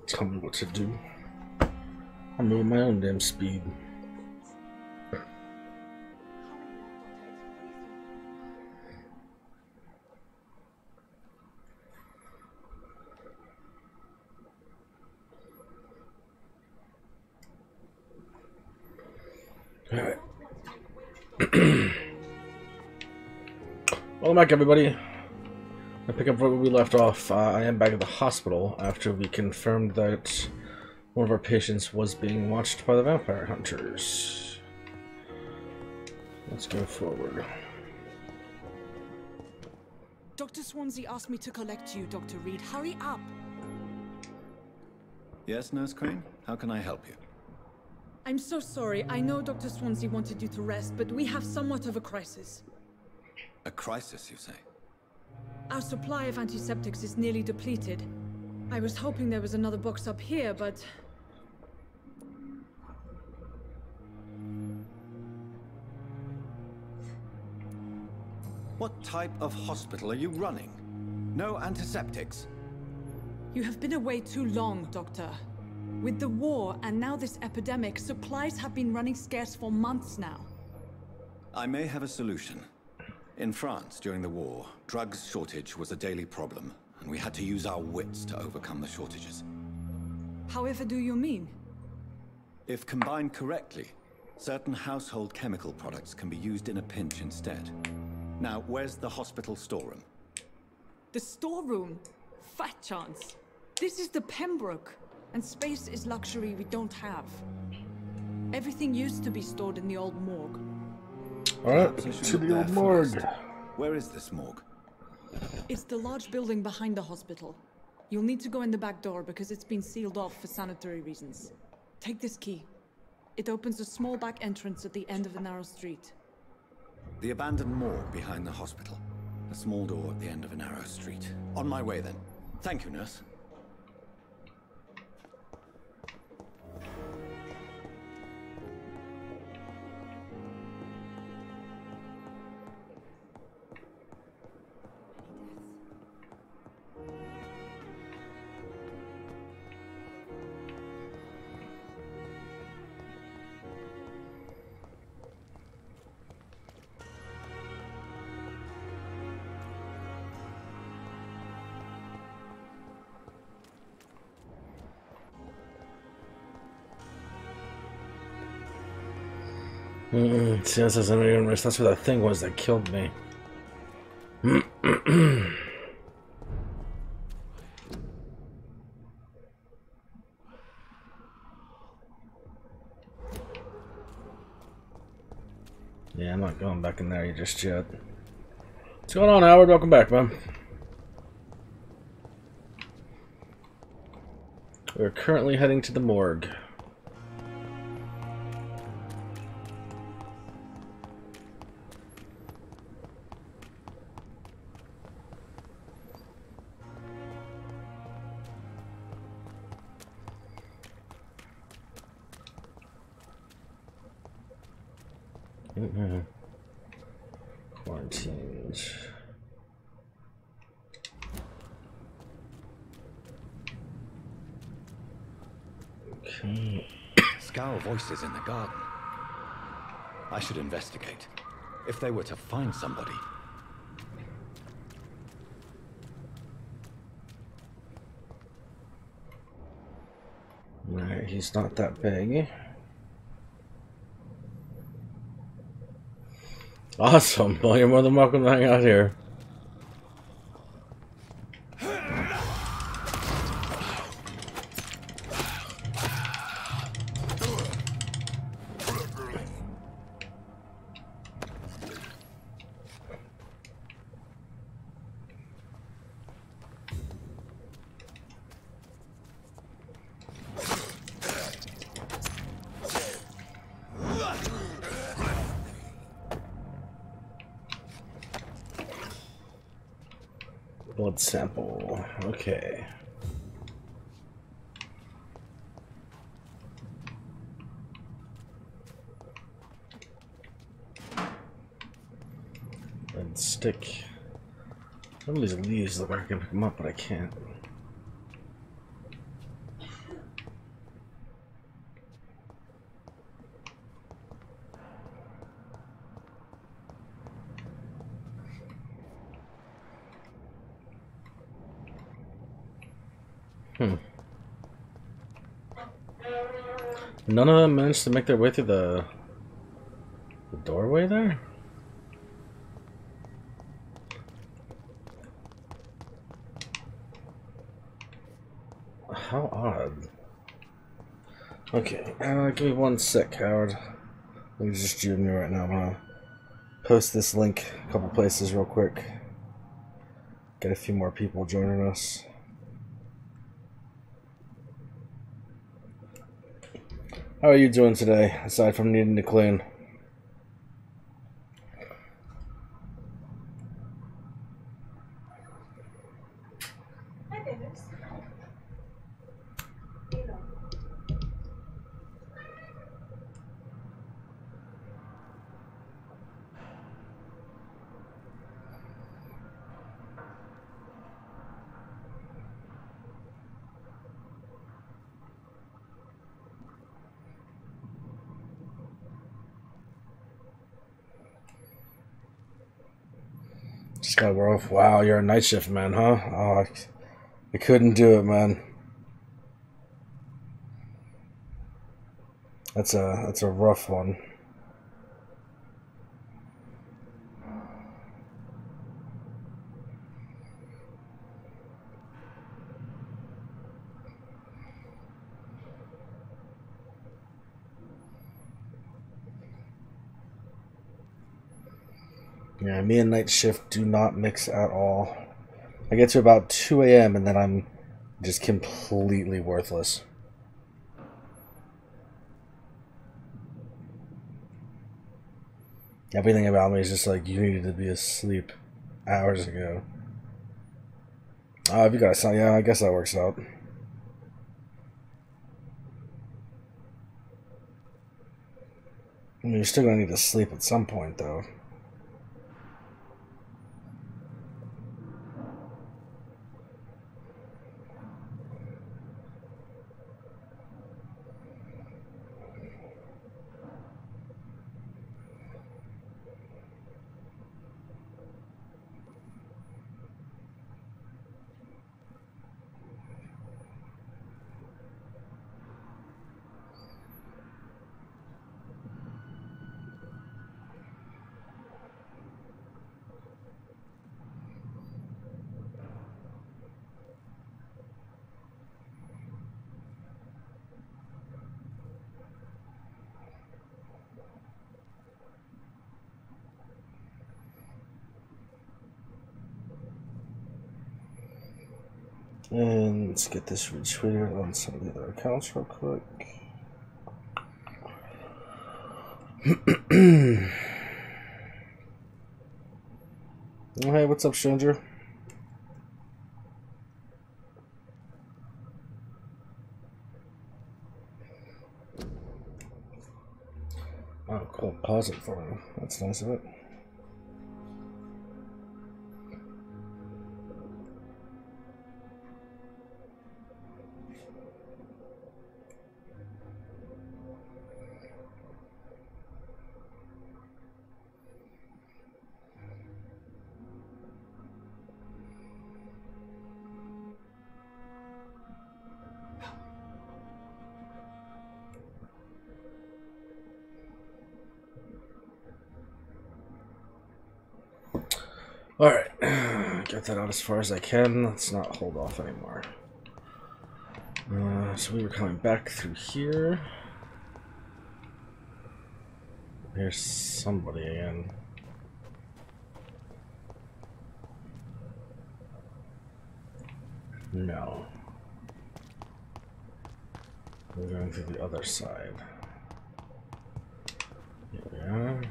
Tell me what to do. I'm moving my own damn speed. Alright. Welcome back, everybody. I pick up where we left off. I am back at the hospital after we confirmed that one of our patients was being watched by the vampire hunters. Let's go forward. Dr. Swansea asked me to collect you, Dr. Reed. Hurry up! Yes, Nurse Crane? How can I help you? I'm so sorry. I know Dr. Swansea wanted you to rest, but we have somewhat of a crisis. A crisis, you say? Our supply of antiseptics is nearly depleted. I was hoping there was another box up here, but... What type of hospital are you running? No antiseptics? You have been away too long, Doctor. With the war and now this epidemic, supplies have been running scarce for months now. I may have a solution. In France, during the war, drugs shortage was a daily problem, and we had to use our wits to overcome the shortages. However do you mean? If combined correctly, certain household chemical products can be used in a pinch instead. Now, where's the hospital storeroom? The storeroom? Fat chance. This is the Pembroke, and space is luxury we don't have. Everything used to be stored in the old morgue. Alright, to the old morgue. Where is this morgue? It's the large building behind the hospital. You'll need to go in the back door because it's been sealed off for sanitary reasons. Take this key. It opens a small back entrance at the end of a narrow street. The abandoned morgue behind the hospital. A small door at the end of a narrow street. On my way then. Thank you, nurse. See, this isn't even risk. That's where that thing was that killed me. Yeah, I'm not going back in there just yet. What's going on, Howard? Welcome back, man. We're currently heading to the morgue. Quarantines. Okay. Scowl voices in the garden. I should investigate. If they were to find somebody. Right, he's not that big. Awesome. Well, you're more than welcome to hang out here. Blood sample. Okay. Red stick. Some of these leaves look like I can pick them up, but I can't. None of them managed to make their way through the doorway there? How odd. Okay, give me 1 sec, Howard. Let me just junior right now. I'm gonna post this link a couple places real quick. Get a few more people joining us. How are you doing today, aside from needing to clean? Just got rough. Wow, you're a night shift man, huh? Oh, I couldn't do it, man. That's a rough one. Yeah, me and night shift do not mix at all. I get to about 2 a.m. and then I'm just completely worthless. Everything about me is just like, you needed to be asleep hours ago. Oh, if you got a son, yeah, I guess that works out. I mean, you're still gonna need to sleep at some point, though. And let's get this retweeted on some of the other accounts real quick. Oh, hey, what's up, stranger? Oh, cool. Pause it for me. That's nice of it. Alright, get that out as far as I can. Let's not hold off anymore. So we were coming back through here. There's somebody again. No. We're going through the other side. Here we are.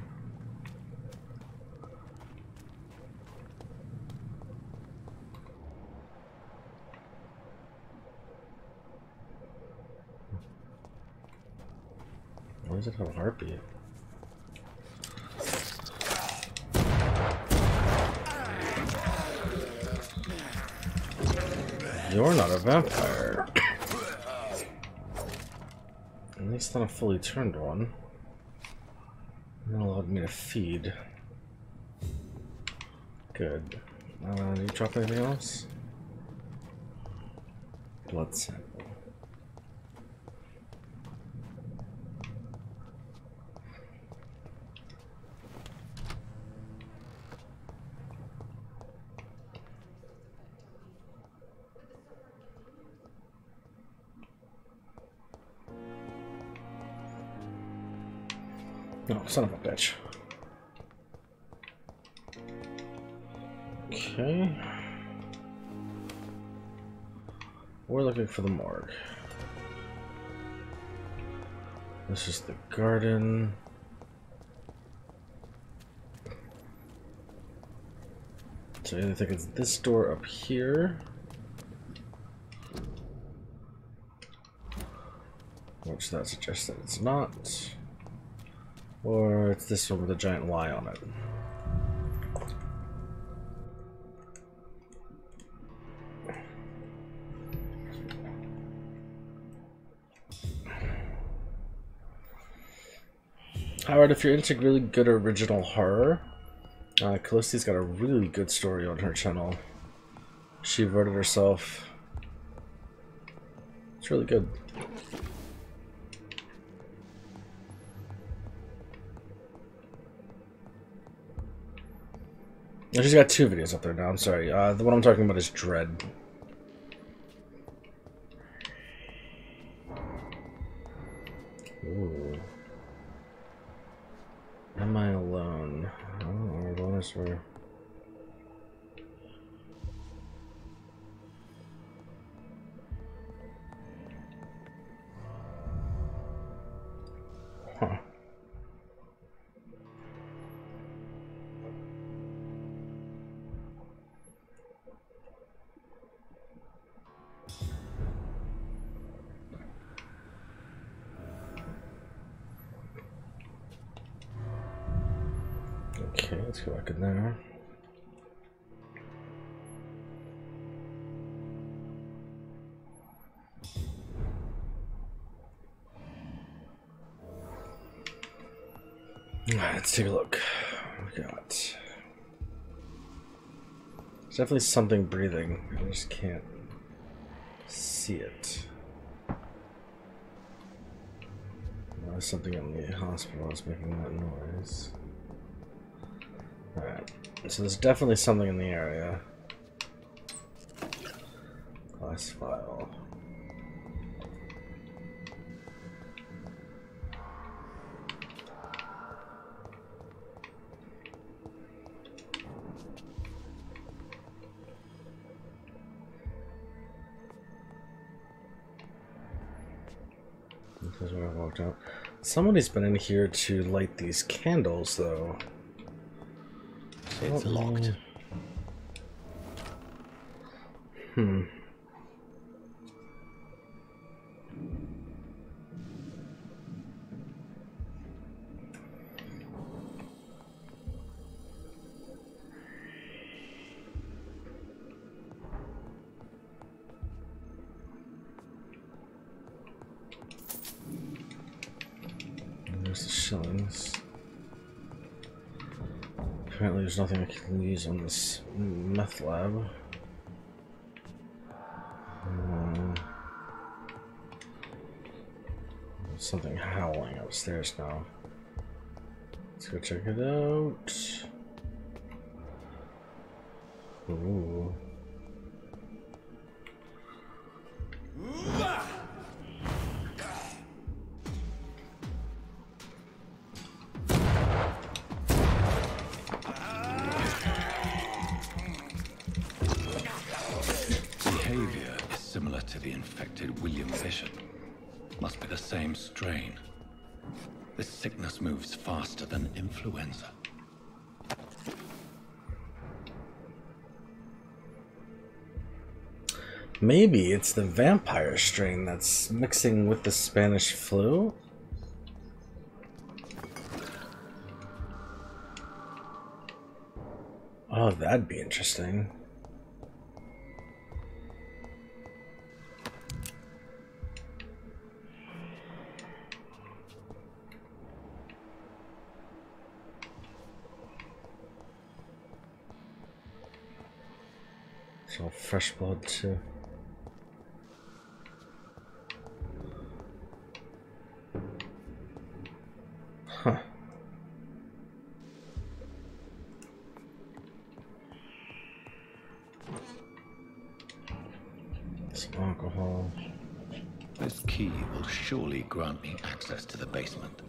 Why does it have a heartbeat? You're not a vampire. At least not a fully turned one. Not allowed me to feed. Good. Did you drop anything else? Blood sample. No, son of a bitch. Okay. We're looking for the morgue. This is the garden. So I think it's this door up here. Which that suggests that it's not. Or it's this one with a giant Y on it. Howard, if you're into really good original horror, Callisti's got a really good story on her channel. She wrote it herself. It's really good. And she's got 2 videos up there now, I'm sorry. The one I'm talking about is Dread. Ooh. Am I alone? I don't know, alone is where... Huh. Okay, let's go back in there. Alright, let's take a look. What we got? There's definitely something breathing. I just can't see it. There's something in the hospital that's making that noise. Alright, so there's definitely something in the area. Class file. This is where I walked out. Somebody's been in here to light these candles, though. It's locked. Hmm. There's the shillings. Apparently there's nothing I can use on this meth lab. There's something howling upstairs now. Let's go check it out. Ooh. Behavior is similar to the infected William Bishop. Must be the same strain. This sickness moves faster than influenza. Maybe it's the vampire strain that's mixing with the Spanish flu? Oh, that'd be interesting. It's all fresh blood too. Some alcohol. This key will surely grant me access to the basement.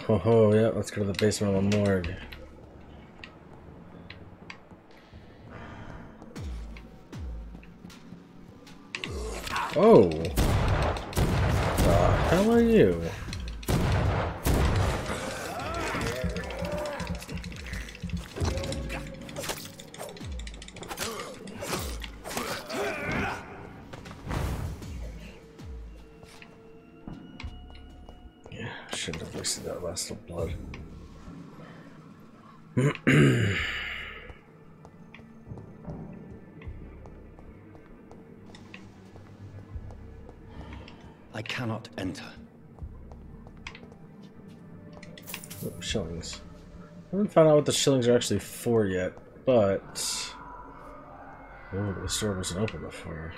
Oh, yeah, let's go to the basement of the morgue. Oh! The hell are you? Shouldn't have wasted that last little blood. I cannot enter. Oh, shillings. I haven't found out what the shillings are actually for yet, but... Oh, the store wasn't open before.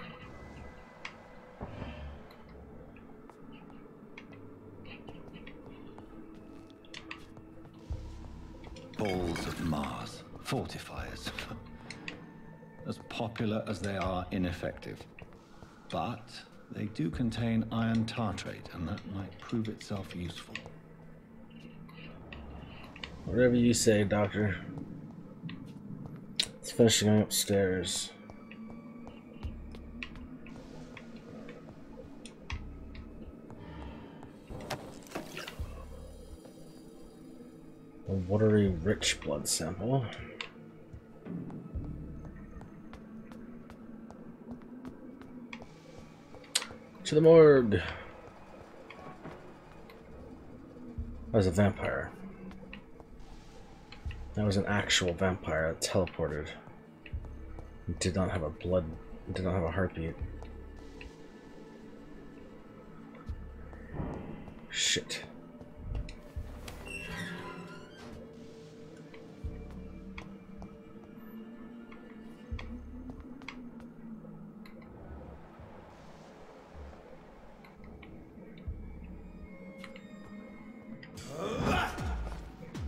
Balls of Mars, fortifiers. As popular as they are ineffective. But they do contain iron tartrate, and that might prove itself useful. Whatever you say, Doctor. Let's finish going upstairs. A watery, rich blood sample. To the morgue. That was a vampire. That was an actual vampire that teleported. It did not have a did not have a heartbeat. Shit.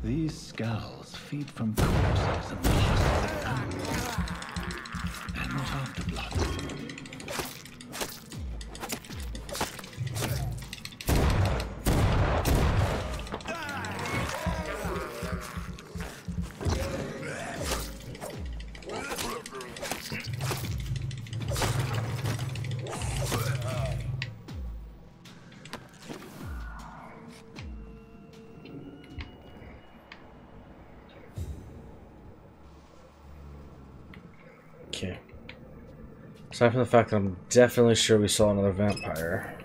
These skulls feed from corpses and husks of animals, and not after blood. Okay. Aside from the fact that I'm definitely sure we saw another vampire.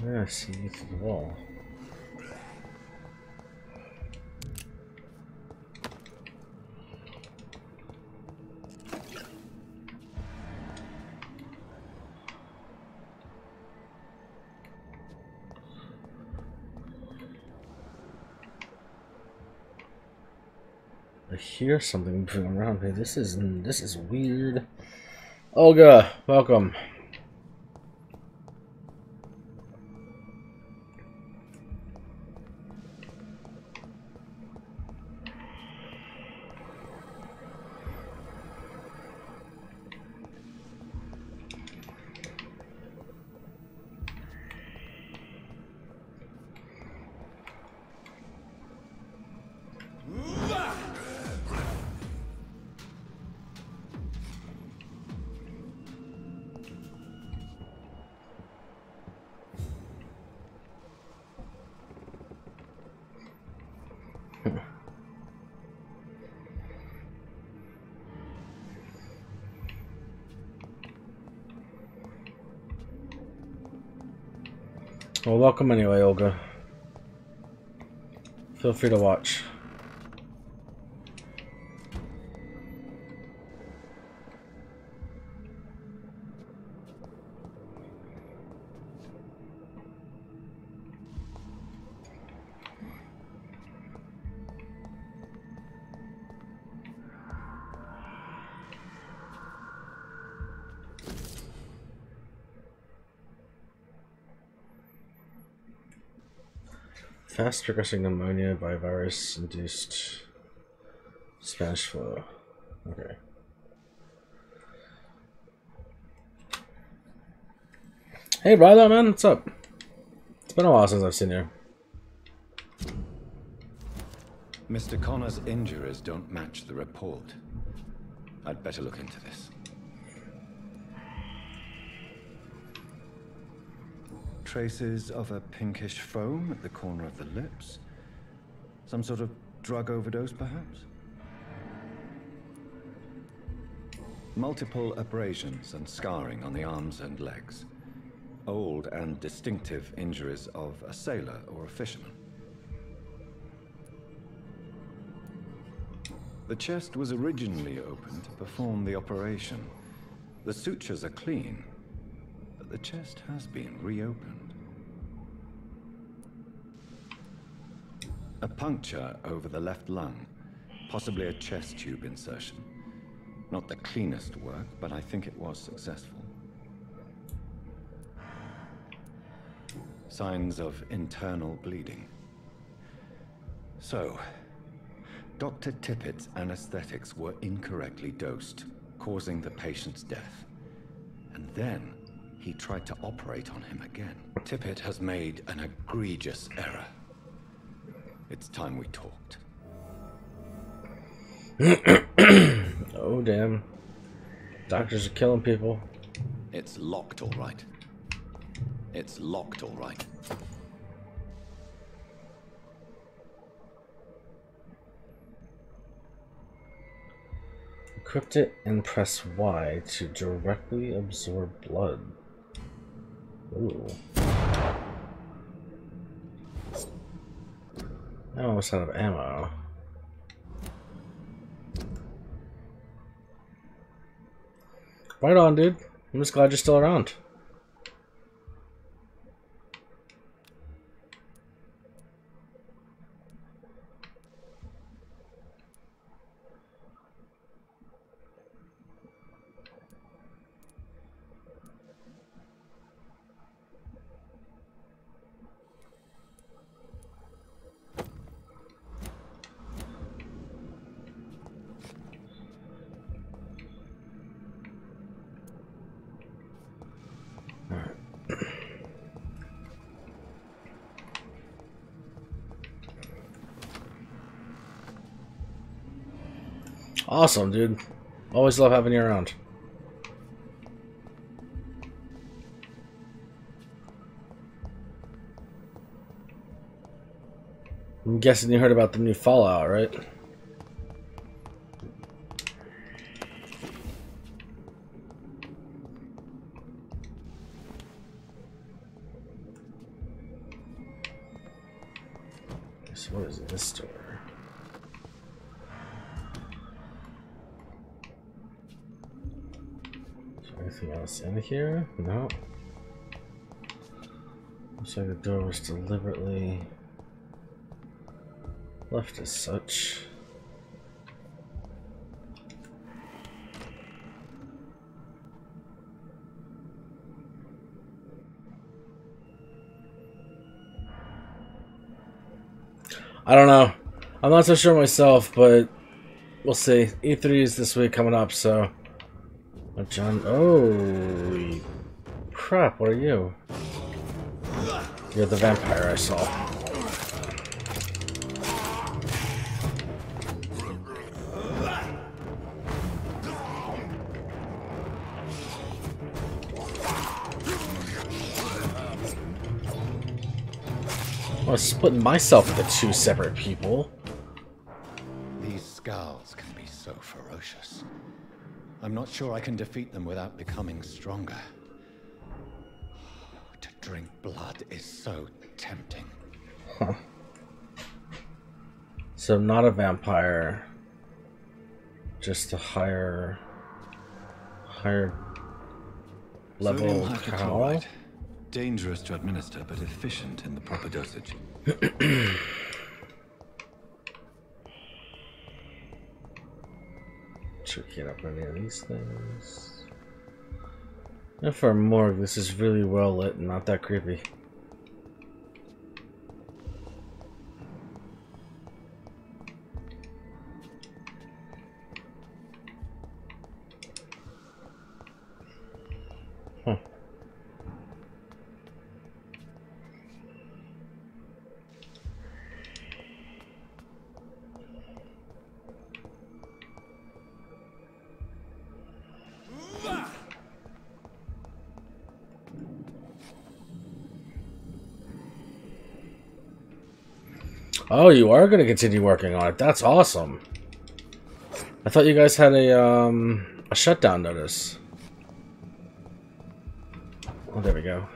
Yeah, I see you through the wall. I hear something moving around me. This is weird. Olga, welcome. Well, welcome anyway, Olga. Feel free to watch. Fast progressing pneumonia by virus-induced Spanish flu. Okay. Hey, Rylo, man, what's up? It's been a while since I've seen you. Mr. Connor's injuries don't match the report. I'd better look into this. Traces of a pinkish foam at the corner of the lips. Some sort of drug overdose, perhaps? Multiple abrasions and scarring on the arms and legs. Old and distinctive injuries of a sailor or a fisherman. The chest was originally opened to perform the operation. The sutures are clean, but the chest has been reopened. A puncture over the left lung, possibly a chest tube insertion. Not the cleanest work, but I think it was successful. Signs of internal bleeding. So, Dr. Tippett's anesthetics were incorrectly dosed, causing the patient's death. And then, he tried to operate on him again. Tippett has made an egregious error. It's time we talked. Oh, damn. Doctors are killing people. It's locked, all right. It's locked, all right. Equip it and press Y to directly absorb blood. Ooh. I almost out of ammo. Right on, dude. I'm just glad you're still around. Awesome, dude. Always love having you around. I'm guessing you heard about the new Fallout, right? So what is this door? Anything else in here? No. Looks like the door was deliberately left as such. I don't know. I'm not so sure myself, but we'll see. E3 is this week coming up, so. John, oh crap, what are you? You're the vampire I saw. I was splitting myself into two separate people. These scowls can be so ferocious. I'm not sure I can defeat them without becoming stronger. To drink blood is so tempting. Huh. So not a vampire, just a higher level cow. Dangerous to administer, but efficient in the proper dosage. Should we get up any of these things? And for a morgue, this is really well lit and not that creepy. Oh, you are going to continue working on it. That's awesome. I thought you guys had a shutdown notice. Oh, there we go.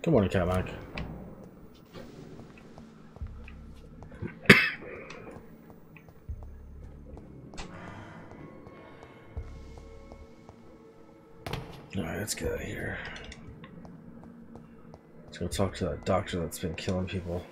Good morning, Cat Mike. Alright, let's get out of here. Let's go talk to that doctor that's been killing people.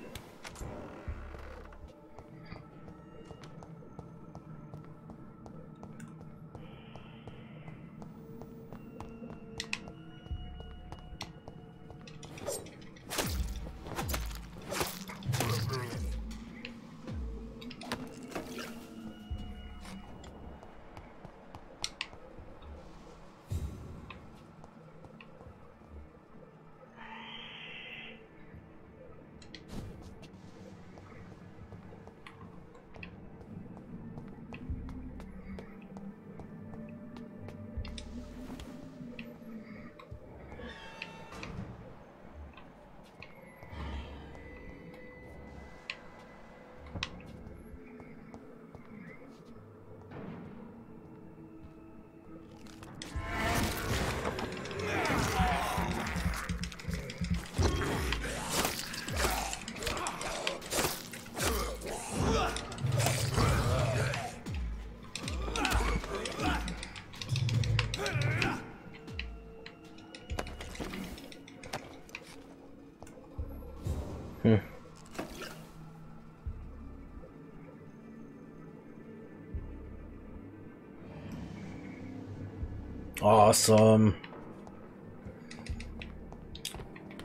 Awesome.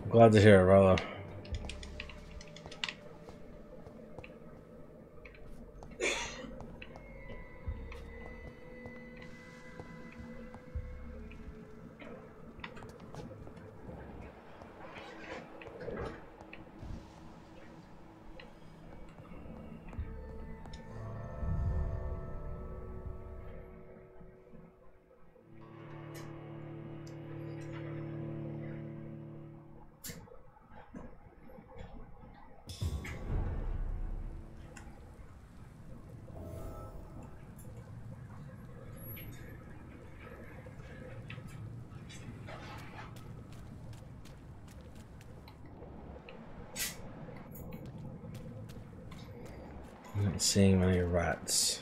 I'm glad to hear it, Rolo. I'm not seeing many rats.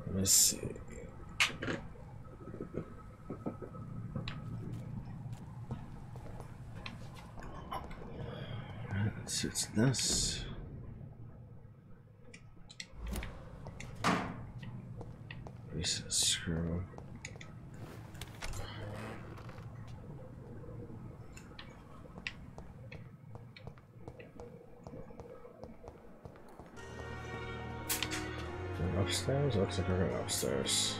Let me see. Let's see what's this. Reset screw. Going upstairs? Looks like we're going upstairs.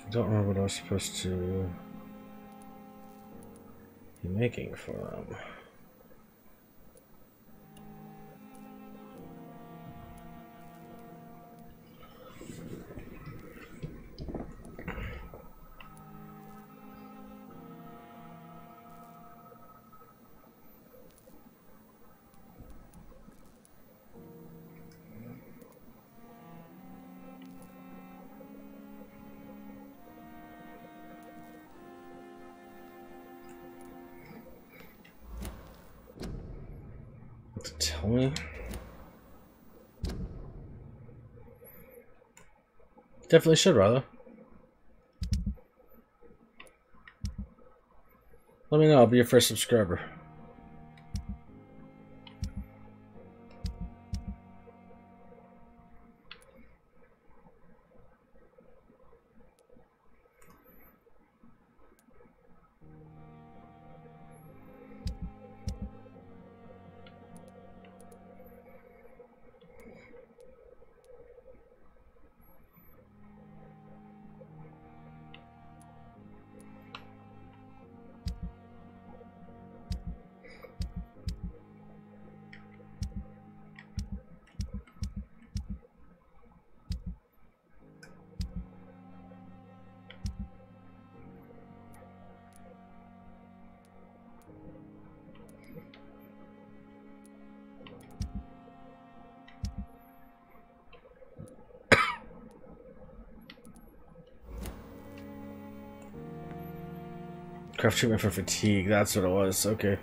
I don't remember what I was supposed to be making for them. Tell me. Definitely should, rather. Let me know. I'll be your first subscriber. Craft treatment for fatigue, that's what it was, okay.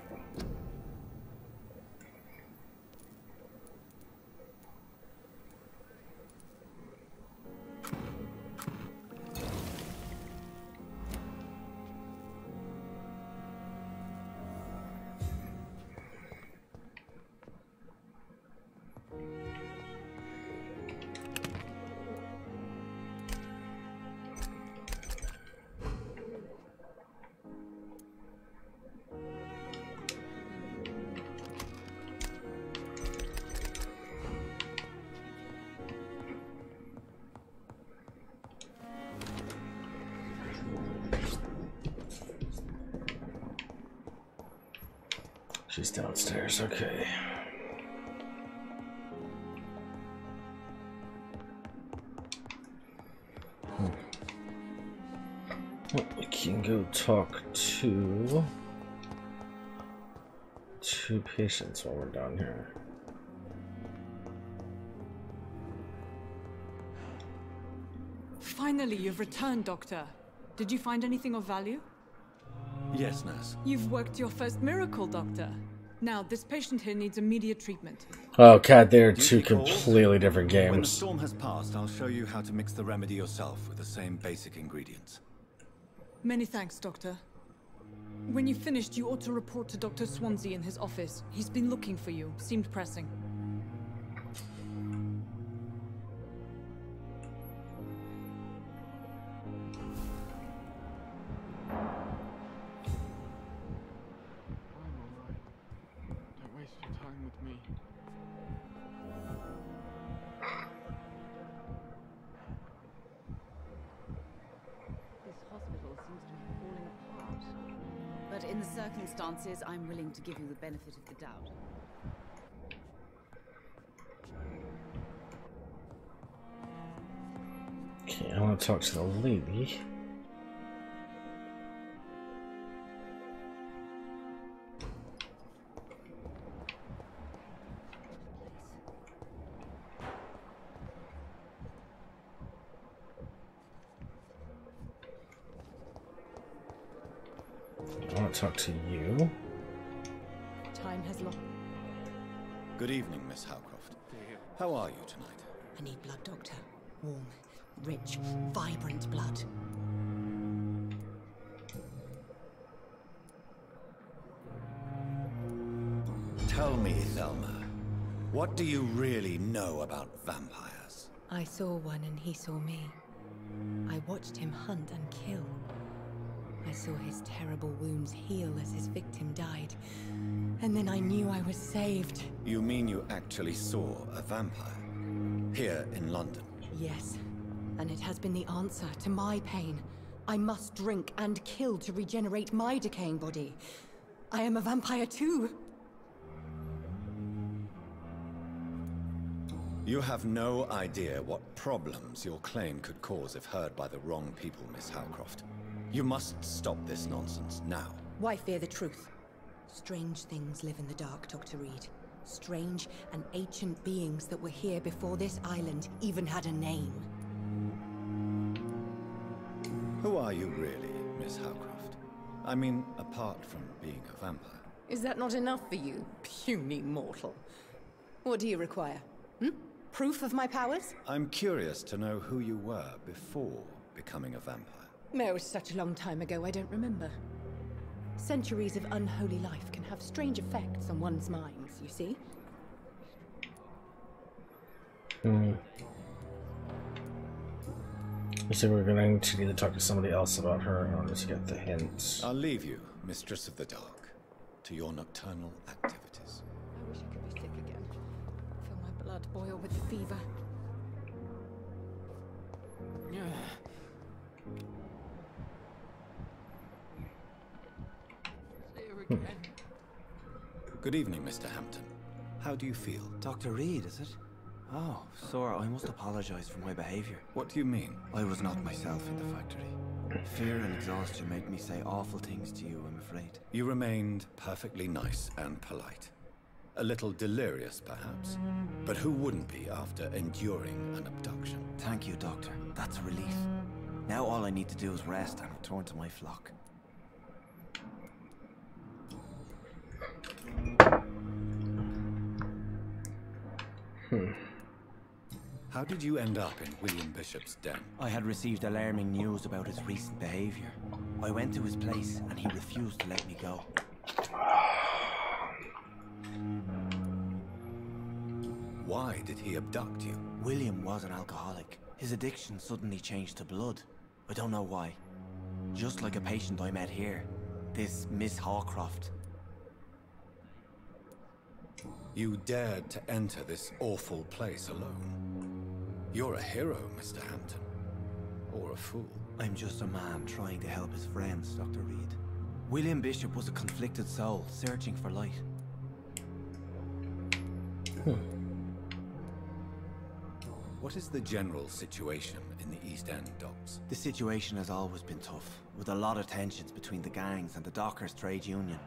She's downstairs, okay. Well, we can go talk to two patients while we're down here. Finally, you've returned, Doctor. Did you find anything of value? Yes, nurse. You've worked your first miracle, Doctor. Now, this patient here needs immediate treatment. Oh, Cat, they're two completely different games. When the storm has passed, I'll show you how to mix the remedy yourself with the same basic ingredients. Many thanks, Doctor. When you've finished, you ought to report to Dr. Swansea in his office. He's been looking for you. Seemed pressing. In the circumstances, I'm willing to give you the benefit of the doubt. Okay, I want to talk to the lady. I want to talk to you. Time has lost. Good evening, Miss Howcroft. How are you tonight? I need blood, Doctor. Warm, rich, vibrant blood. Tell me, Thelma, what do you really know about vampires? I saw one and he saw me. I watched him hunt and kill. I saw his terrible wounds heal as his victim died. And then I knew I was saved. You mean you actually saw a vampire? Here in London? Yes. And it has been the answer to my pain. I must drink and kill to regenerate my decaying body. I am a vampire too. You have no idea what problems your claim could cause if heard by the wrong people, Miss Howcroft. You must stop this nonsense now. Why fear the truth? Strange things live in the dark, Dr. Reed. Strange and ancient beings that were here before this island even had a name. Who are you really, Miss Howcroft? I mean, apart from being a vampire. Is that not enough for you, puny mortal? What do you require? Proof of my powers? I'm curious to know who you were before becoming a vampire. No, it was such a long time ago, I don't remember. Centuries of unholy life can have strange effects on one's minds, you see? So we're going to need to talk to somebody else about her in order to get the hint. I'll leave you, Mistress of the Dark, to your nocturnal activities. I wish I could be sick again. Feel my blood boil with the fever. Good evening, Mr. Hampton. How do you feel? Dr. Reed, is it? Oh, sir, I must apologize for my behavior. What do you mean? I was not myself in the factory. Fear and exhaustion made me say awful things to you, I'm afraid. You remained perfectly nice and polite. A little delirious, perhaps. But who wouldn't be after enduring an abduction? Thank you, Doctor. That's a relief. Now all I need to do is rest and return to my flock. How did you end up in William Bishop's den? I had received alarming news about his recent behavior. I went to his place and he refused to let me go. Why did he abduct you? William was an alcoholic. His addiction suddenly changed to blood. I don't know why. Just like a patient I met here. This Miss Hawcroft. You dared to enter this awful place alone. You're a hero, Mr. Hampton. Or a fool. I'm just a man trying to help his friends, Dr. Reed. William Bishop was a conflicted soul, searching for light. What is the general situation in the East End docks? The situation has always been tough, with a lot of tensions between the gangs and the dockers' trade union.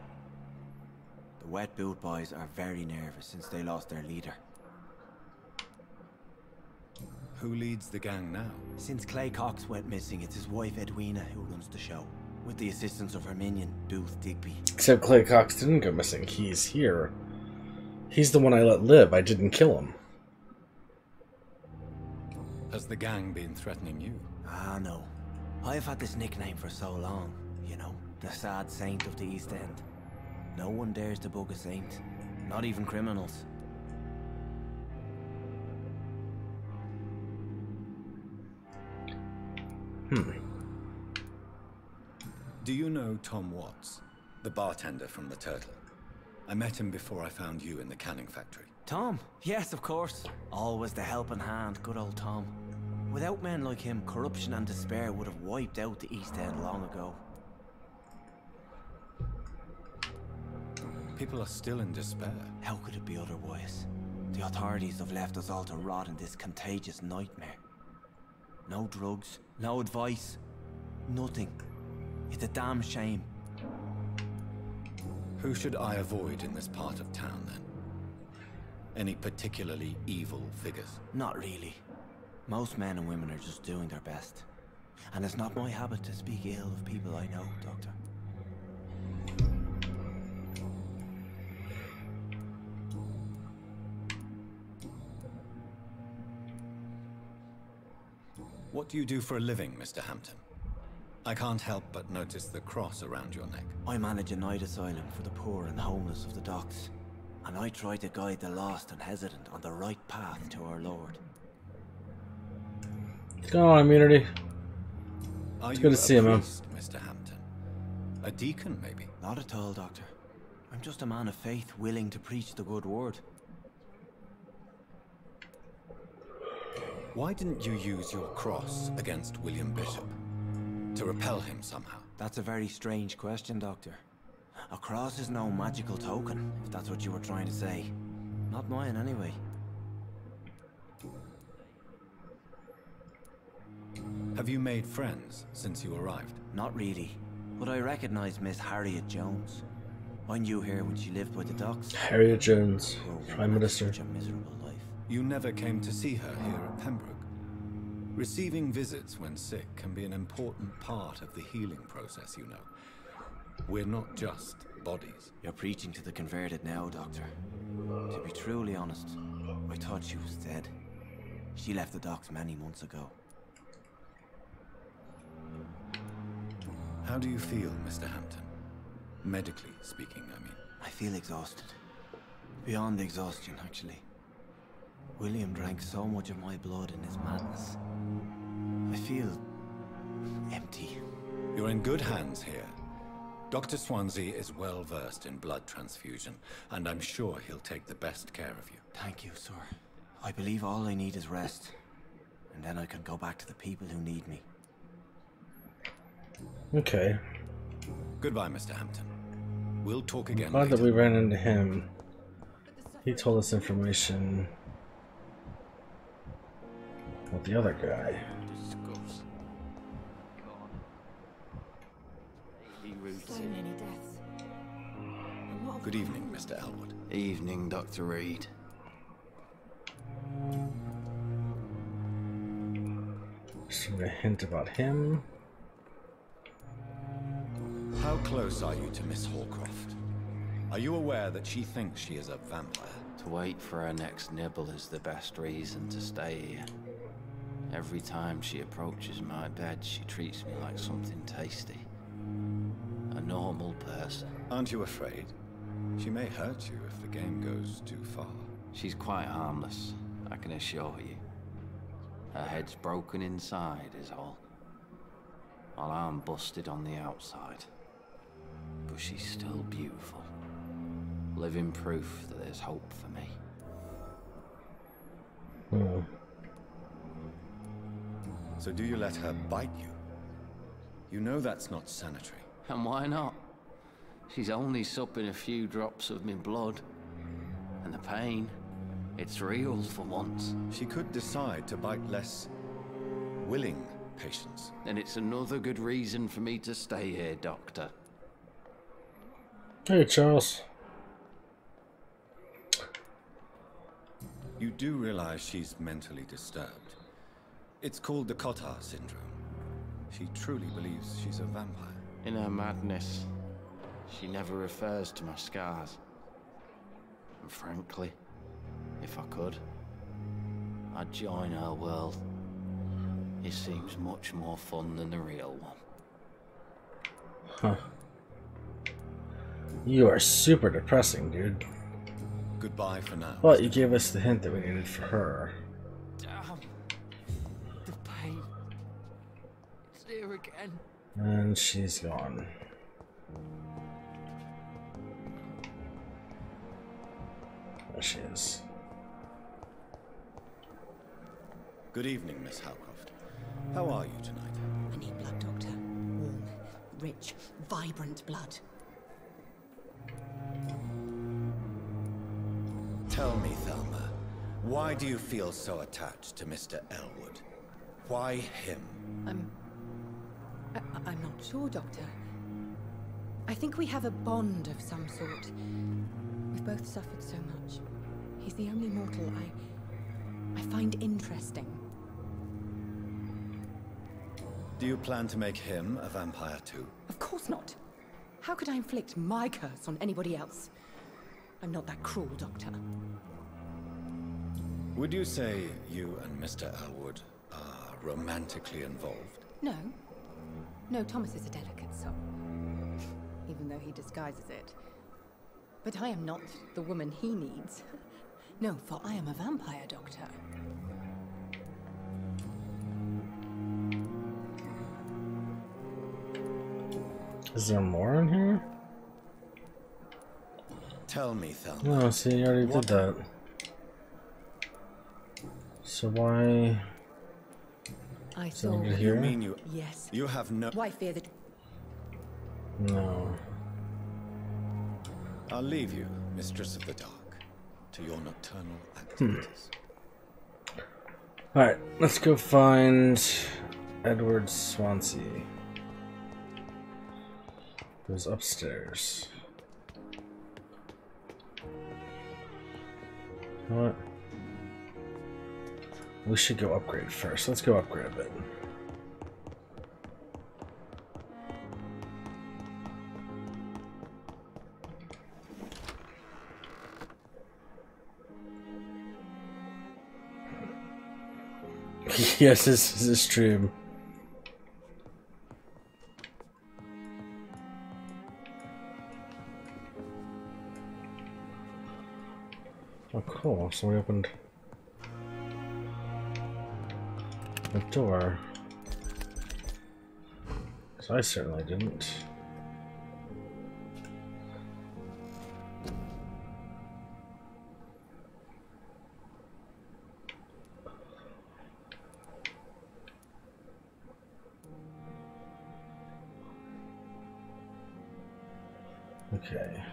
The Wet Boot Boys are very nervous since they lost their leader. Who leads the gang now? Since Clay Cox went missing, it's his wife Edwina who runs the show, with the assistance of her minion, Booth Digby. Except Clay Cox didn't go missing. He's here. He's the one I let live. I didn't kill him. Has the gang been threatening you? Ah, no. I've had this nickname for so long, you know, the sad saint of the East End. No one dares to bug a saint, not even criminals. Do you know Tom Watts, the bartender from the Turtle? I met him before I found you in the canning factory. Tom? Yes, of course. Always the helping hand, good old Tom. Without men like him, corruption and despair would have wiped out the East End long ago. People are still in despair. How could it be otherwise? The authorities have left us all to rot in this contagious nightmare. No drugs, no advice, nothing. It's a damn shame. Who should I avoid in this part of town, then? Any particularly evil figures? Not really. Most men and women are just doing their best. And it's not my habit to speak ill of people I know, Doctor. What do you do for a living, Mr. Hampton? I can't help but notice the cross around your neck. I manage a night asylum for the poor and homeless of the docks. And I try to guide the lost and hesitant on the right path to our Lord. Go on, immunity. Are It's you good to see you, man. priest, Mr. Hampton? A deacon, maybe? Not at all, Doctor. I'm just a man of faith willing to preach the good word. Why didn't you use your cross against William Bishop? To repel him somehow? That's a very strange question, Doctor. A cross is no magical token, if that's what you were trying to say. Not mine, anyway. Have you made friends since you arrived? Not really, but I recognize Miss Harriet Jones. I knew her when she lived by the docks. Harriet Jones, Oh, Prime Minister. Such a miserable life. You never came to see her here at Pembroke. Receiving visits when sick can be an important part of the healing process, you know. We're not just bodies. You're preaching to the converted now, Doctor. To be truly honest, I thought she was dead. She left the docks many months ago. How do you feel, Mr. Hampton? Medically speaking, I mean. I feel exhausted. Beyond exhaustion, actually. William drank so much of my blood in his madness. I feel empty. You're in good hands here. Dr. Swansea is well versed in blood transfusion, and I'm sure he'll take the best care of you. Thank you, sir. I believe all I need is rest. And then I can go back to the people who need me. Okay. Goodbye, Mr. Hampton. We'll talk again Glad later. that we ran into him. He told us information about the other guy. So many deaths. And what Good evening, Mr. Elwood. Evening, Dr. Reed. Just a hint about him. How close are you to Miss Hallcroft? Are you aware that she thinks she is a vampire? To wait for her next nibble is the best reason to stay here. Every time she approaches my bed, she treats me like something tasty. A normal person. Aren't you afraid? She may hurt you if the game goes too far. She's quite harmless, I can assure you. Her head's broken inside is all. While I'm busted on the outside. But she's still beautiful. Living proof that there's hope for me. So do you let her bite you? You know that's not sanitary. And why not? She's only supping a few drops of my blood. And the pain, it's real for once. She could decide to bite less willing patients. And it's another good reason for me to stay here, Doctor. Hey, Charles. You do realize she's mentally disturbed. It's called the Cotard syndrome. She truly believes she's a vampire. In her madness, she never refers to my scars. And frankly, if I could, I'd join her world. It seems much more fun than the real one. Huh. You are super depressing, dude. Goodbye for now. But you gave us the hint that we needed for her. Damn. The pain. It's here again. And she's gone. There she is. Good evening, Miss Hallcroft. How are you tonight? I need blood, Doctor. Warm, rich, vibrant blood. Tell me, Thelma, why do you feel so attached to Mr. Elwood? Why him? I'm not sure, Doctor. I think we have a bond of some sort. We've both suffered so much. He's the only mortal I find interesting. Do you plan to make him a vampire too? Of course not. How could I inflict my curse on anybody else? I'm not that cruel, Doctor. Would you say you and Mr. Elwood are romantically involved? No. No, Thomas is a delicate soul. Even though he disguises it. But I am not the woman he needs. No, for I am a vampire, Doctor. Is there more in here? Tell me, Thelma. No, see, you already did that. So why? I Is it saw. over You here? mean you... Yes. You have no... Why fear that? No. I'll leave you, Mistress of the Dark, to your nocturnal activities. Alright, let's go find Edward Swansea. Goes upstairs. You know what? We should go upgrade first. Let's go upgrade a bit. Yes, this is true. Oh, cool. So we opened the door. So I certainly didn't. Okay.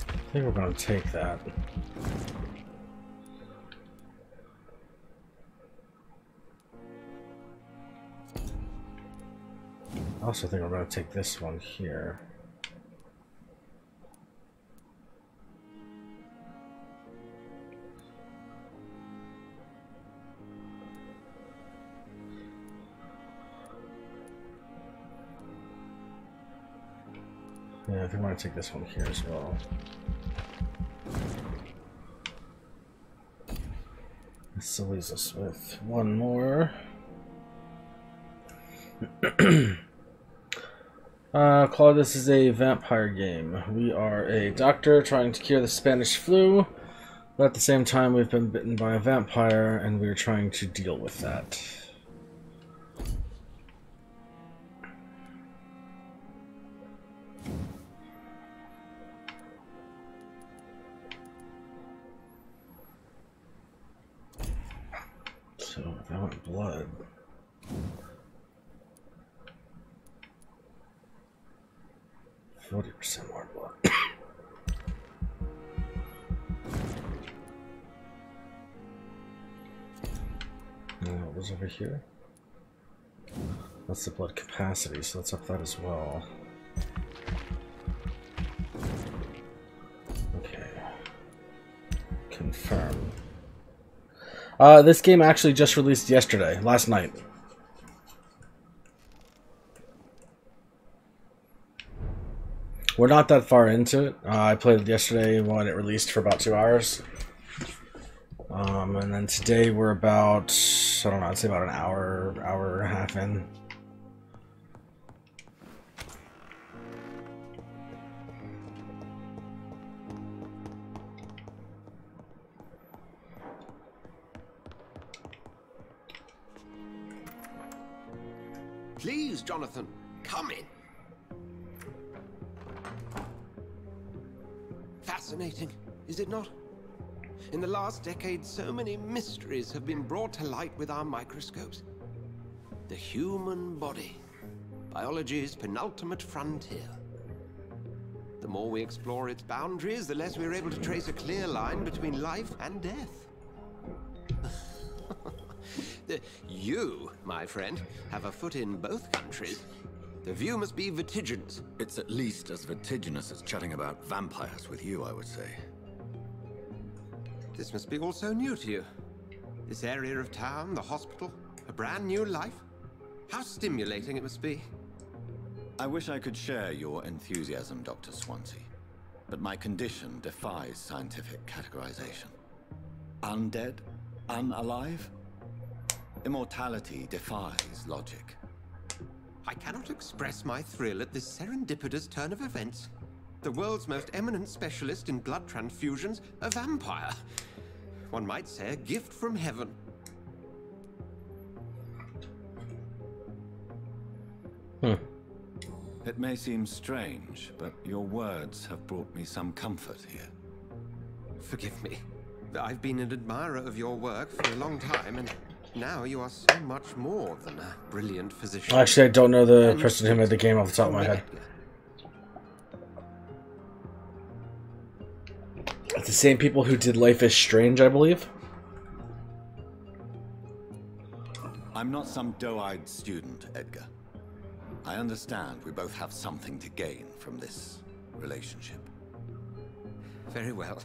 I think we're going to take that. I also think we're going to take this one here. Yeah, I think I'm going to take this one here as well. This leaves us with one more. Claude, this is a vampire game. We are a doctor trying to cure the Spanish flu, but at the same time we've been bitten by a vampire and we're trying to deal with that. So, I want blood. %40 more blood. And what was over here? That's the blood capacity, so let's up that as well. Okay. Confirm. This game actually just released yesterday, last night. We're not that far into it. I played it yesterday when it released for about 2 hours. And then today we're about, I don't know, I'd say about an hour, hour and a half in. Please, Jonathan, come in. Fascinating, is it not? In the last decade, so many mysteries have been brought to light with our microscopes. The human body, biology's penultimate frontier. The more we explore its boundaries, the less we're able to trace a clear line between life and death. You, my friend, have a foot in both countries. The view must be vertiginous. It's at least as vertiginous as chatting about vampires with you, I would say. This must be all so new to you. This area of town, the hospital, a brand new life. How stimulating it must be. I wish I could share your enthusiasm, Dr. Swansea, but my condition defies scientific categorization. Undead? Unalive? Immortality defies logic. I cannot express my thrill at this serendipitous turn of events. The world's most eminent specialist in blood transfusions, a vampire. One might say a gift from heaven. It may seem strange, but your words have brought me some comfort here. Forgive me. I've been an admirer of your work for a long time, and now you are so much more than a brilliant physician. Actually, I don't know the person who made the game off the top of my head. It's the same people who did Life is Strange, I believe. I'm not some doe-eyed student, Edgar. I understand we both have something to gain from this relationship. Very well.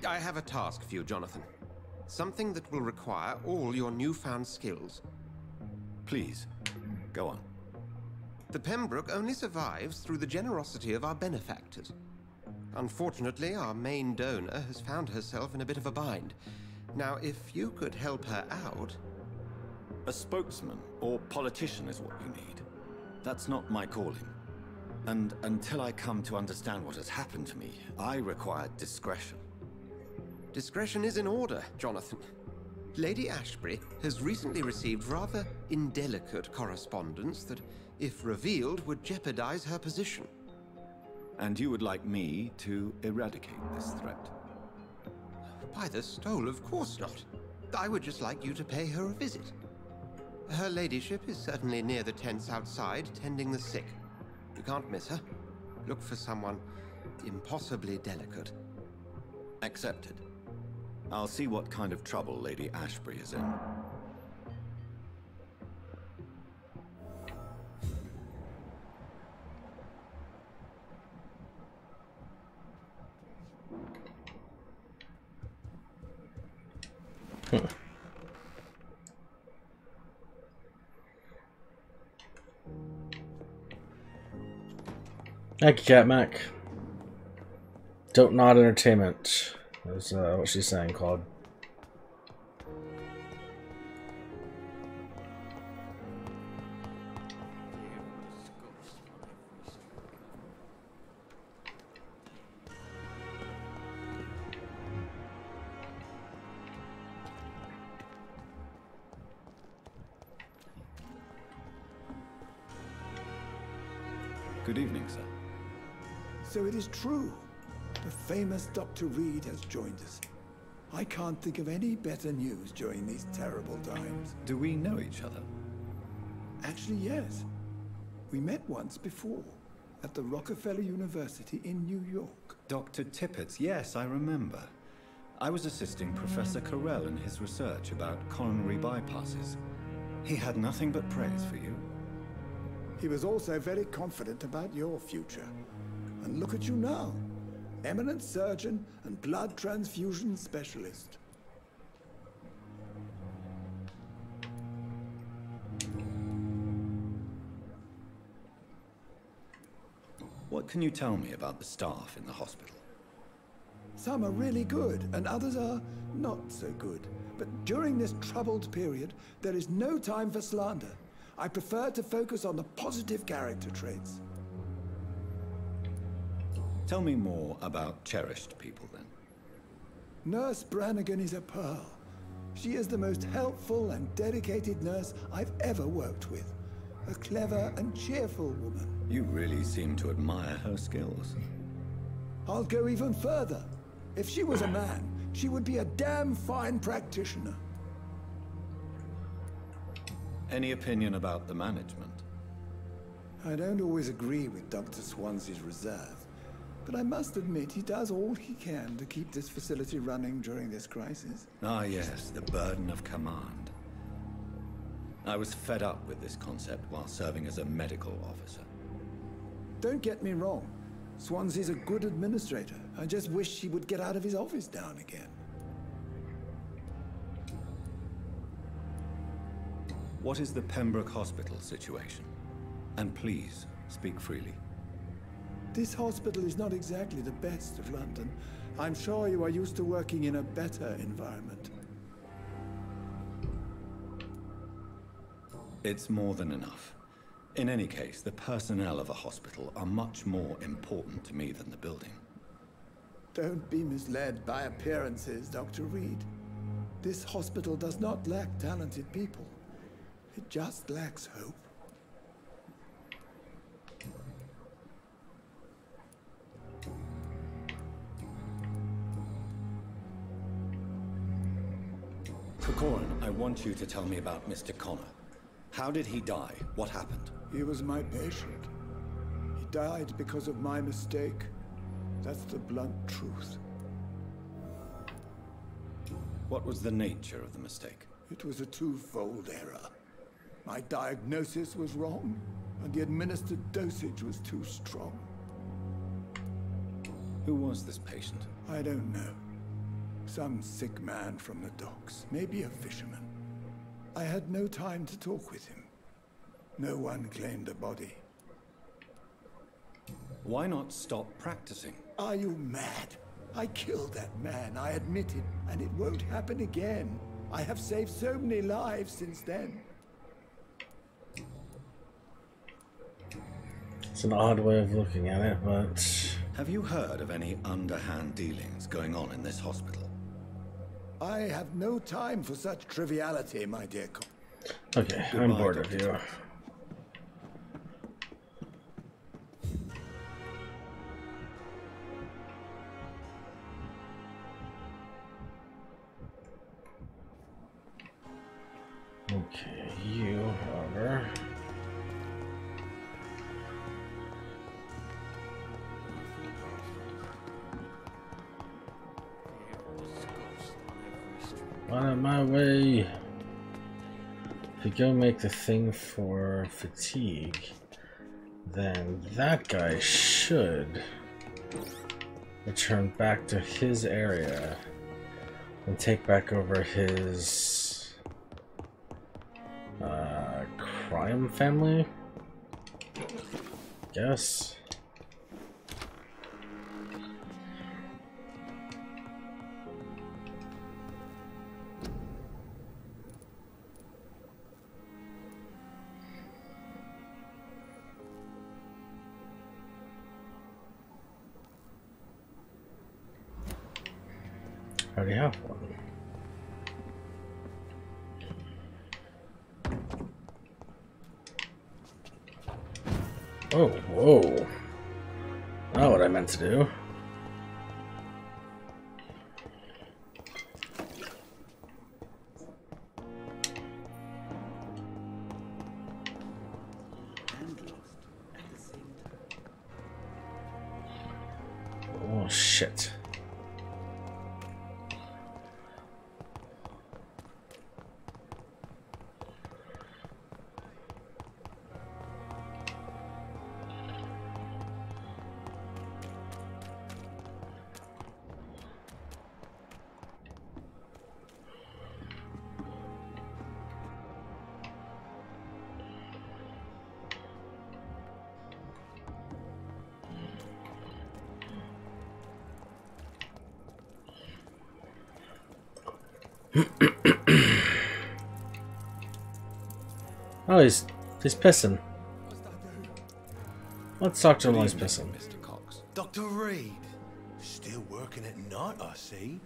I have a task for you, Jonathan. Something that will require all your newfound skills. Please, go on. The Pembroke only survives through the generosity of our benefactors. Unfortunately, our main donor has found herself in a bit of a bind. Now, if you could help her out... A spokesman or politician is what you need. That's not my calling. And until I come to understand what has happened to me, I require discretion. Discretion is in order, Jonathan. Lady Ashbury has recently received rather indelicate correspondence that, if revealed, would jeopardize her position. And you would like me to eradicate this threat? By the stole, of course not. I would just like you to pay her a visit. Her ladyship is certainly near the tents outside, tending the sick. You can't miss her. Look for someone impossibly delicate. Accepted. I'll see what kind of trouble Lady Ashbury is in. Thank you, Cat Mac. Don't Nod Entertainment is what she's saying called. Good evening, sir. So it is true. The famous Dr. Reed has joined us. I can't think of any better news during these terrible times. Do we know each other? Actually, yes. We met once before, at the Rockefeller University in New York. Dr. Tippett, yes, I remember. I was assisting Professor Carell in his research about coronary bypasses. He had nothing but praise for you. He was also very confident about your future. And look at you now. Eminent surgeon and blood transfusion specialist. What can you tell me about the staff in the hospital? Some are really good, and others are not so good. But during this troubled period, there is no time for slander. I prefer to focus on the positive character traits. Tell me more about cherished people, then. Nurse Brannigan is a pearl. She is the most helpful and dedicated nurse I've ever worked with. A clever and cheerful woman. You really seem to admire her skills. I'll go even further. If she was a man, she would be a damn fine practitioner. Any opinion about the management? I don't always agree with Dr. Swansea's reserve, but I must admit he does all he can to keep this facility running during this crisis. Ah, yes, the burden of command. I was fed up with this concept while serving as a medical officer. Don't get me wrong. Swansea's a good administrator. I just wish he would get out of his office now and again. What is the Pembroke Hospital situation? And please, speak freely. This hospital is not exactly the best of London. I'm sure you are used to working in a better environment. It's more than enough. In any case, the personnel of a hospital are much more important to me than the building. Don't be misled by appearances, Dr. Reed. This hospital does not lack talented people. It just lacks hope. Corcoran, I want you to tell me about Mr. Connor. How did he die? What happened? He was my patient. He died because of my mistake. That's the blunt truth. What was the nature of the mistake? It was a twofold error. My diagnosis was wrong, and the administered dosage was too strong. Who was this patient? I don't know. Some sick man from the docks, maybe a fisherman. I had no time to talk with him. No one claimed a body. Why not stop practicing? Are you mad? I killed that man, I admit it, and it won't happen again. I have saved so many lives since then. It's an odd way of looking at it, but... Have you heard of any underhand dealings going on in this hospital? I have no time for such triviality, my dear. Okay, I'm bored of you. Okay, you, however. On my way. If you go make the thing for fatigue, then that guy should return back to his area and take back over his crime family, guess. I already have one. Oh, whoa. Not what I meant to do. Oh, shit. Oh, he's pissing. Let's talk to him while he's pissing. Mr. Cox. Dr. Reed, still working at night, I see.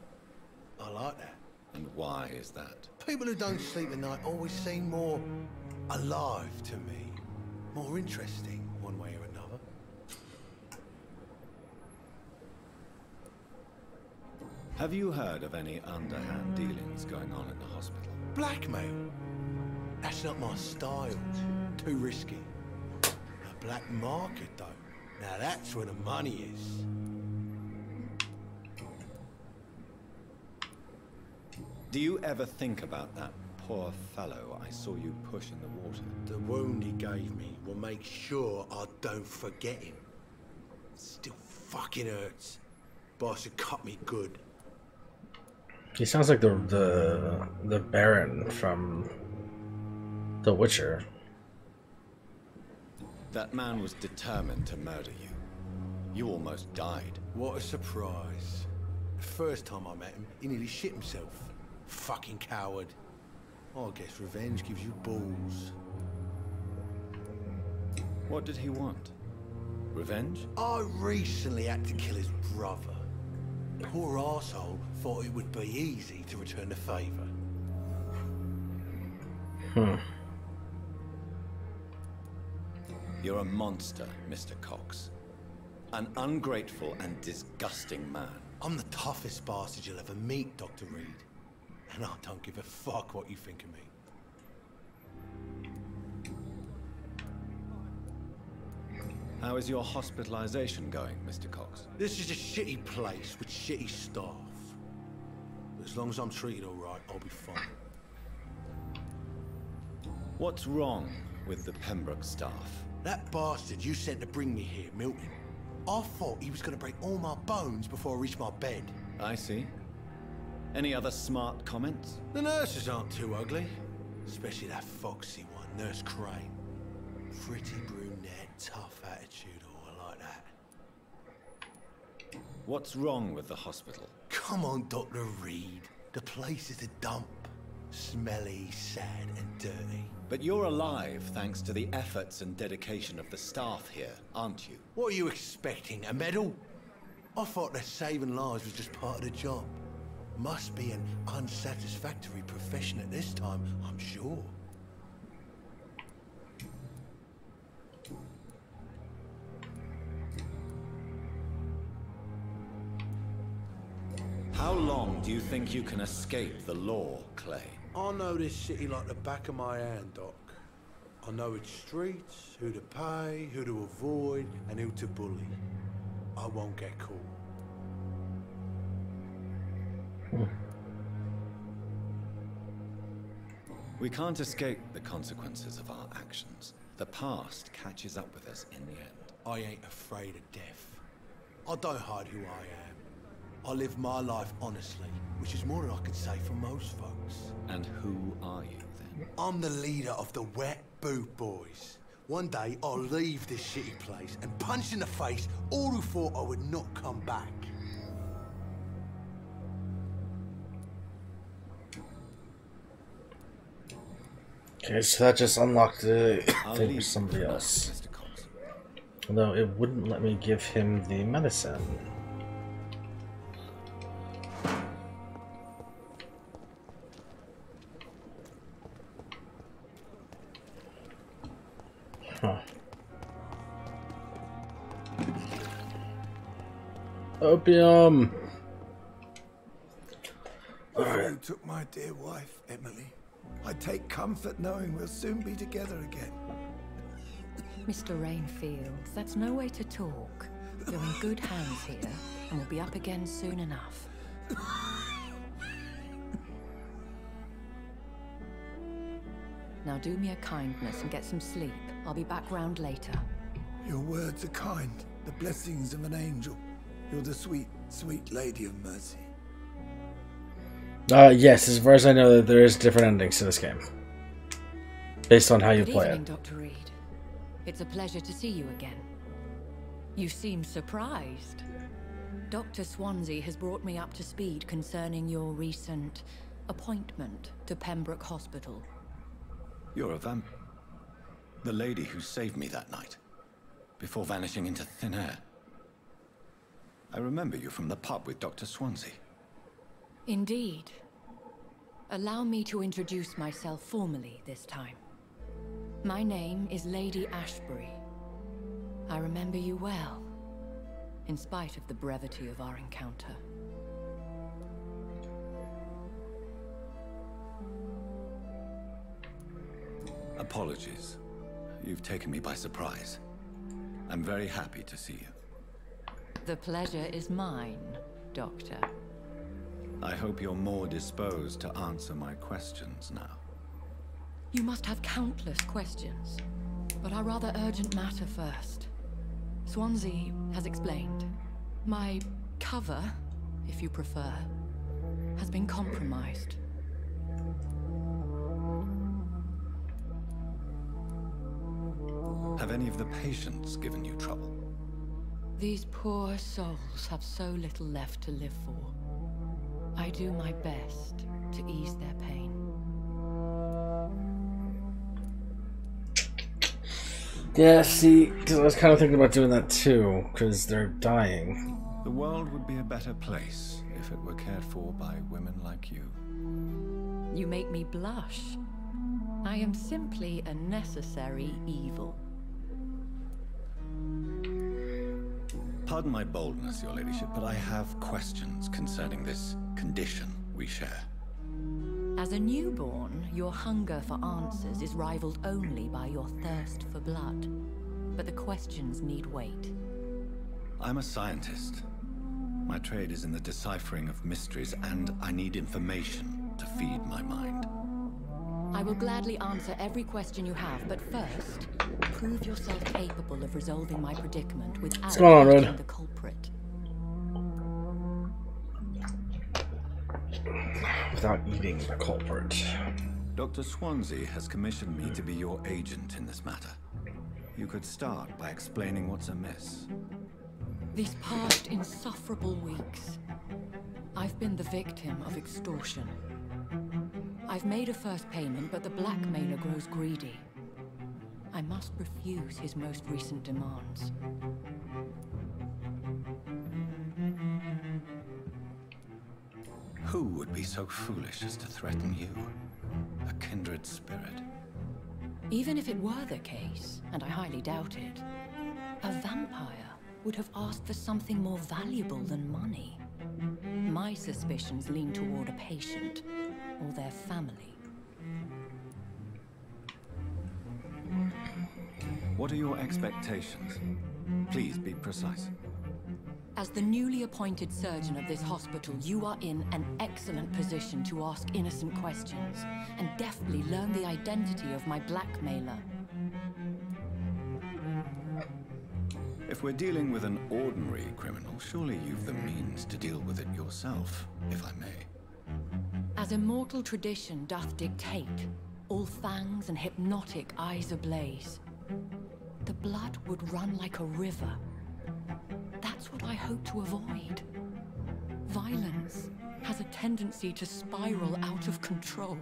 I like that. And why is that? People who don't sleep at night always seem more alive to me. More interesting, one way or another. Have you heard of any underhand dealings going on in the hospital? Blackmail? That's not my style. Too risky. A black market, though. Now that's where the money is. Do you ever think about that poor fellow I saw you push in the water? The wound he gave me will make sure I don't forget him. Still fucking hurts. Boss had cut me good. He sounds like the Baron from The Witcher. That man was determined to murder you. You almost died. What a surprise. The first time I met him, he nearly shit himself. Fucking coward. I guess revenge gives you balls. What did he want? Revenge? I recently had to kill his brother. Poor arsehole thought it would be easy to return the favor. You're a monster, Mr. Cox. An ungrateful and disgusting man. I'm the toughest bastard you'll ever meet, Dr. Reed. And I don't give a fuck what you think of me. How is your hospitalization going, Mr. Cox? This is a shitty place with shitty staff. But as long as I'm treated all right, I'll be fine. What's wrong with the Pembroke staff? That bastard you sent to bring me here, Milton. I thought he was going to break all my bones before I reached my bed. I see. Any other smart comments? The nurses aren't too ugly. Especially that foxy one, Nurse Crane. Pretty brunette, tough attitude, all like that. What's wrong with the hospital? Come on, Dr. Reed. The place is a dump. Smelly, sad, and dirty. But you're alive thanks to the efforts and dedication of the staff here, aren't you? What are you expecting, a medal? I thought that saving lives was just part of the job. Must be an unsatisfactory profession at this time, I'm sure. How long do you think you can escape the law, Clay? I know this city like the back of my hand, Doc. I know its streets, who to pay, who to avoid, and who to bully. I won't get caught. We can't escape the consequences of our actions. The past catches up with us in the end. I ain't afraid of death. I don't hide who I am. I live my life honestly, which is more than I can say for most folks. And who are you, then? I'm the leader of the Wet Boot Boys. One day, I'll leave this shitty place and punch in the face all who thought I would not come back. Okay, so that just unlocked the I'll thing for leave somebody you for now, else. Mr. Cox. Although it wouldn't let me give him the medicine. Huh. Opium! Before you took my dear wife, Emily, I take comfort knowing we'll soon be together again. Mr. Rainfield, that's no way to talk. You're in good hands here, and we'll be up again soon enough. Now do me a kindness and get some sleep. I'll be back round later. Your words are kind, the blessings of an angel. You're the sweet, sweet Lady of Mercy. Yes, as far as I know, there is different endings to this game. Based on how you Good play evening, it. Dr. Reed. It's a pleasure to see you again. You seem surprised. Dr. Swansea has brought me up to speed concerning your recent appointment to Pembroke Hospital. You're a vamp. The lady who saved me that night, before vanishing into thin air. I remember you from the pub with Dr. Swansea. Indeed. Allow me to introduce myself formally this time. My name is Lady Ashbury. I remember you well, in spite of the brevity of our encounter. Apologies. You've taken me by surprise. I'm very happy to see you. The pleasure is mine, Doctor. I hope you're more disposed to answer my questions now. You must have countless questions, but our rather urgent matter first. Swansea has explained. My cover, if you prefer, has been compromised. Have any of the patients given you trouble? These poor souls have so little left to live for. I do my best to ease their pain. Yeah, see, because I was kind of thinking about doing that too, because they're dying. The world would be a better place if it were cared for by women like you. You make me blush. I am simply a necessary evil. Pardon my boldness, your ladyship, but I have questions concerning this condition we share. As a newborn, your hunger for answers is rivaled only by your thirst for blood. But the questions need wait. I'm a scientist. My trade is in the deciphering of mysteries, and I need information to feed my mind. I will gladly answer every question you have, but first, prove yourself capable of resolving my predicament without catching the culprit. Without eating the culprit. Dr. Swansea has commissioned me to be your agent in this matter. You could start by explaining what's amiss. These past insufferable weeks, I've been the victim of extortion. I've made a first payment, but the blackmailer grows greedy. I must refuse his most recent demands. Who would be so foolish as to threaten you? A kindred spirit. Even if it were the case, and I highly doubt it, a vampire would have asked for something more valuable than money. My suspicions lean toward a patient, or their family. What are your expectations? Please be precise. As the newly appointed surgeon of this hospital, you are in an excellent position to ask innocent questions, and deftly learn the identity of my blackmailer. If we're dealing with an ordinary criminal, surely you've the means to deal with it yourself, if I may. As immortal tradition doth dictate, all fangs and hypnotic eyes ablaze, the blood would run like a river. That's what I hope to avoid. Violence has a tendency to spiral out of control.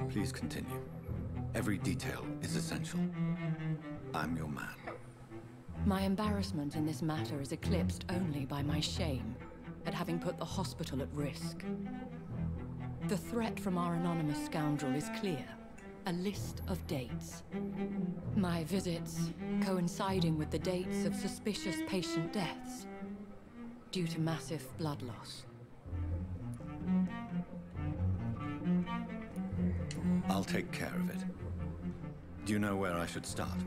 Please continue. Every detail is essential. I'm your man. My embarrassment in this matter is eclipsed only by my shame at having put the hospital at risk. The threat from our anonymous scoundrel is clear. A list of dates. My visits coinciding with the dates of suspicious patient deaths due to massive blood loss. I'll take care of it. Do you know where I should start?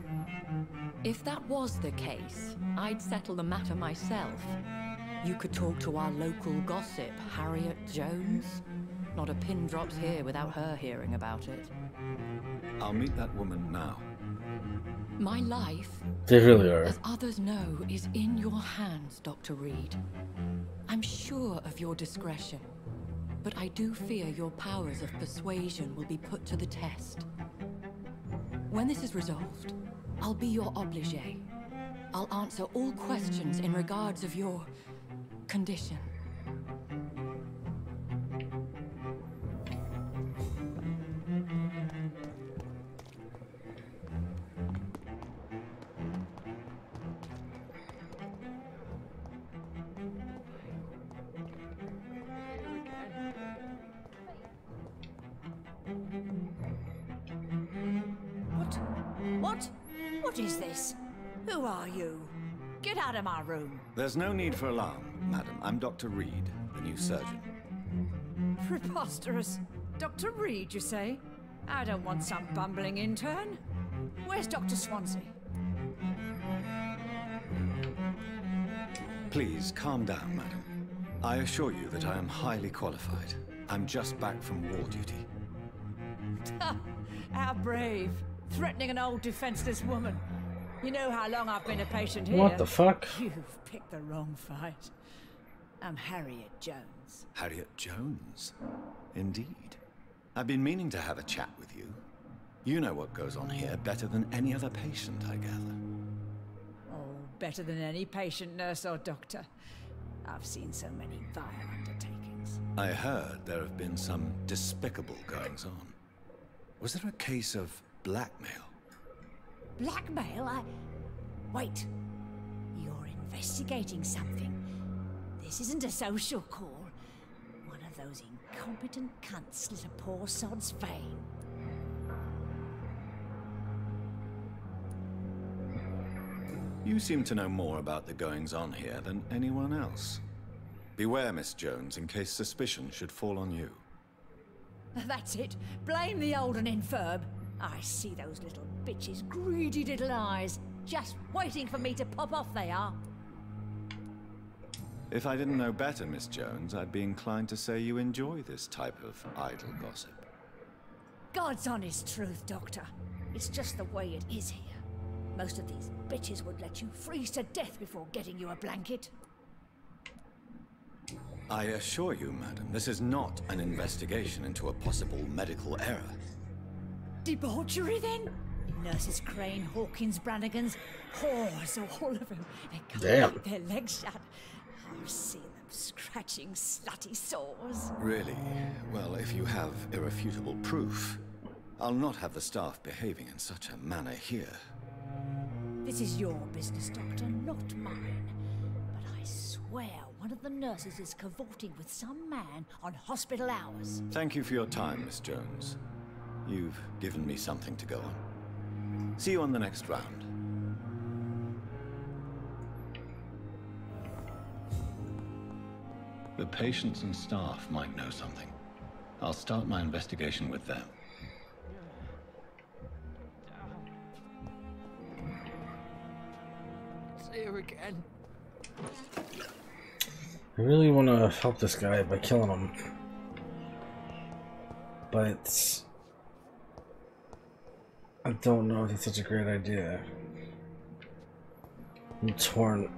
If that was the case, I'd settle the matter myself. You could talk to our local gossip, Harriet Jones. Not a pin drops here without her hearing about it. I'll meet that woman now. My life, They really are. as others know, is in your hands, Dr. Reed. I'm sure of your discretion, but I do fear your powers of persuasion will be put to the test. When this is resolved, I'll be your obligé. I'll answer all questions in regards of your condition. What is this? Who are you? Get out of my room. There's no need for alarm, madam. I'm Dr. Reed, the new surgeon. Preposterous. Dr. Reed, you say? I don't want some bumbling intern. Where's Dr. Swansea? Please, calm down, madam. I assure you that I am highly qualified. I'm just back from war duty. How brave. Threatening an old defenseless woman. You know how long I've been a patient here. What the fuck? You've picked the wrong fight. I'm Harriet Jones. Harriet Jones? Indeed. I've been meaning to have a chat with you. You know what goes on here better than any other patient, I gather. Oh, better than any patient, nurse or doctor. I've seen so many vile undertakings. I heard there have been some despicable goings-on. Was there a case of blackmail? Blackmail? Wait. You're investigating something. This isn't a social call. One of those incompetent cunts slit a poor sod's vein. You seem to know more about the goings-on here than anyone else. Beware, Miss Jones, in case suspicion should fall on you. That's it. Blame the old and infirm. I see those little bitches' greedy little eyes. Just waiting for me to pop off they are. If I didn't know better, Miss Jones, I'd be inclined to say you enjoy this type of idle gossip. God's honest truth, Doctor. It's just the way it is here. Most of these bitches would let you freeze to death before getting you a blanket. I assure you, madam, this is not an investigation into a possible medical error. Debauchery, then? Nurses Crane, Hawkins, Brannigans, whores, all of them. They can't keep their legs shut. I've seen them scratching slutty sores. Really? Well, if you have irrefutable proof, I'll not have the staff behaving in such a manner here. This is your business, Doctor, not mine. But I swear one of the nurses is cavorting with some man on hospital hours. Thank you for your time, Miss Jones. You've given me something to go on. See you on the next round. The patients and staff might know something. I'll start my investigation with them. See her again. I really want to help this guy by killing him. But I don't know if that's such a great idea. I'm torn.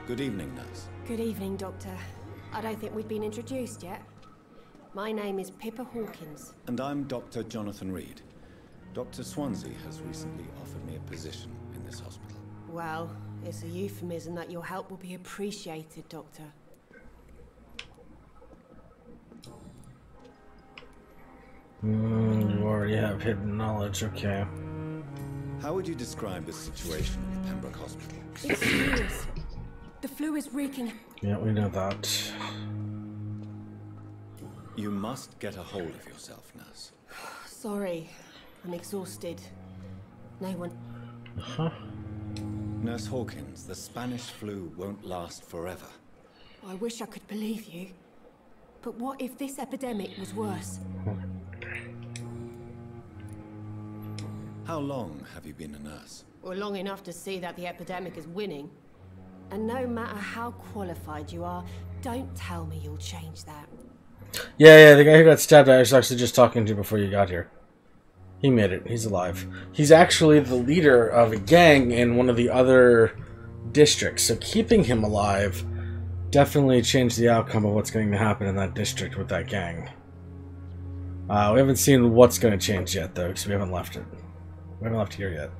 Good evening, nurse. Good evening, Doctor. I don't think we've been introduced yet. My name is Pippa Hawkins. And I'm Dr. Jonathan Reed. Dr. Swansea has recently offered me a position in this hospital. Well, it's a euphemism that your help will be appreciated, Doctor. You already have hidden knowledge, okay. How would you describe the situation in the Pembroke Hospital? It's serious. The flu is wreaking. Yeah, we know that. You must get a hold of yourself, nurse. Sorry, I'm exhausted. No one... Huh? Nurse Hawkins, the Spanish flu won't last forever. I wish I could believe you. But what if this epidemic was worse? How long have you been a nurse? Well, long enough to see that the epidemic is winning. And no matter how qualified you are, don't tell me you'll change that. Yeah, the guy who got stabbed I was actually just talking to before you got here. He made it. He's alive. He's actually the leader of a gang in one of the other districts, so keeping him alive definitely changed the outcome of what's going to happen in that district with that gang. We haven't seen what's going to change yet, though, because we haven't left it. We haven't left here yet.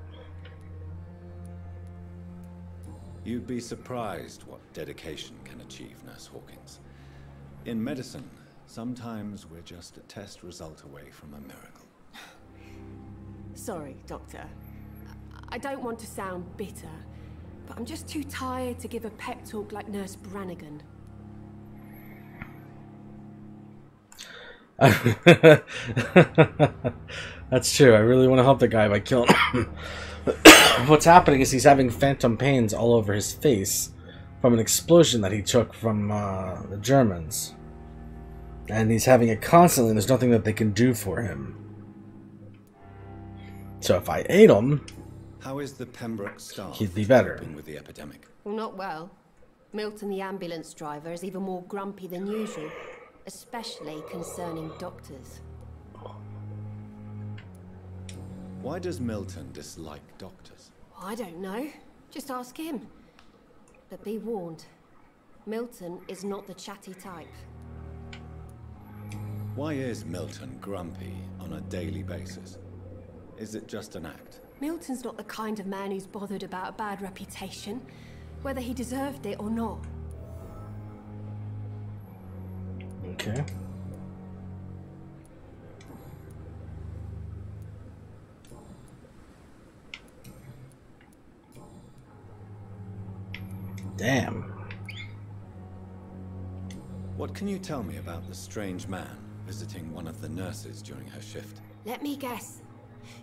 You'd be surprised what dedication can achieve, Nurse Hawkins. In medicine, sometimes we're just a test result away from a miracle. Sorry, Doctor. I don't want to sound bitter, but I'm just too tired to give a pep talk like Nurse Brannigan. That's true. I really want to help the guy by killing him. What's happening is he's having phantom pains all over his face from an explosion that he took from the Germans. And he's having it constantly, and there's nothing that they can do for him. So if I ate him, how is the Pembroke staff he'd be better. coping with the epidemic? Well, not well. Milton, the ambulance driver, is even more grumpy than usual, especially concerning doctors. Why does Milton dislike doctors? I don't know. Just ask him. But be warned, Milton is not the chatty type. Why is Milton grumpy on a daily basis? Is it just an act? Milton's not the kind of man who's bothered about a bad reputation, whether he deserved it or not. Okay. Damn. What can you tell me about the strange man visiting one of the nurses during her shift? Let me guess.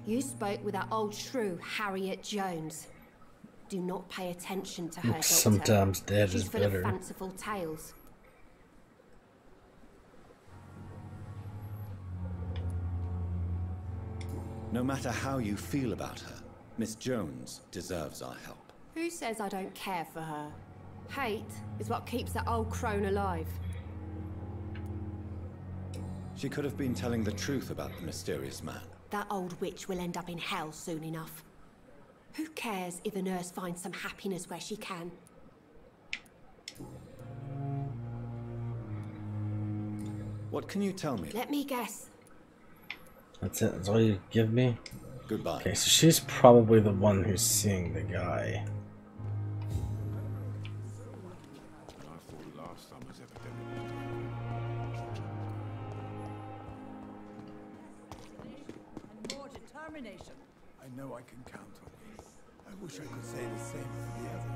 You spoke with that old shrew, Harriet Jones. Do not pay attention to her, Doctor. Sometimes dead She's is full better. of fanciful tales. No matter how you feel about her, Miss Jones deserves our help. Who says I don't care for her? Hate is what keeps that old crone alive. She could have been telling the truth about the mysterious man. That old witch will end up in hell soon enough. Who cares if a nurse finds some happiness where she can? What can you tell me? Let me guess. That's it. That's all you give me? Goodbye. Okay, so she's probably the one who's seeing the guy. More determination. I know I can count on you. I wish I could say the same for the others.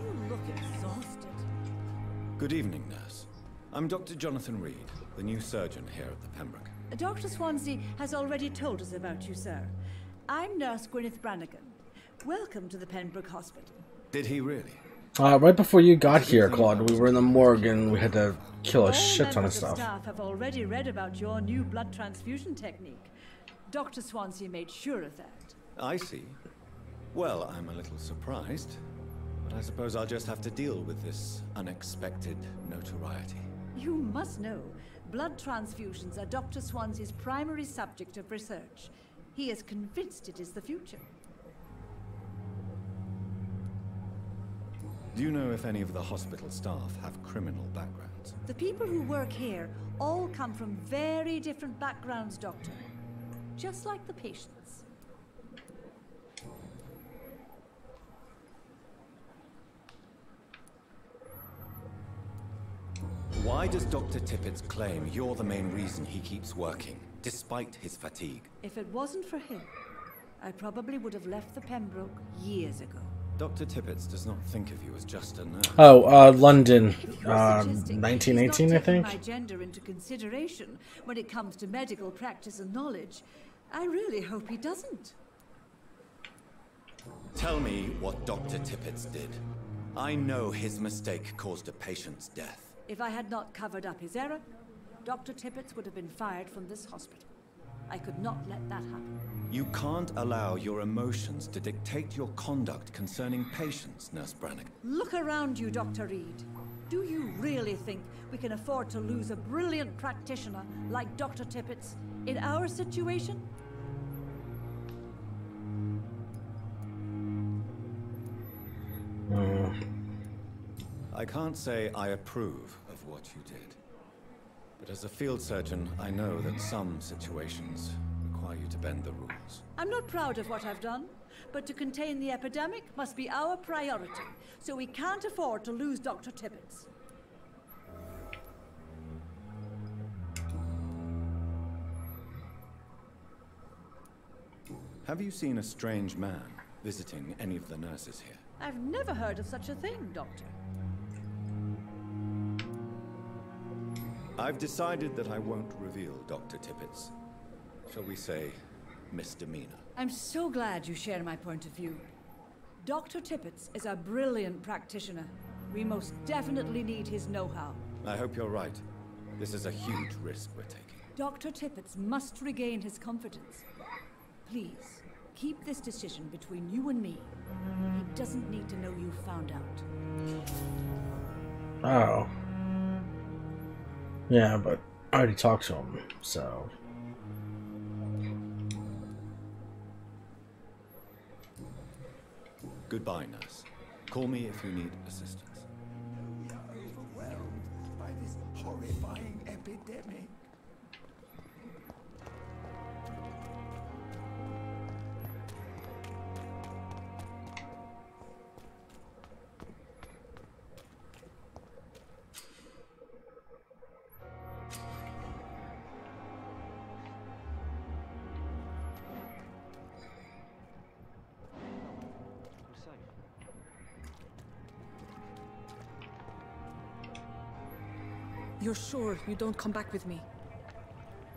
You look exhausted. Good evening, nurse. I'm Dr. Jonathan Reed, the new surgeon here at the Pembroke. Dr. Swansea has already told us about you, sir. I'm Nurse Gwyneth Brannigan. Welcome to the Pembroke Hospital. Did he really? Right before you got here, Claude, we were in the morgue and we had to kill a shit ton of All stuff. members of staff have already read about your new blood transfusion technique. Dr. Swansea made sure of that. I see. Well, I'm a little surprised, but I suppose I'll just have to deal with this unexpected notoriety. You must know, blood transfusions are Dr. Swansea's primary subject of research. He is convinced it is the future. Do you know if any of the hospital staff have criminal backgrounds? The people who work here all come from very different backgrounds, Doctor. Just like the patients. Why does Dr. Tippett's claim you're the main reason he keeps working, despite his fatigue? If it wasn't for him, I probably would have left the Pembroke years ago. Dr. Tippett does not think of you as just a nurse. Oh, London, If you're suggesting 1918, he's I not taking think. my gender into consideration when it comes to medical practice and knowledge, I really hope he doesn't. Tell me what Dr. Tippett did. I know his mistake caused a patient's death. If I had not covered up his error, Dr. Tippett would have been fired from this hospital. I could not let that happen. You can't allow your emotions to dictate your conduct concerning patients, Nurse Brannigan. Look around you, Dr. Reed. Do you really think we can afford to lose a brilliant practitioner like Dr. Tippett's in our situation? I can't say I approve of what you did. But as a field surgeon, I know that some situations require you to bend the rules. I'm not proud of what I've done, but to contain the epidemic must be our priority, so we can't afford to lose Dr. Tippett. Have you seen a strange man visiting any of the nurses here? I've never heard of such a thing, Doctor. I've decided that I won't reveal Dr. Tippett's, shall we say, misdemeanor. I'm so glad you share my point of view. Dr. Tippett is a brilliant practitioner. We most definitely need his know-how. I hope you're right. This is a huge risk we're taking. Dr. Tippett must regain his confidence. Please, keep this decision between you and me. He doesn't need to know you found out. Oh. Yeah, but I already talked to him, so... Goodbye, nurse. Call me if you need assistance. We are overwhelmed by this horrifying epidemic. You're sure you don't come back with me?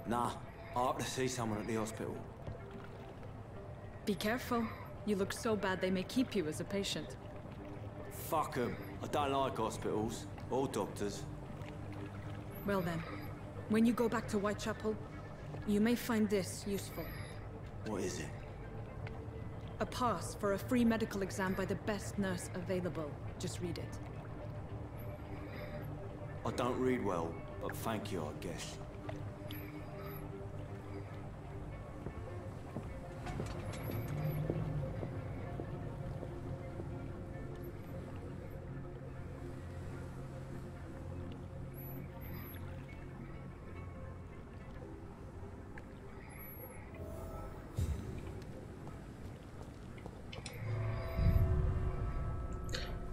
Nah, I ought to see someone at the hospital. Be careful. You look so bad they may keep you as a patient. Fuck 'em. I don't like hospitals. Or doctors. Well then, when you go back to Whitechapel, you may find this useful. What is it? A pass for a free medical exam by the best nurse available. Just read it. I don't read well, but thank you, I guess.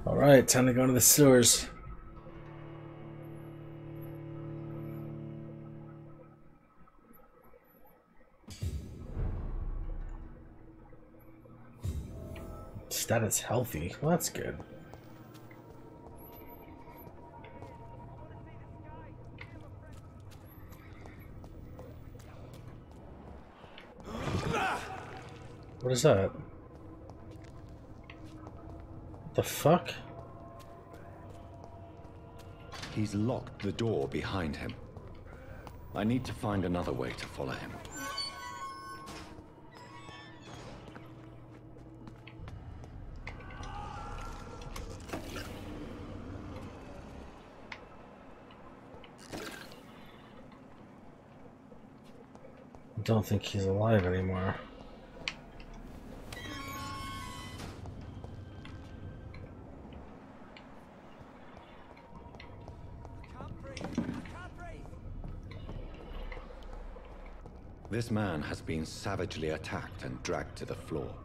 Alright, time to go into the sewers. Status healthy. Well, that's good. What is that? What the fuck? He's locked the door behind him. I need to find another way to follow him. I don't think he's alive anymore. This man has been savagely attacked and dragged to the floor.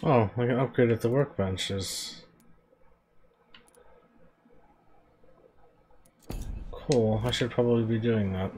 Oh, I can upgrade at the workbenches. Cool, I should probably be doing that.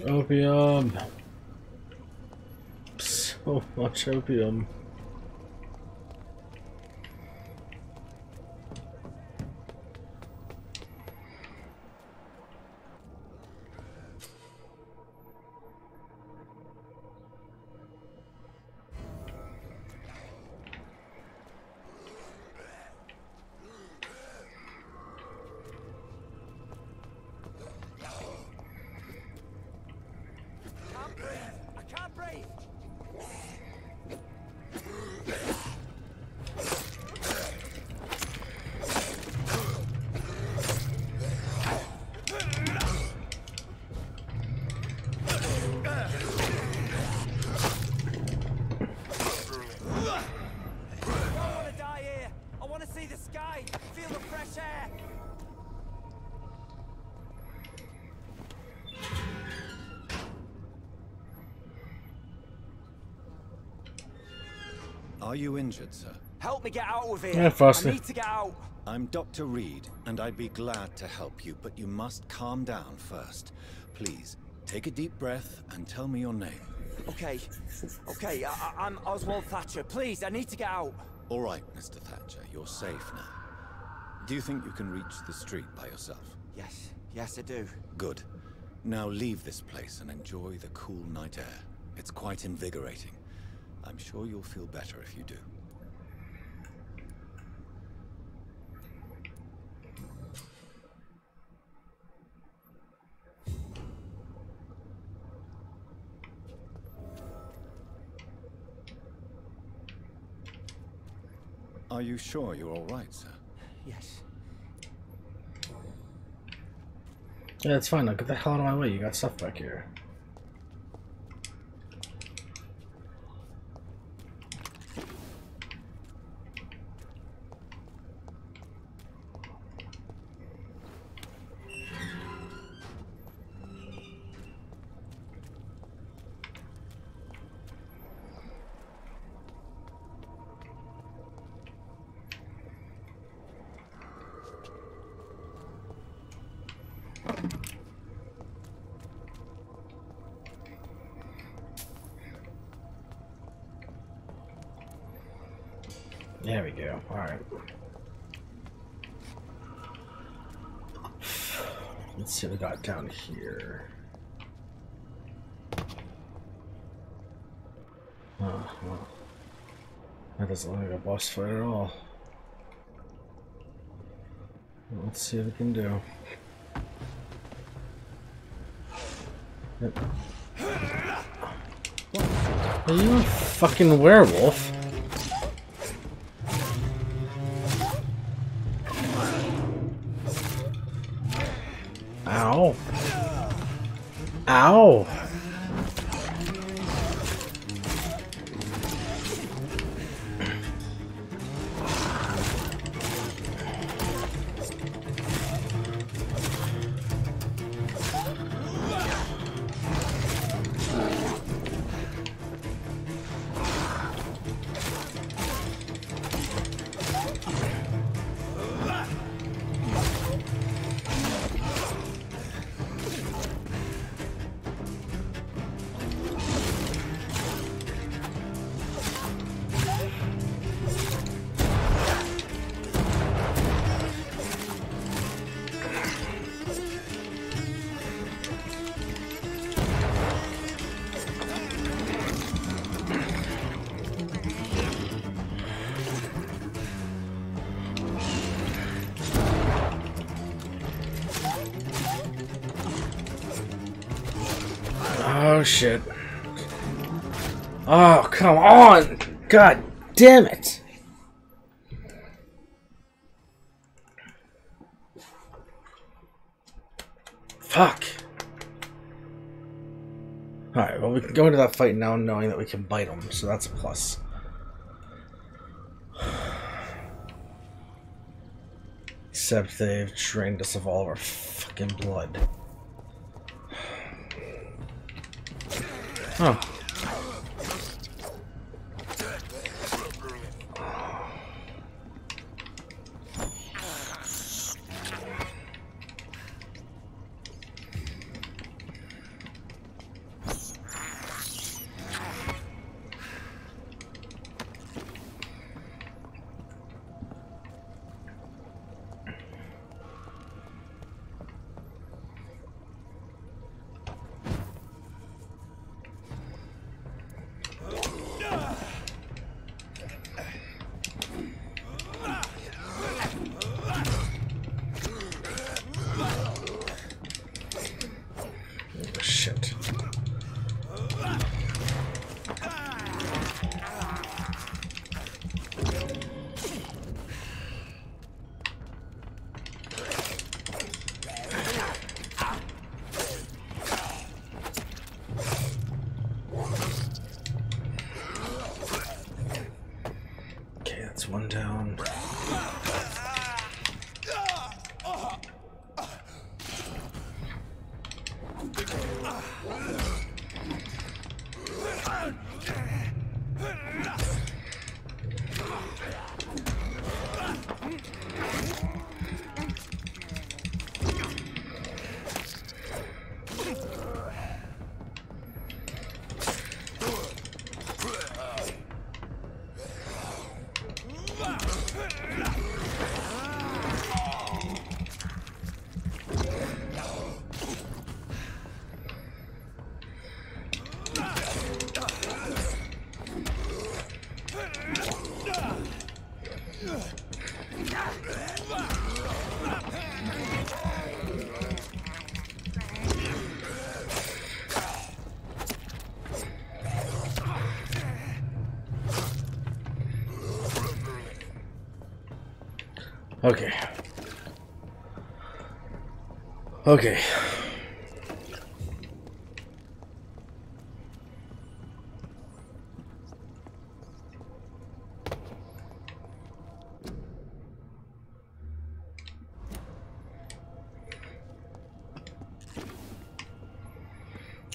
Opium. So much opium. Are you injured, sir? Help me get out of here. Yeah, Foster. I need to get out. I'm Dr. Reed, and I'd be glad to help you, but you must calm down first. Please, take a deep breath and tell me your name. Okay. Okay, I'm Oswald Thatcher. Please, I need to get out. All right, Mr. Thatcher, you're safe now. Do you think you can reach the street by yourself? Yes. Yes, I do. Good. Now leave this place and enjoy the cool night air. It's quite invigorating. I'm sure you'll feel better if you do. Are you sure you're all right, sir? Yes. Yeah, it's fine. Now get the hell out of my way. You got stuff back here. There we go. Alright. Let's see what we got down here. Oh, well. That doesn't look like a boss fight at all. Let's see what we can do. Yep. Are you a fucking werewolf? Ow. Ow. Oh shit. Oh, come on! God damn it! Fuck. Alright, well we can go into that fight now knowing that we can bite them, so that's a plus. Except they've drained us of all of our fucking blood. Oh. That's one down. Okay. Okay.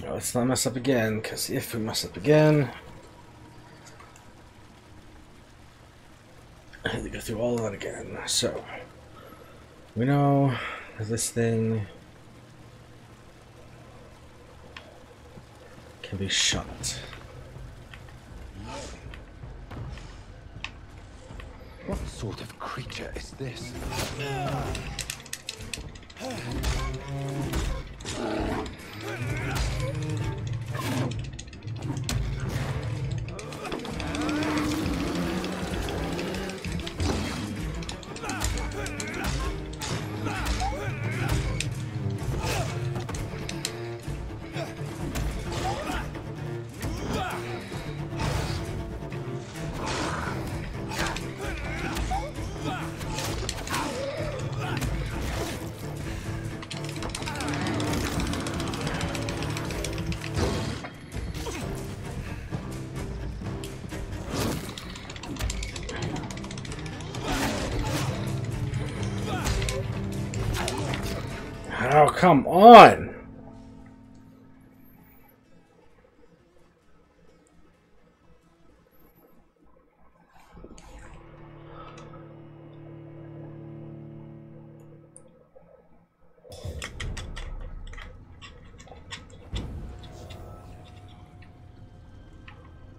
Now let's not mess up again, because if we mess up again, I have to go through all of that again. So, we know this thing can be shot. What sort of creature is this? Oh, come on!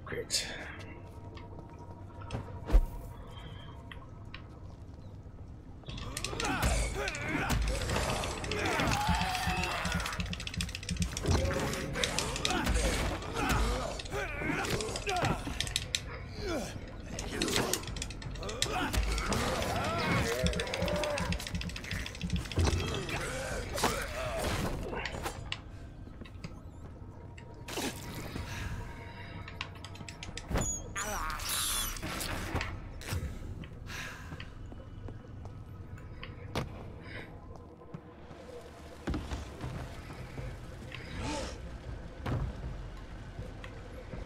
Great.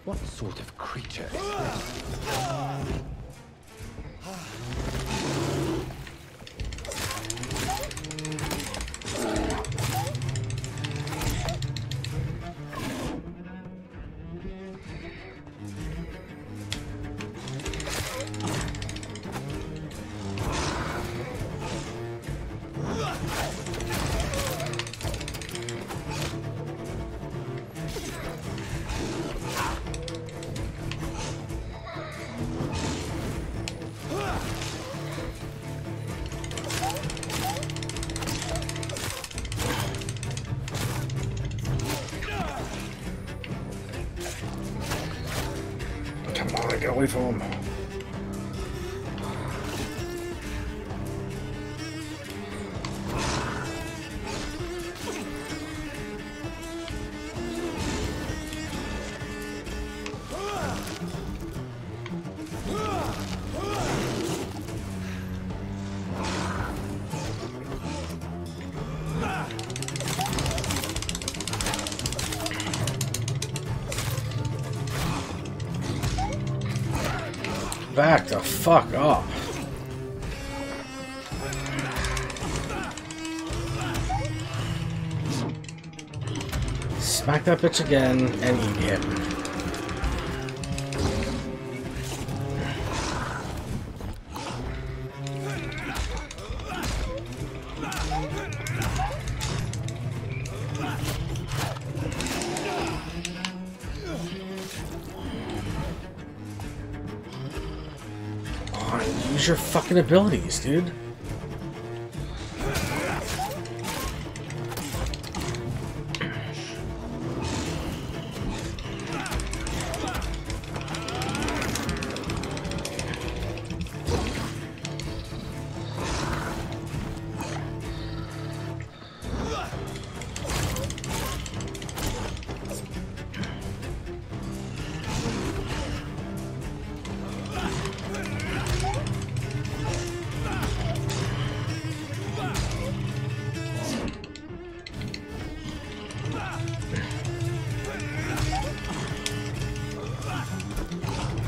What sort of creature is this? Come on, get away from him. Back the fuck off. Smack that bitch again and eat him. Use your fucking abilities, dude.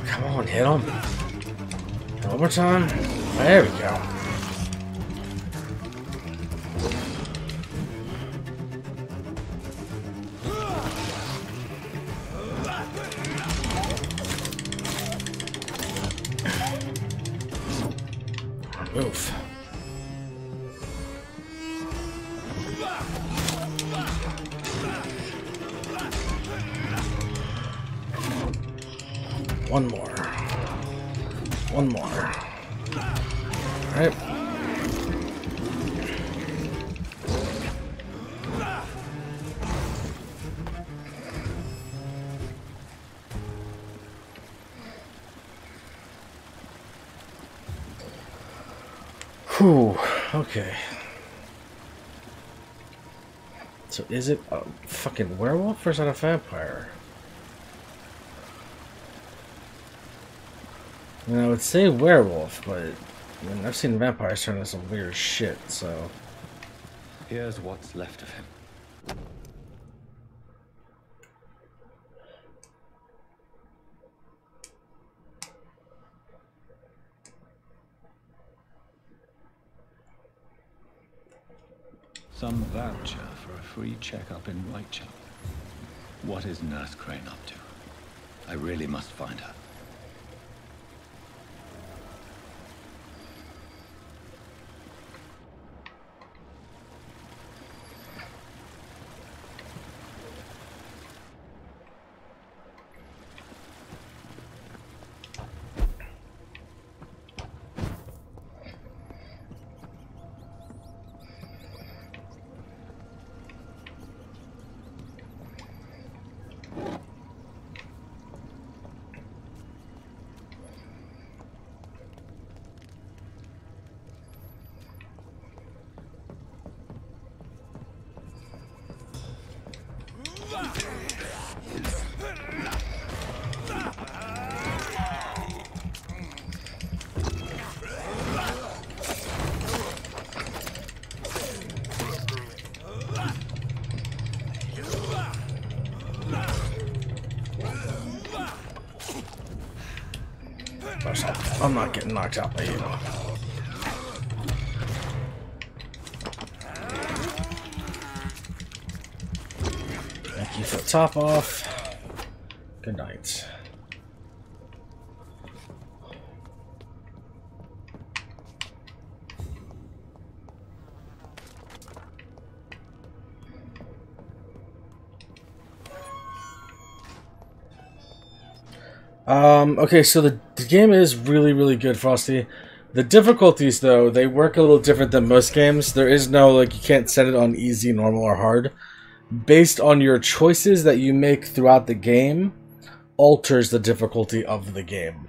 Come on, hit him. One more time. There we go. Move. One more. One more. All right. Whew. Okay. So is it a fucking werewolf or is it a vampire? I mean, I would say werewolf, but I mean, I've seen vampires turn into some weird shit, so... Here's what's left of him. Some voucher for a free checkup in Whitechapel. What is Nurse Crane up to? I really must find her. I'm not getting knocked out by you. Thank you for the top off. Good night. Okay, so the game is really good, Frosty. The difficulties, though, they work a little different than most games. There is no, like, you can't set it on easy, normal, or hard. Based on your choices that you make throughout the game, alters the difficulty of the game.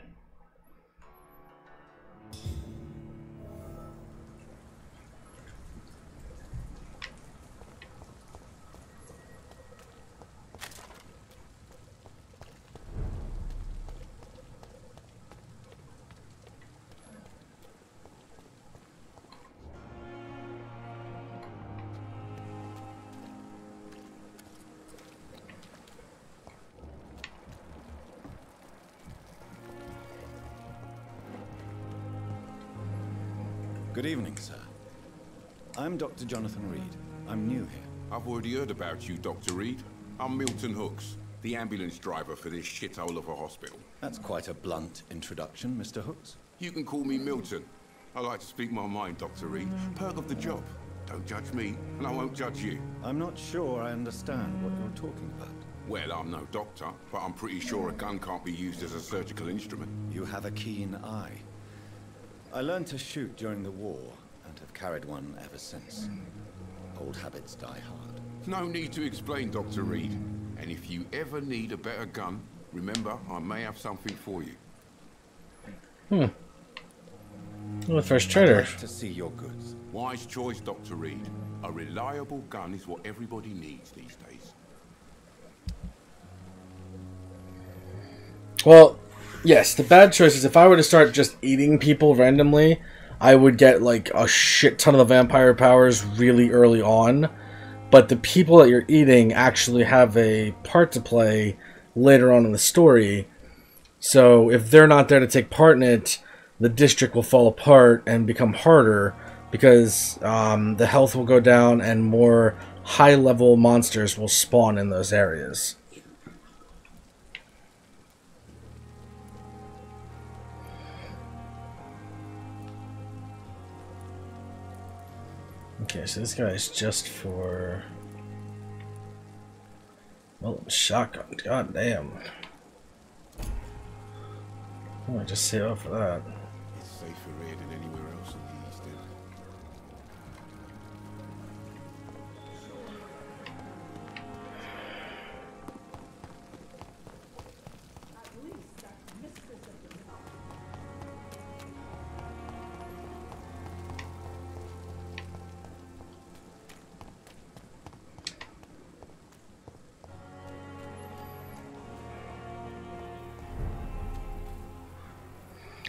Good evening, sir. I'm Dr. Jonathan Reed. I'm new here. I've already heard about you, Dr. Reed. I'm Milton Hooks, the ambulance driver for this shithole of a hospital. That's quite a blunt introduction, Mr. Hooks. You can call me Milton. I like to speak my mind, Dr. Reed. Perk of the job. Don't judge me, and I won't judge you. I'm not sure I understand what you're talking about. Well, I'm no doctor, but I'm pretty sure a gun can't be used as a surgical instrument. You have a keen eye. I learned to shoot during the war, and have carried one ever since. Old habits die hard. No need to explain, Dr. Reed. And if you ever need a better gun, remember, I may have something for you. Well, the first trader. I'd like to see your goods. Wise choice, Dr. Reed. A reliable gun is what everybody needs these days. Well, yes, the bad choice is if I were to start just eating people randomly, I would get like a shit ton of the vampire powers really early on. But the people that you're eating actually have a part to play later on in the story. So if they're not there to take part in it, the district will fall apart and become harder because the health will go down and more high-level monsters will spawn in those areas. Okay, so this guy is just for... well, shotgun. God damn. Oh, I just save up for that. It's safer here than anywhere else in the East End.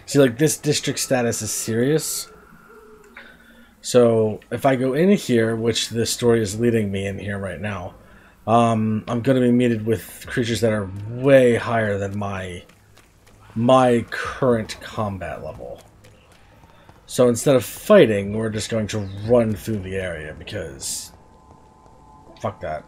See, like, this district status is serious. So, if I go in here, which the story is leading me in here right now, I'm going to be meted with creatures that are way higher than my current combat level. So, instead of fighting, we're just going to run through the area, because... fuck that.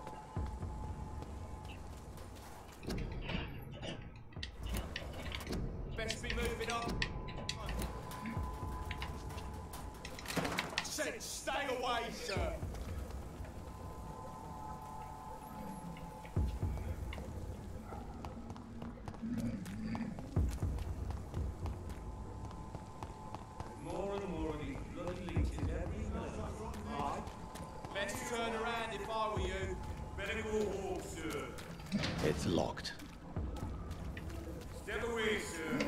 Stay away, sir. More and more of these bloody leeches every Best turn around if I were you. Better go home, sir. It's locked. Step away, sir.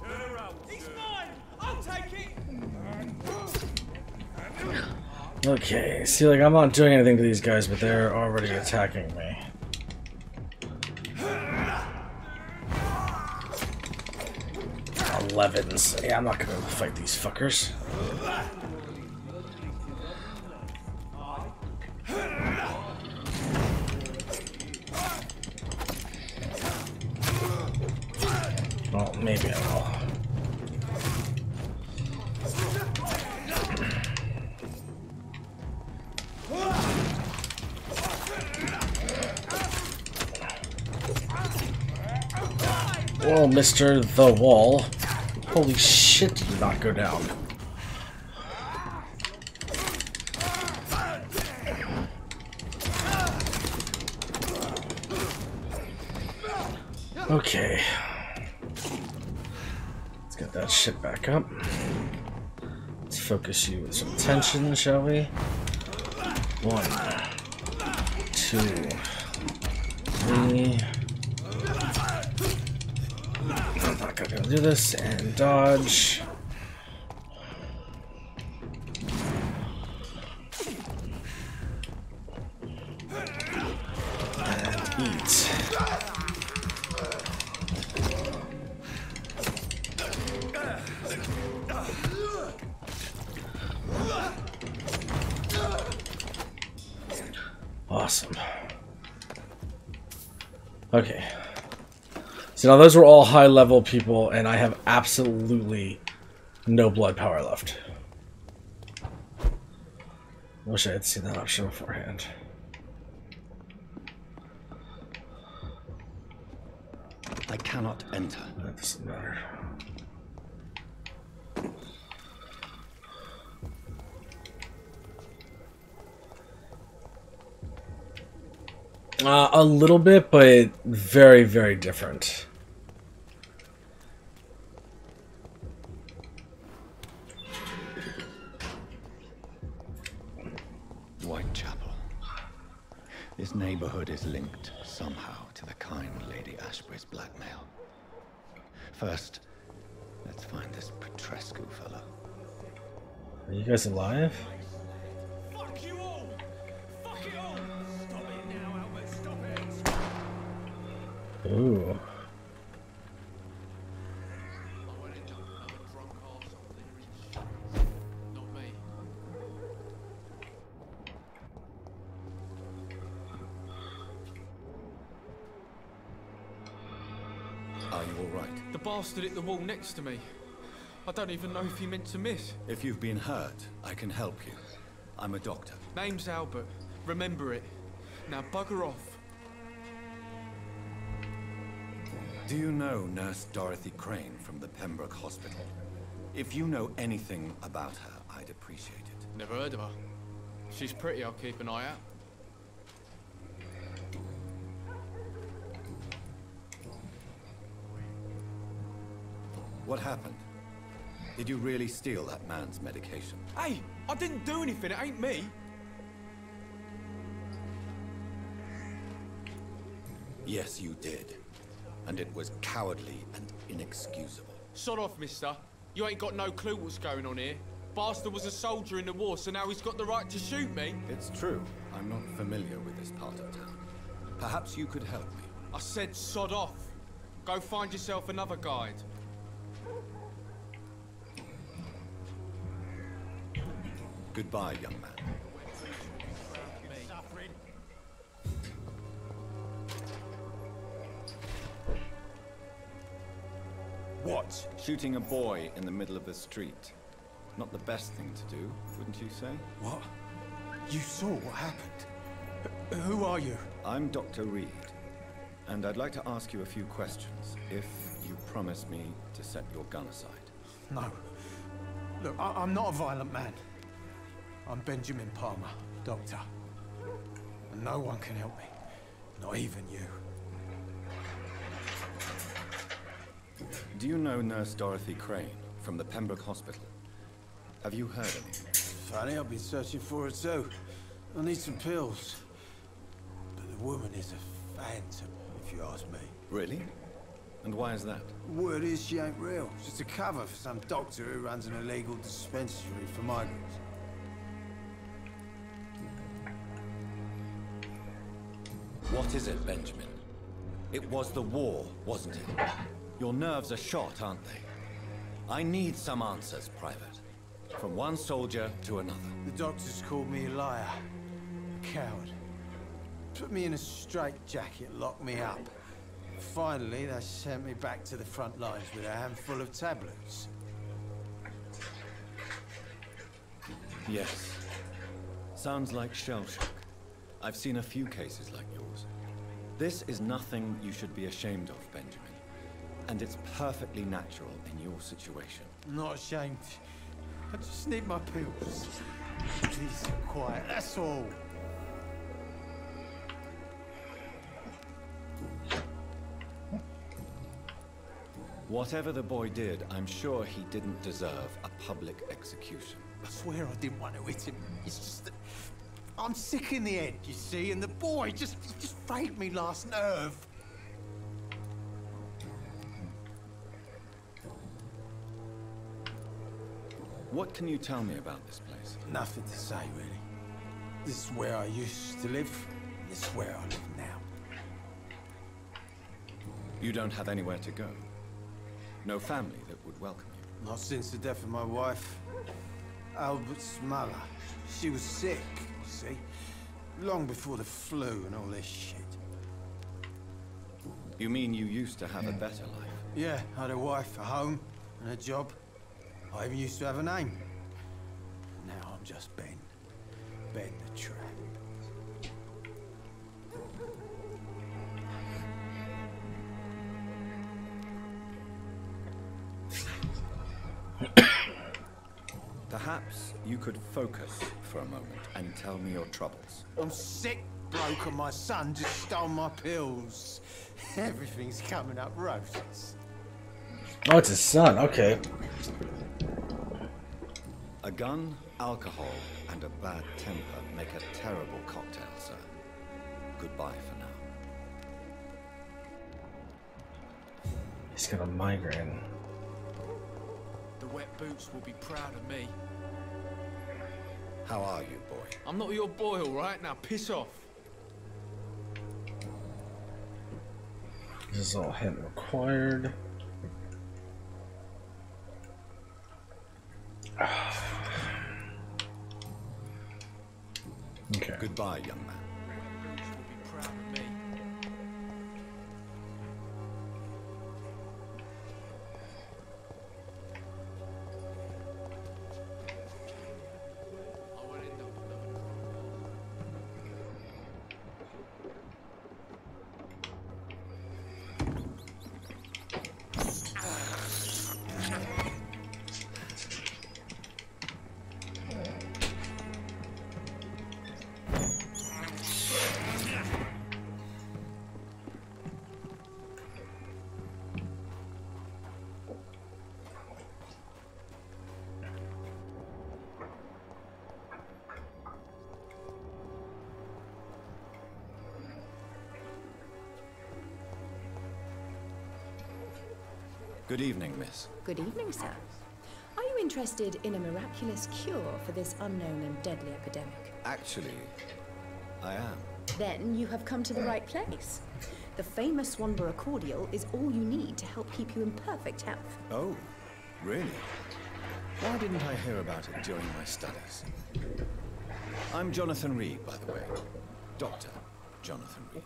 Turn around. He's mine. I'll take it. Okay, see, like, I'm not doing anything to these guys, but they're already attacking me. Elevens. Yeah, I'm not gonna fight these fuckers. Well, maybe I will. Whoa, Mr. The Wall. Holy shit, did you not go down? Okay. Let's get that shit back up. Let's focus you with some tension, shall we? 1, 2, 3. I'm not gonna do this, and dodge. And eat. Awesome. Okay. So now those were all high-level people, and I have absolutely no blood power left. Wish I had seen that option beforehand. I cannot enter. That doesn't matter. A little bit, but very, very different. Whitechapel. This neighborhood is linked somehow to the kind Lady Ashbury's blackmail. First, let's find this Petrescu fellow. Are you guys alive? Fuck you all! Fuck it all! Stop it now, Albert, stop it! Ooh. Are you all right? The bastard hit the wall next to me. I don't even know if he meant to miss. If you've been hurt, I can help you. I'm a doctor. Name's Albert. Remember it. Now bugger off. Do you know Nurse Dorothy Crane from the Pembroke Hospital? If you know anything about her, I'd appreciate it. Never heard of her. She's pretty, I'll keep an eye out. What happened? Did you really steal that man's medication? Hey, I didn't do anything, it ain't me. Yes, you did. And it was cowardly and inexcusable. Sod off, mister. You ain't got no clue what's going on here. Bastard was a soldier in the war, so now he's got the right to shoot me. It's true. I'm not familiar with this part of town. Perhaps you could help me. I said sod off. Go find yourself another guide. Goodbye, young man. What? Shooting a boy in the middle of the street. Not the best thing to do, wouldn't you say? What? You saw what happened? Who are you? I'm Dr. Reed, and I'd like to ask you a few questions, if you promise me to set your gun aside. No. Look, I'm not a violent man. I'm Benjamin Palmer, doctor. And no one can help me. Not even you. Do you know Nurse Dorothy Crane from the Pembroke Hospital? Have you heard anything? Funny, I've been searching for her too. I need some pills. But the woman is a phantom, if you ask me. Really? And why is that? Word is she ain't real. Just a cover for some doctor who runs an illegal dispensary for migrants. What is it, Benjamin? It was the war, wasn't it? Your nerves are shot, aren't they? I need some answers, Private. From one soldier to another. The doctors called me a liar. A coward. Put me in a straitjacket, locked me up. Finally, they sent me back to the front lines with a handful of tablets. Yes. Sounds like shell shock. I've seen a few cases like yours. This is nothing you should be ashamed of, Benjamin. And it's perfectly natural in your situation. I'm not ashamed. I just need my pills. Peace and quiet, that's all. Whatever the boy did, I'm sure he didn't deserve a public execution. I swear I didn't want to hit him. It's just that I'm sick in the head, you see, and the boy just frayed me last nerve. What can you tell me about this place? Nothing to say, really. This is where I used to live, and this is where I live now. You don't have anywhere to go? No family that would welcome you? Not since the death of my wife, Albert's mother. She was sick, you see. Long before the flu and all this shit. You mean you used to have a better life? Yeah, I had a wife, a home, and a job. I even used to have a name. Now I'm just Ben. Ben the Trap. Perhaps you could focus for a moment and tell me your troubles. I'm sick, broke, and my son just stole my pills. Everything's coming up roses. Oh, it's his son. Okay. A gun, alcohol, and a bad temper make a terrible cocktail, sir. Goodbye for now. He's got a migraine. The wet boots will be proud of me. How are you, boy? I'm not your boy, all right? Now piss off. This is all hint required. Okay. Goodbye, young man. Wet boots will be proud of me. I will end up with another Good evening, miss. Good evening, sir. Are you interested in a miraculous cure for this unknown and deadly epidemic? Actually, I am. Then you have come to the right place. The famous Swanborough cordial is all you need to help keep you in perfect health. Oh, really? Why didn't I hear about it during my studies? I'm Jonathan Reed, by the way. Dr. Jonathan Reed.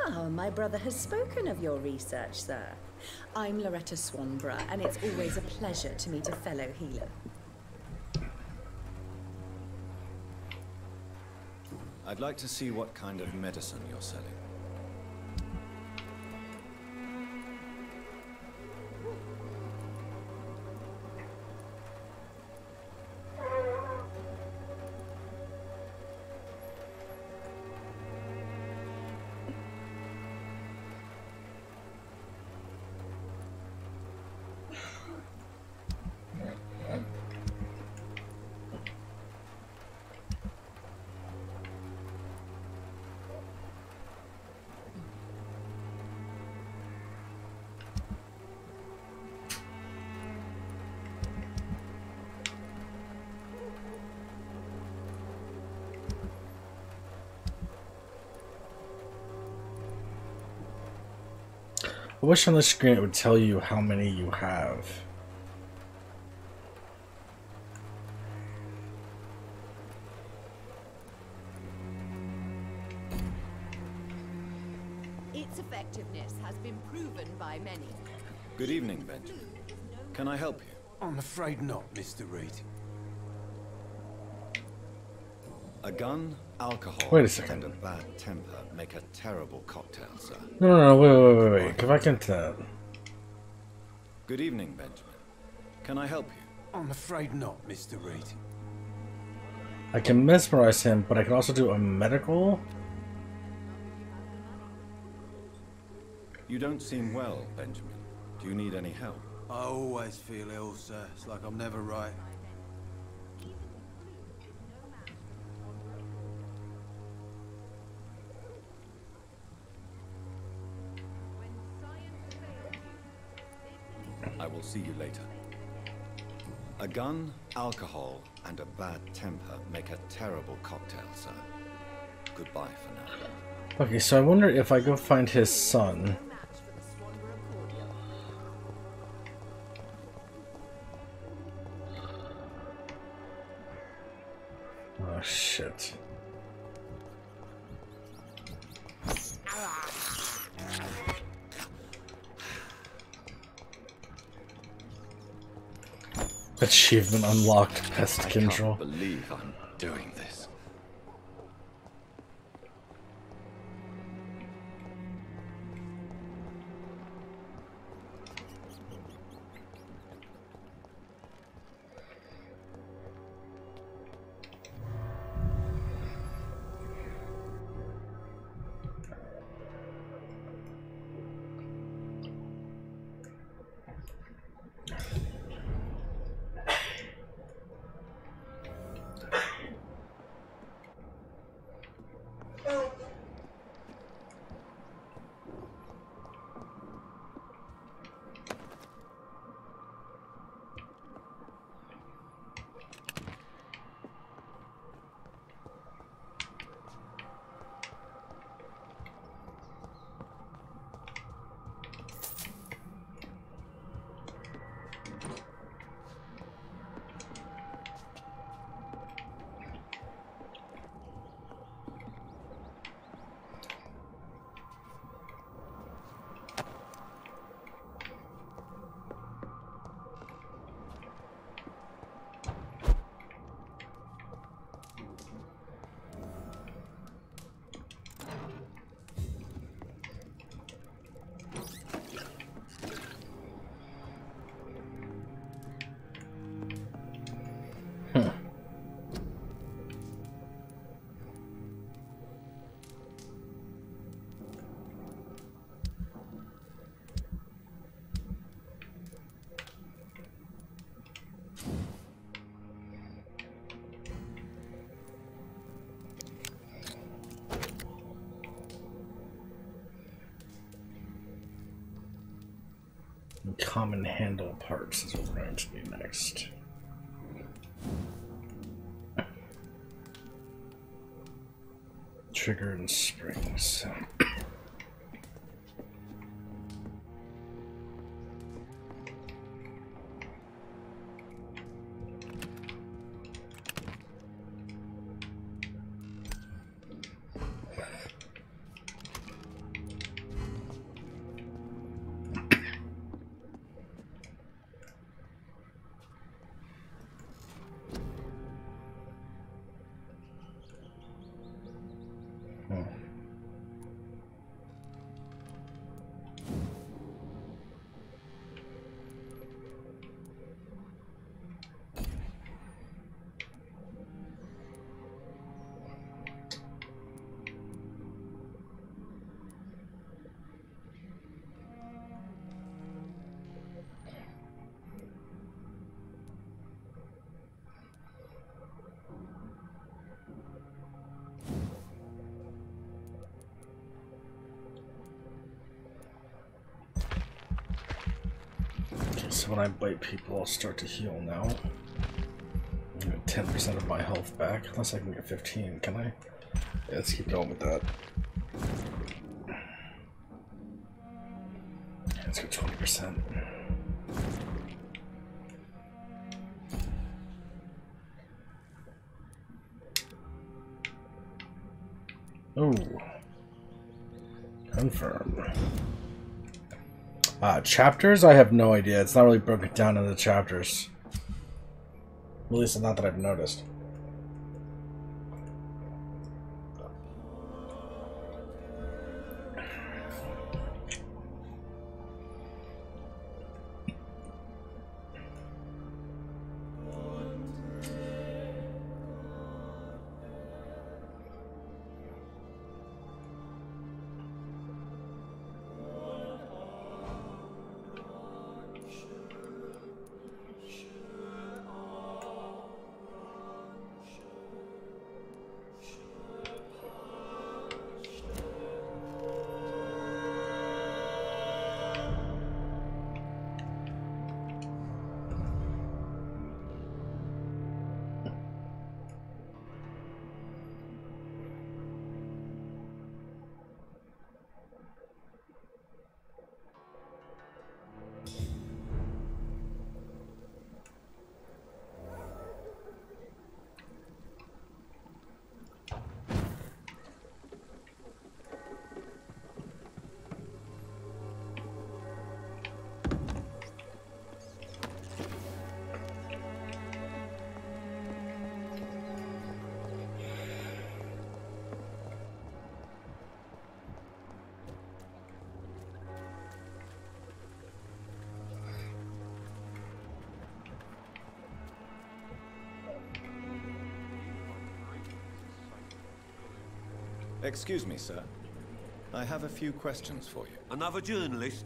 Ah, my brother has spoken of your research, sir. I'm Loretta Swanborough, and it's always a pleasure to meet a fellow healer. I'd like to see what kind of medicine you're selling. I wish on the screen it would tell you how many you have. Its effectiveness has been proven by many. Good evening, Benjamin. Can I help you? I'm afraid not, Mr. Reed. A gun, alcohol, Wait a second. and a bad temper make a terrible cocktail, sir. No, wait. Go back into that. Good evening, Benjamin. Can I help you? I'm afraid not, Mr. Reed. I can mesmerize him, but I can also do a medical. You don't seem well, Benjamin. Do you need any help? I always feel ill, sir. It's like I'm never right. I will see you later. A gun, alcohol, and a bad temper make a terrible cocktail, sir. Goodbye for now. Okay, so I wonder if I go find his son. Oh, shit. Achievement unlocked. Pest I control. can't believe I'm doing this. Common handle parts is what we're going to do next. Trigger and springs. So when I bite people, I'll start to heal now. I get 10% of my health back, unless I can get 15, can I? Yeah, let's keep going with that. Yeah, let's go 20%. Oh. Confirm. Chapters? I have no idea. It's not really broken down into chapters. At least not that I've noticed. Excuse me, sir. I have a few questions for you. Another journalist?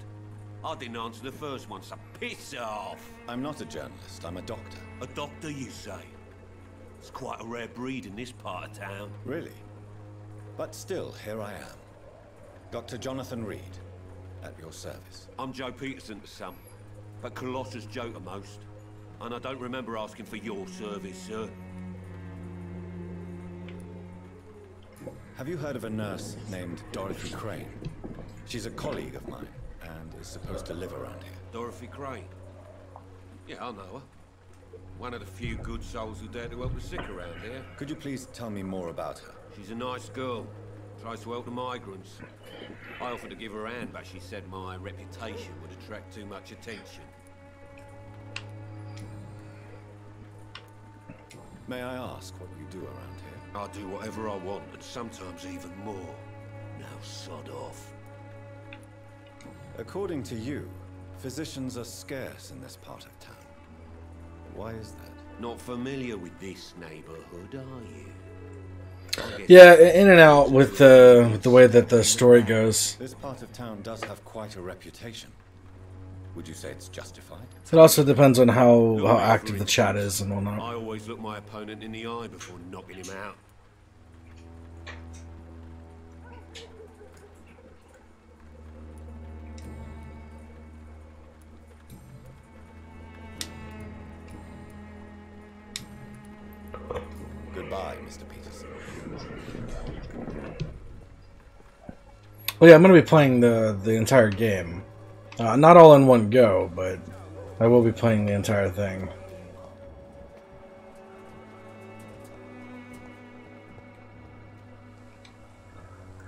I didn't answer the first one, so piss off! I'm not a journalist, I'm a doctor. A doctor, you say? It's quite a rare breed in this part of town. Really? But still, here I am. Dr. Jonathan Reed, at your service. I'm Joe Peterson to some, but Colossus Joe to most. And I don't remember asking for your service, sir. Have you heard of a nurse named Dorothy Crane? She's a colleague of mine, and is supposed to live around here. Dorothy Crane? Yeah, I know her. One of the few good souls who dare to help the sick around here. Could you please tell me more about her? She's a nice girl. Tries to help the migrants. I offered to give her a hand, but she said my reputation would attract too much attention. May I ask what you do around here? I do whatever I want, and sometimes even more. Now sod off. According to you, physicians are scarce in this part of town. Why is that? Not familiar with this neighborhood, are you? Yeah, in and out with the way that the story goes. This part of town does have quite a reputation. Would you say it's justified? It also depends on how active the chat is and whatnot. I always look my opponent in the eye before knocking him out. Goodbye, Mr. Peterson. Well, yeah, I'm going to be playing the entire game. Not all in one go, but I will be playing the entire thing.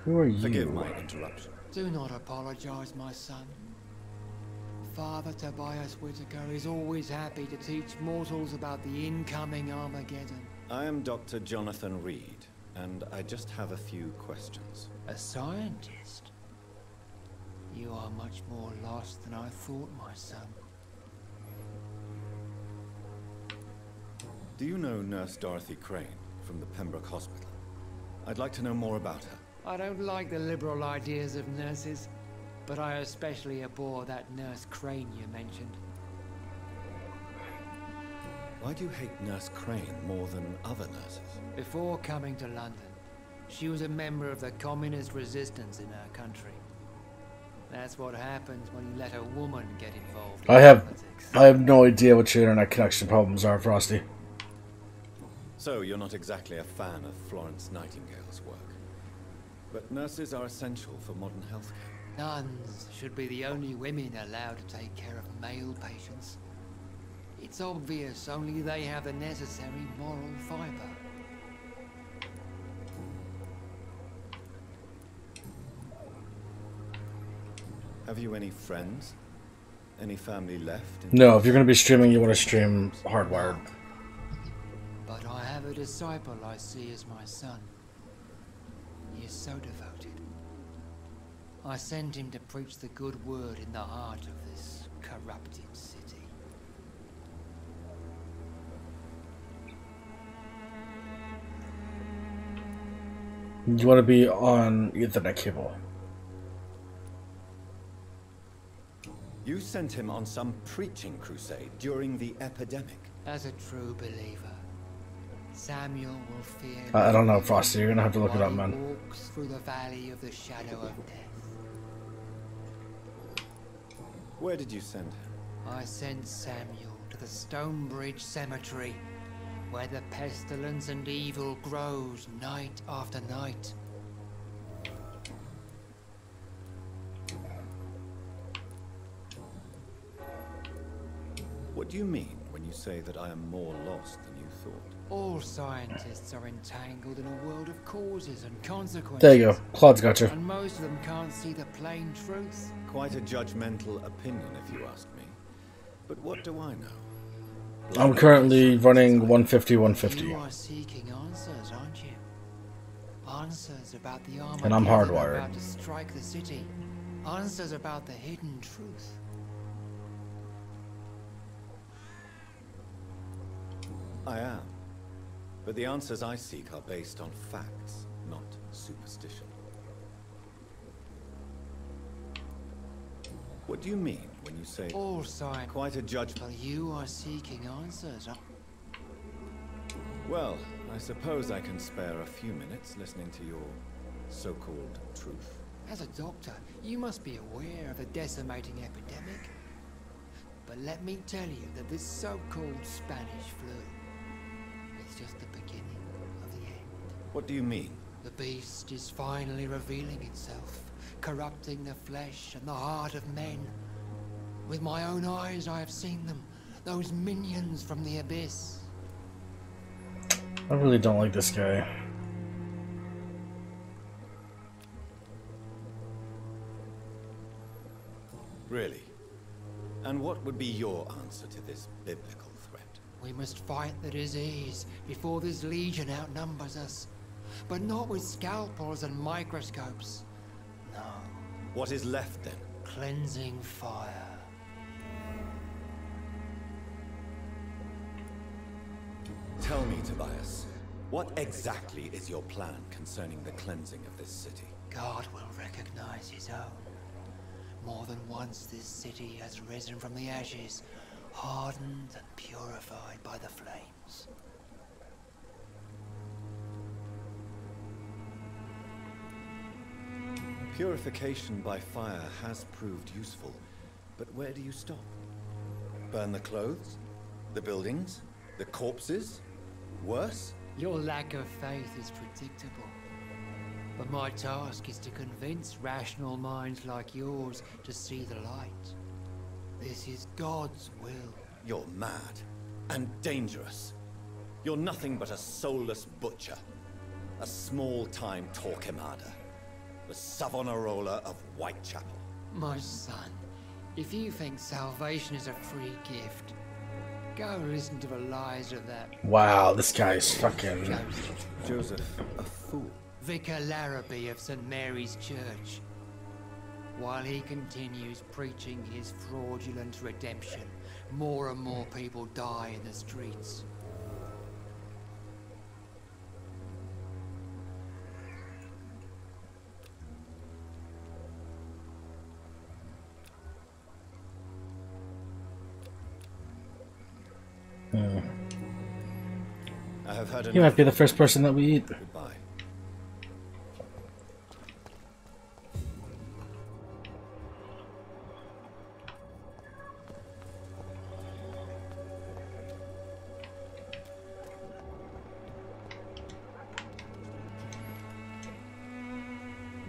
Who are you? Forgive my interruption. Do not apologize, my son. Father Tobias Whitaker is always happy to teach mortals about the incoming Armageddon. I am Dr. Jonathan Reed, and I just have a few questions. A scientist? You are much more lost than I thought, my son. Do you know Nurse Dorothy Crane from the Pembroke Hospital? I'd like to know more about her. I don't like the liberal ideas of nurses, but I especially abhor that Nurse Crane you mentioned. Why do you hate Nurse Crane more than other nurses? Before coming to London, she was a member of the communist resistance in her country. That's what happens when you let a woman get involved in politics. I have no idea what your internet connection problems are, Frosty. So, you're not exactly a fan of Florence Nightingale's work. But nurses are essential for modern healthcare. Nuns should be the only women allowed to take care of male patients. It's obvious only they have the necessary moral fiber. Have you any friends? Any family left? No, if you're going to be streaming, you want to stream Hardwired. But I have a disciple I see as my son. He is so devoted. I sent him to preach the good word in the heart of this corrupted city. You want to be on Ethernet cable. You sent him on some preaching crusade during the epidemic. As a true believer, Samuel will fear. I don't know, Frosty. You're gonna have to look it up, man. Walks through the valley of the shadow of death. Where did you send him? I sent Samuel to the Stonebridge Cemetery, where the pestilence and evil grows night after night. What do you mean when you say that I am more lost than you thought? All scientists are entangled in a world of causes and consequences. There you go. Claude's got you. And most of them can't see the plain truth. Quite a judgmental opinion, if you ask me. But what do I know? I'm currently running 150-150. You are seeking answers, aren't you? Answers about the Armageddon And I'm hardwired. about to strike the city. Answers about the hidden truth. I am. But the answers I seek are based on facts, not superstition. What do you mean when you say... All sign. Quite a judgment. But you are seeking answers. Well, I suppose I can spare a few minutes listening to your so-called truth. As a doctor, you must be aware of the decimating epidemic. But let me tell you that this so-called Spanish flu is just the beginning of the end. What do you mean? The beast is finally revealing itself, corrupting the flesh and the heart of men. With my own eyes I have seen them, those minions from the abyss. I really don't like this guy. Really? And what would be your answer to this biblical threat? We must fight the disease before this legion outnumbers us. But not with scalpels and microscopes. No. What is left then? Cleansing fire. Tell me, Tobias, what exactly is your plan concerning the cleansing of this city? God will recognize his own. More than once this city has risen from the ashes, hardened and purified by the flames. Purification by fire has proved useful, but where do you stop? Burn the clothes? The buildings? The corpses? Worse? Your lack of faith is predictable. But my task is to convince rational minds like yours to see the light. This is God's will. You're mad and dangerous. You're nothing but a soulless butcher. A small-time Torquemada. The Savonarola of Whitechapel. My son, if you think salvation is a free gift, go listen to the lies of that... Wow, this guy's fucking... Joseph, a fool. Vicar Larrabee of St. Mary's Church. While he continues preaching his fraudulent redemption, more and more people die in the streets. I have had He might be the first person that we eat. Goodbye.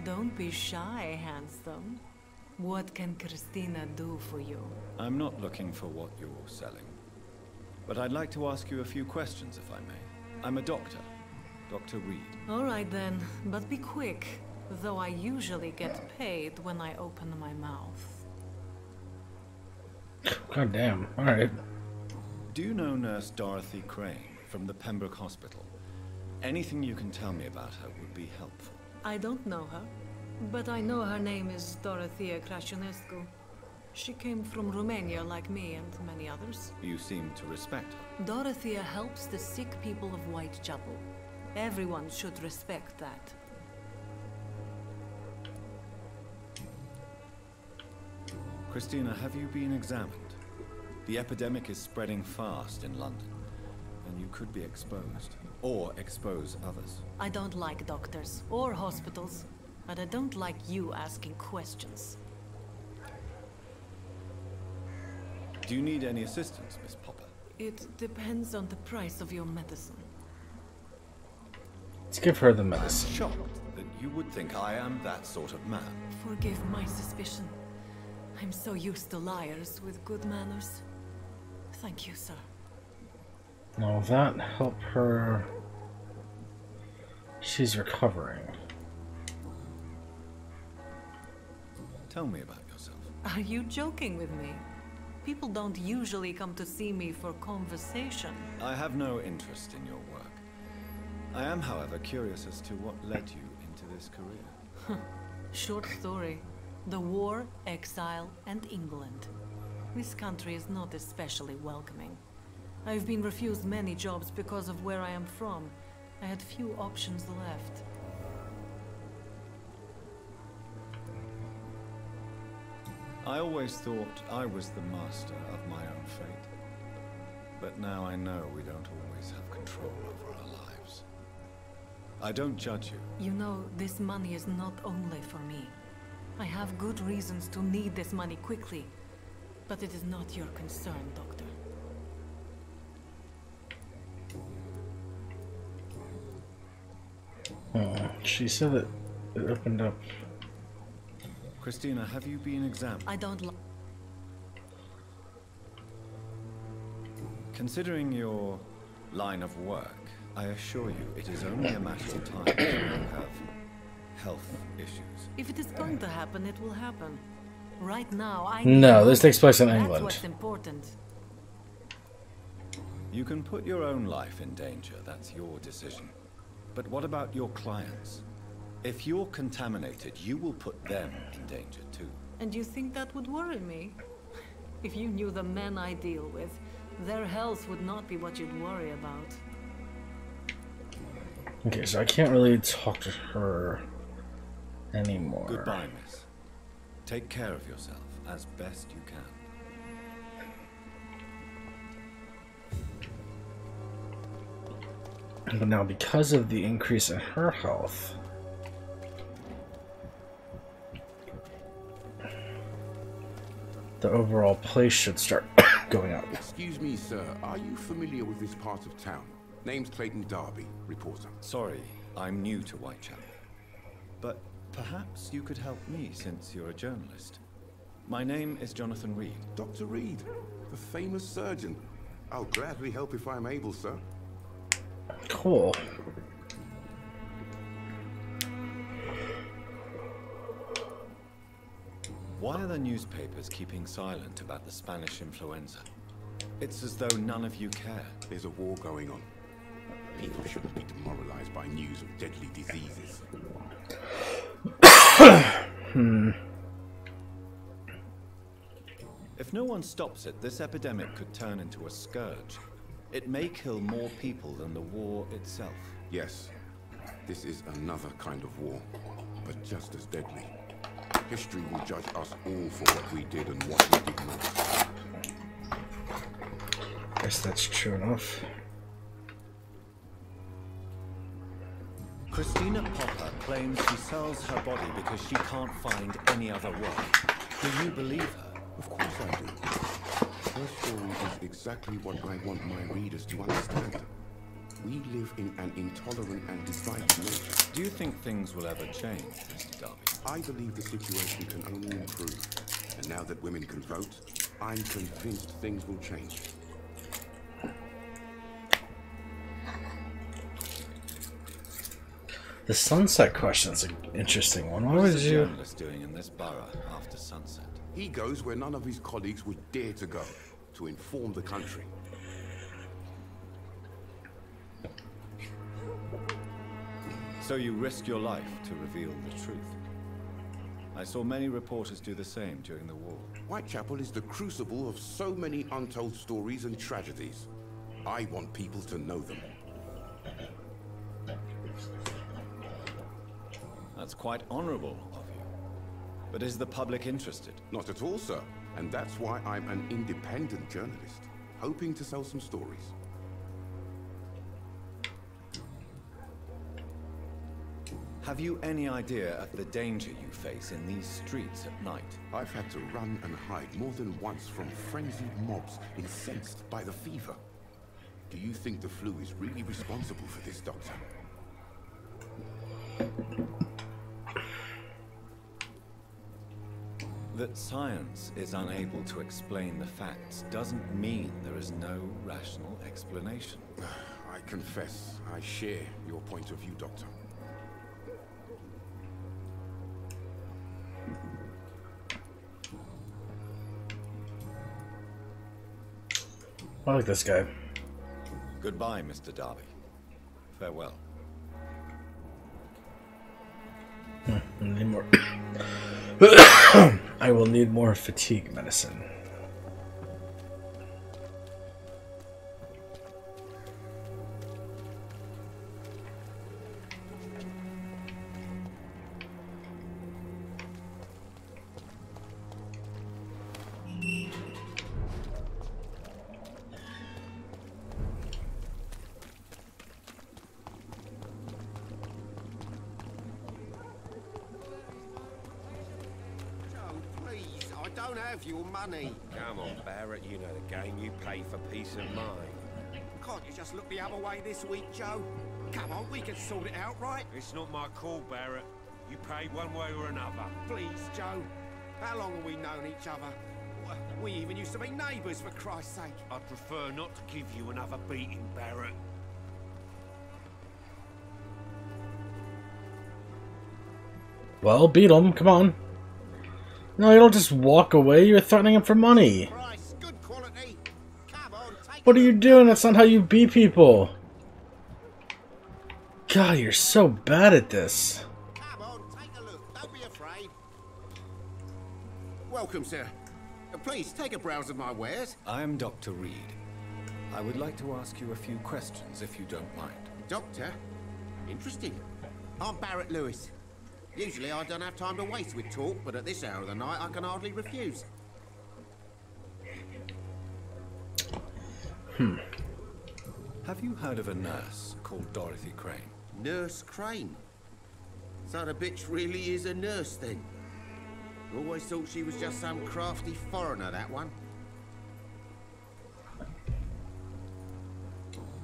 Don't be shy, handsome. What can Christina do for you? I'm not looking for what you're selling. But I'd like to ask you a few questions, if I may. I'm a doctor. Dr. Reed. All right then, but be quick. Though I usually get paid when I open my mouth. God damn. Alright. Do you know Nurse Dorothy Crane from the Pembroke Hospital? Anything you can tell me about her would be helpful. I don't know her, but I know her name is Dorothea Crăciunescu. She came from Romania like me and many others. You seem to respect her. Dorothea helps the sick people of Whitechapel. Everyone should respect that. Christina, have you been examined? The epidemic is spreading fast in London, and you could be exposed, or expose others. I don't like doctors or hospitals, but I don't like you asking questions. Do you need any assistance, Miss Popper? It depends on the price of your medicine. Let's give her the I'm medicine. shocked that you would think I am that sort of man. Forgive my suspicion. I'm so used to liars with good manners. Thank you, sir. Now that help her. She's recovering. Tell me about yourself. Are you joking with me? People don't usually come to see me for conversation. I have no interest in your work. I am, however, curious as to what led you into this career. Short story. The war, exile, and England. This country is not especially welcoming. I've been refused many jobs because of where I am from. I had few options left. I always thought I was the master of my own fate. But now I know we don't always have control over our lives. I don't judge you. You know, this money is not only for me. I have good reasons to need this money quickly. But it is not your concern, Doctor. She said that it opened up. Christina, have you been examined? I don't like. Considering your line of work, I assure you it is only a matter of time before you have health issues. If it is going to happen, it will happen. Right now, I No, this takes place in That's England. what's important. You can put your own life in danger, that's your decision. But what about your clients? If you're contaminated, you will put them in danger too. And you think that would worry me? If you knew the men I deal with, their health would not be what you'd worry about. Okay, so I can't really talk to her anymore. Goodbye, miss. Take care of yourself as best you can. But now, because of the increase in her health, the overall place should start going up. Excuse me, sir. Are you familiar with this part of town? Name's Clayton Darby, reporter. Sorry, I'm new to Whitechapel. But perhaps you could help me since you're a journalist. My name is Jonathan Reed. Dr. Reed, the famous surgeon. I'll gladly help if I'm able, sir. Cool. Why are the newspapers keeping silent about the Spanish influenza? It's as though none of you care. There's a war going on. People shouldn't be demoralized by news of deadly diseases. If no one stops it, this epidemic could turn into a scourge. It may kill more people than the war itself. Yes, this is another kind of war, but just as deadly. History will judge us all for what we did and what we did not. Guess that's true enough. Christina Popper claims she sells her body because she can't find any other work. Do you believe her? Of course I do. Her story is exactly what I want my readers to understand. We live in an intolerant and divided nation. Do you think things will ever change, Mr. Darby? I believe the situation can only improve. And now that women can vote, I'm convinced things will change. The sunset question's an interesting one. What What would is a you... journalist doing in this borough after sunset? He goes where none of his colleagues would dare to go, to inform the country. So you risk your life to reveal the truth. I saw many reporters do the same during the war. Whitechapel is the crucible of so many untold stories and tragedies. I want people to know them. That's quite honorable of you. But is the public interested? Not at all, sir. And that's why I'm an independent journalist, hoping to sell some stories. Have you any idea of the danger you face in these streets at night? I've had to run and hide more than once from frenzied mobs incensed by the fever. Do you think the flu is really responsible for this, Doctor? That science is unable to explain the facts doesn't mean there is no rational explanation. I confess, I share your point of view, Doctor. I like this guy. Goodbye, Mr. Darby. Farewell. I need more. I will need more fatigue medicine. don't have your money. Come on, Barrett, you know the game. You pay for peace of mind. Can't you just look the other way this week, Joe? Come on, we can sort it out, right? It's not my call, Barrett. You pay one way or another. Please, Joe. How long have we known each other? We even used to be neighbours, for Christ's sake. I'd prefer not to give you another beating, Barrett. Well, beat him. Come on. No, you don't just walk away. You're threatening him for money. Price, good quality. Come on, take What are you doing? That's not how you beat people. God, you're so bad at this. Come on, take a look. Don't be afraid. Welcome, sir. Please, take a browse of my wares. I am Dr. Reed. I would like to ask you a few questions, if you don't mind. Doctor? Interesting. I'm Barrett Lewis. Usually I don't have time to waste with talk, but at this hour of the night I can hardly refuse. Have you heard of a nurse called Dorothy Crane? Nurse Crane? So the bitch really is a nurse then? Always thought she was just some crafty foreigner, that one.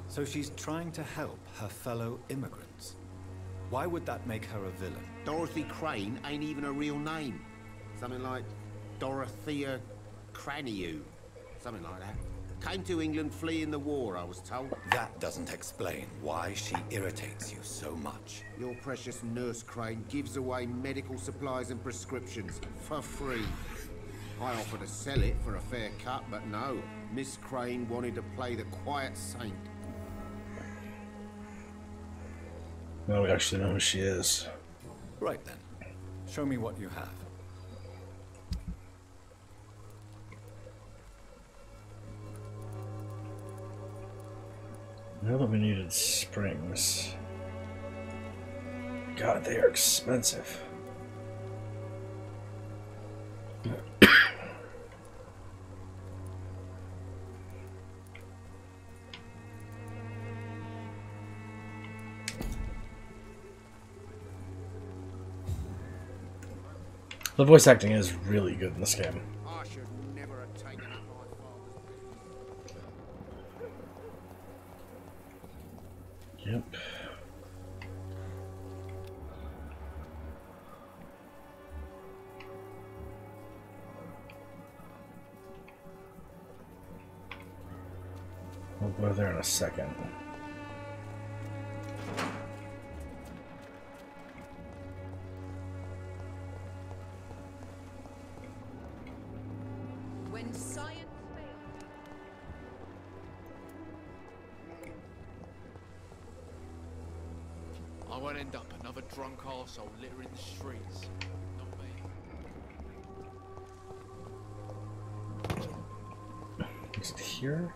So she's trying to help her fellow immigrants. Why would that make her a villain? Dorothy Crane ain't even a real name. Something like Dorothea Craniu. Something like that. Came to England fleeing the war, I was told. That doesn't explain why she irritates you so much. Your precious Nurse Crane gives away medical supplies and prescriptions for free. I offered to sell it for a fair cut, but no. Miss Crane wanted to play the quiet saint. No, we actually know who she is. Right then. Show me what you have. Now that we needed springs. God, they are expensive. The voice acting is really good in this game. I should never have taken up my father's... Yep. We'll go there in a second. When science I won't end up another drunk arsehole littering the streets. Not me. Is it here?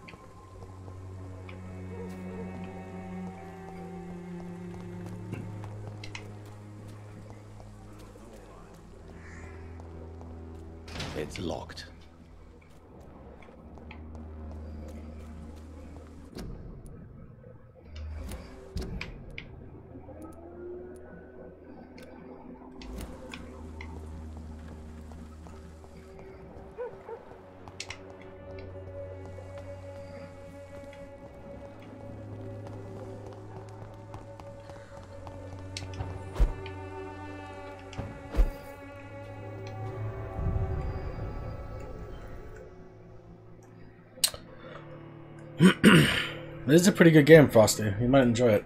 It's locked. This is a pretty good game, Frosty. You might enjoy it.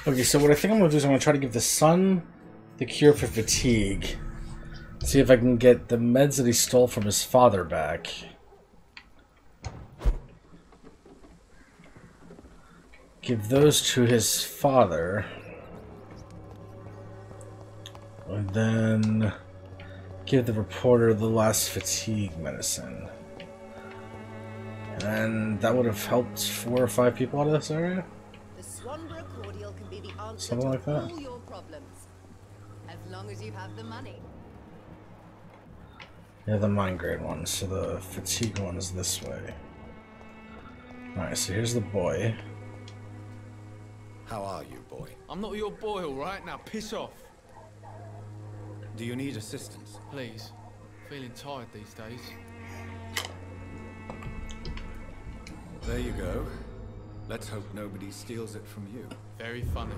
Okay, so what I think I'm gonna do is I'm gonna try to give the son the cure for fatigue. See if I can get the meds that he stole from his father back. Give those to his father. And then give the reporter the last fatigue medicine. And that would have helped 4 or 5 people out of this area? The Swanborough cordial can be the answer Something to like that. all your problems. As long as you have the money. Yeah, the migraine one. So the fatigue one is this way. Alright, so here's the boy. How are you, boy? I'm not your boy, all right? Now piss off. Do you need assistance? Please. Feeling tired these days. There you go. Let's hope nobody steals it from you. Very funny.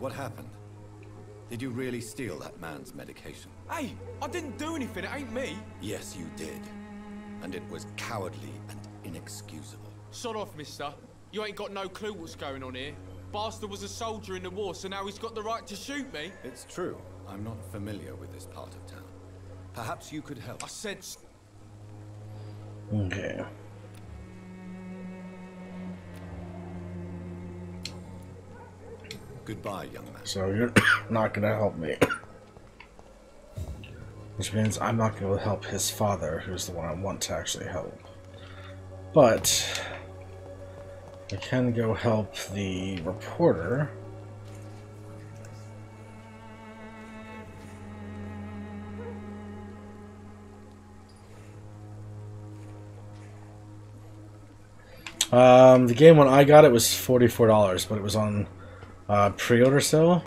What happened? Did you really steal that man's medication? Hey, I didn't do anything. It ain't me. Yes, you did. And it was cowardly and inexcusable. Sod off, mister. You ain't got no clue what's going on here. Bastard was a soldier in the war, so now he's got the right to shoot me. It's true. I'm not familiar with this part of town. Perhaps you could help. I said... Okay. Goodbye, young man. So you're not gonna help me. Which means I'm not gonna help his father, who's the one I want to actually help. But I can go help the reporter. The game when I got it was $44, but it was on pre-order sale.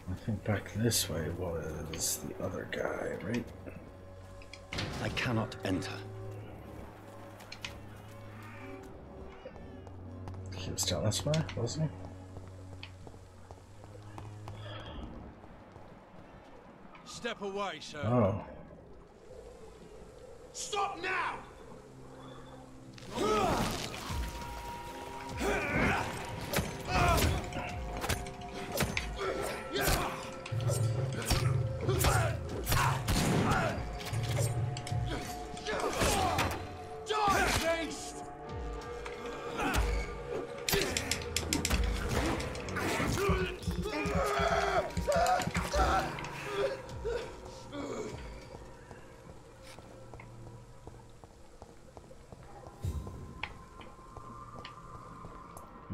I think back this way was the other guy, right? I cannot enter. He was down this way, wasn't he? Step away, sir. Oh. Stop now! Die, beast!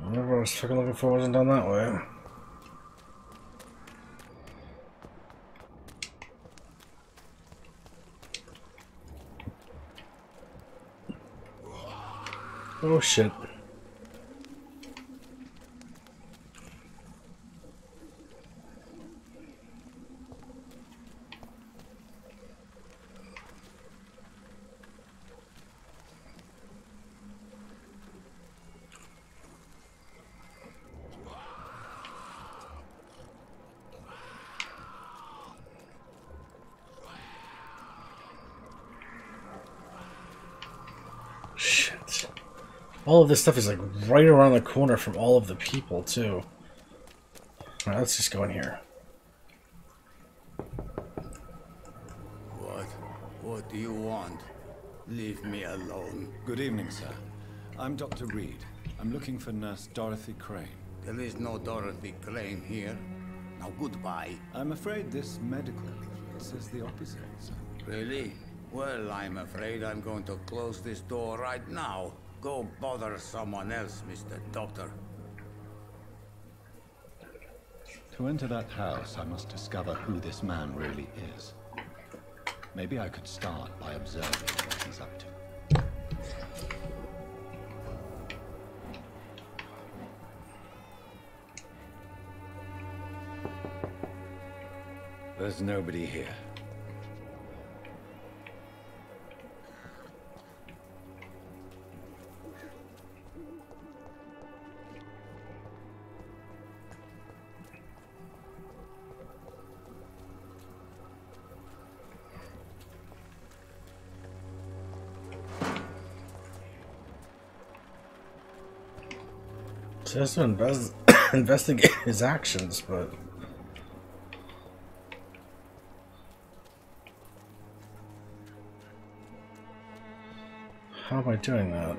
Whatever I was fucking looking for wasn't down that way. Oh shit. Shit. All of this stuff is like right around the corner from all of the people too. Alright, let's just go in here. What do you want? Leave me alone. Good evening, sir. I'm Dr. Reed. I'm looking for Nurse Dorothy Crane. There is no Dorothy Crane here. Now goodbye. I'm afraid this medical leaflet says the opposite, sir. Really? Well, I'm afraid I'm going to close this door right now. Go bother someone else, Mr. Doctor. To enter that house, I must discover who this man really is. Maybe I could start by observing what he's up to. There's nobody here. So he has to investigate his actions, but how am I doing that?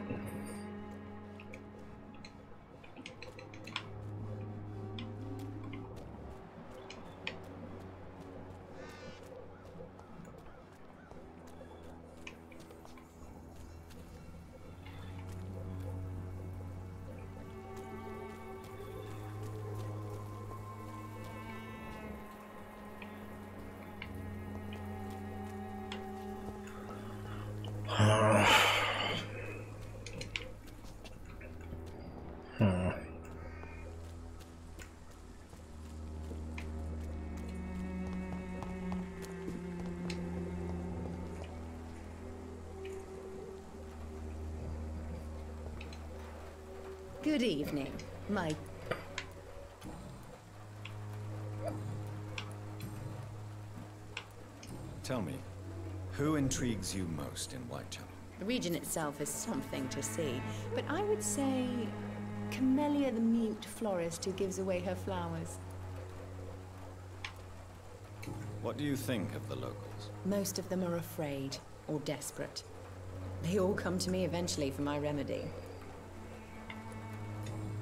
Good evening, my... Tell me, who intrigues you most in Whitechapel? The region itself is something to see, but I would say Camellia the mute florist who gives away her flowers. What do you think of the locals? Most of them are afraid or desperate. They all come to me eventually for my remedy.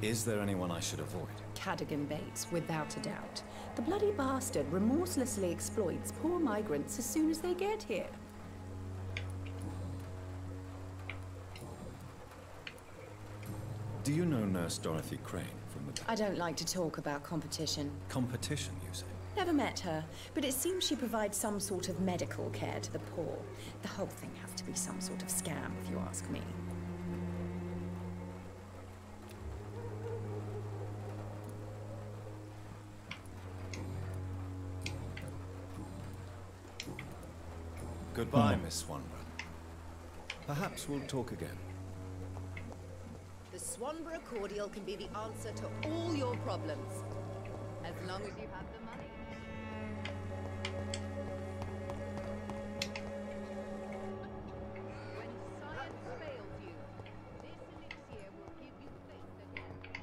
Is there anyone I should avoid? Cadogan Bates, without a doubt. The bloody bastard remorselessly exploits poor migrants as soon as they get here. Do you know Nurse Dorothy Crane from the... I don't like to talk about competition. Competition, you say? Never met her, but it seems she provides some sort of medical care to the poor. The whole thing has to be some sort of scam, if you ask me. Goodbye, Miss Swanborough. Perhaps we'll talk again. The Swanborough cordial can be the answer to all your problems. As long as you have the money. When science fails you, this elixir will give you faith again.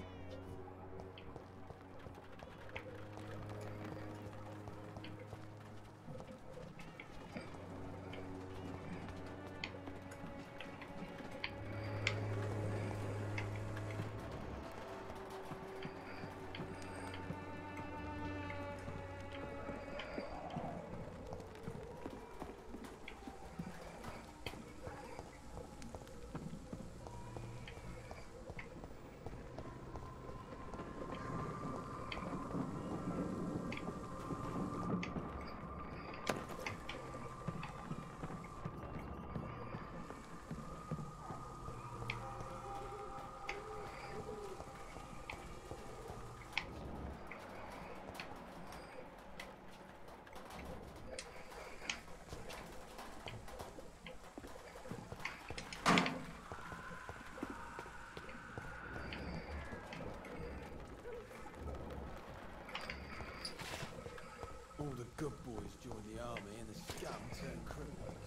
All the good boys join the army and the scum turn criminals.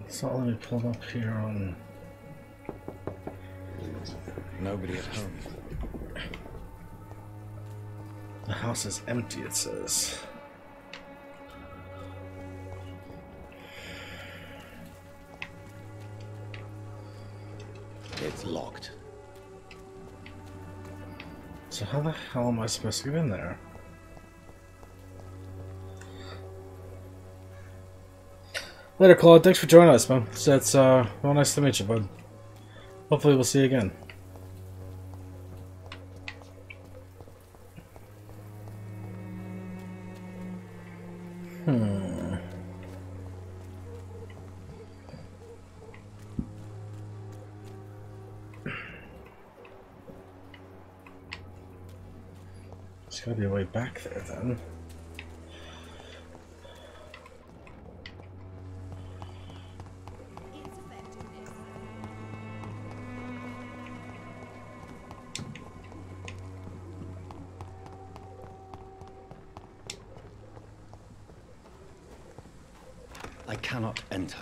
It's not letting me pull up here on... Nobody at home. The house is empty, it says. It's locked. So how the hell am I supposed to get in there? Later, Claude. Thanks for joining us, man. So it's well nice to meet you, bud. Hopefully we'll see you again. There's gotta be a way back there then. cannot enter.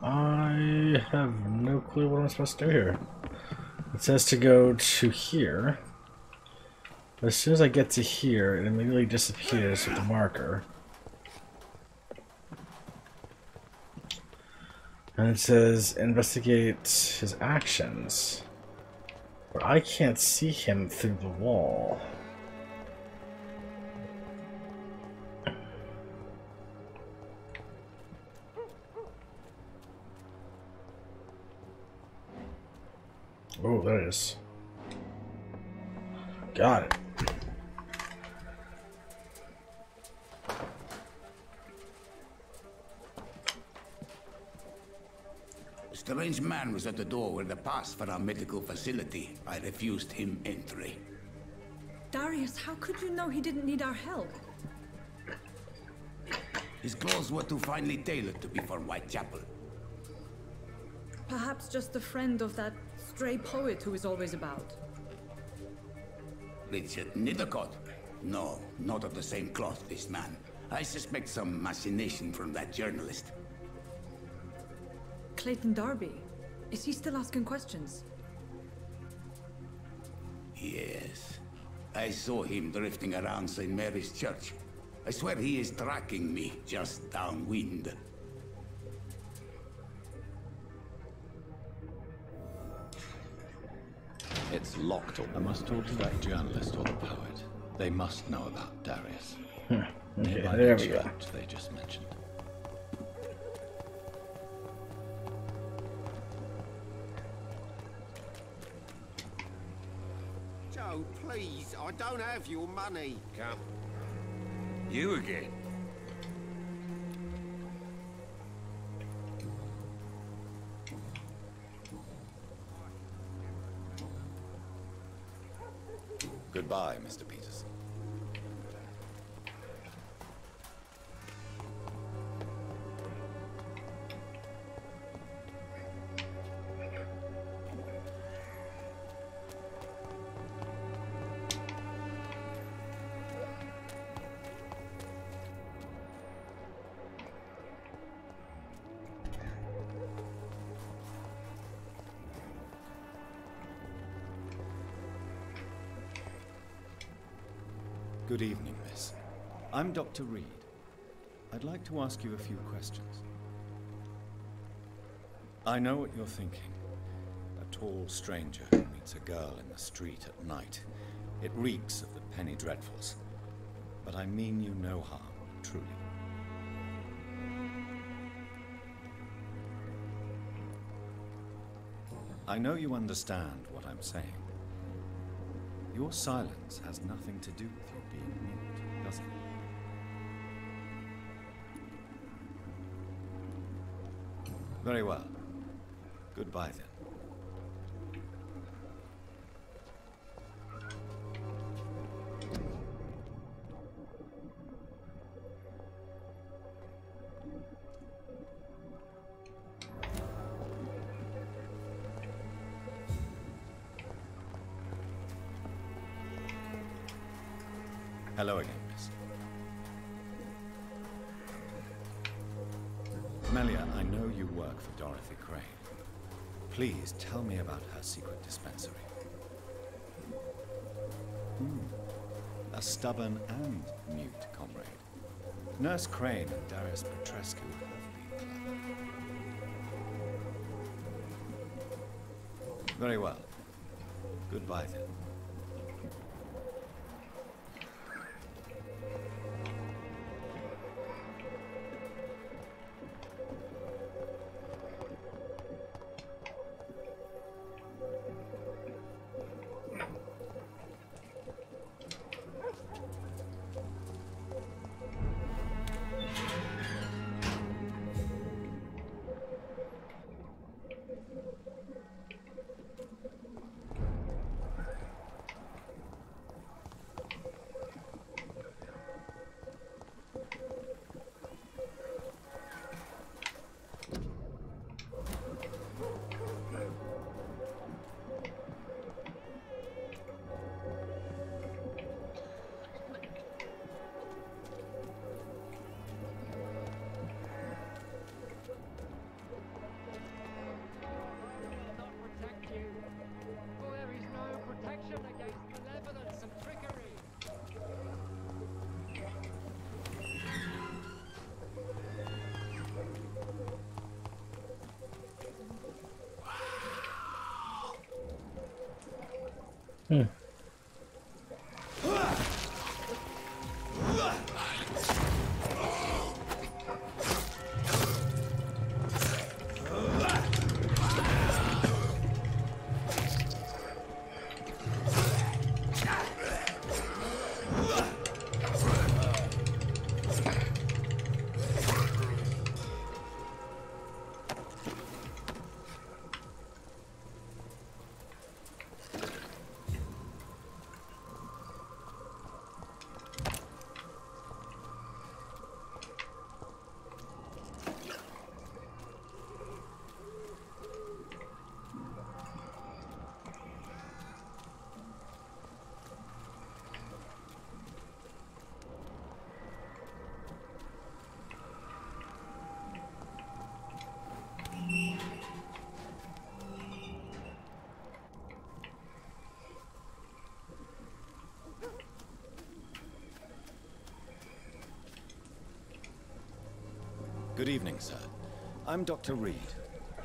I have no clue what I'm supposed to do here. It says to go to here. But as soon as I get to here, it immediately disappears with the marker. And it says investigate his actions. But I can't see him through the wall. Oh, there it is. Got it. A strange man was at the door with a pass for our medical facility. I refused him entry. Darius, how could you know he didn't need our help? His clothes were too finely tailored to be for Whitechapel. Perhaps just a friend of that stray poet who is always about. Richard Nithercott? No, not of the same cloth, this man. I suspect some machination from that journalist. Clayton Darby. Is he still asking questions? Yes. I saw him drifting around St. Mary's Church. I swear he is tracking me just downwind. It's locked. I must talk to that journalist or the poet. They must know about Darius. Okay, there we go. They just mentioned. Joe, please, I don't have your money. Come. You again? Goodbye, Mr. Peterson. Good evening, miss. I'm Dr. Reed. I'd like to ask you a few questions. I know what you're thinking. A tall stranger who meets a girl in the street at night. It reeks of the penny dreadfuls. But I mean you no harm, truly. I know you understand what I'm saying. Your silence has nothing to do with you being mute, does it? Very well. Goodbye, then. Hello again, miss. Melia, I know you work for Dorothy Crane. Please tell me about her secret dispensary. A stubborn and mute comrade. Nurse Crane and Darius Petrescu have been clever. Very well. Goodbye, then. Good evening, sir. I'm Dr. Reed.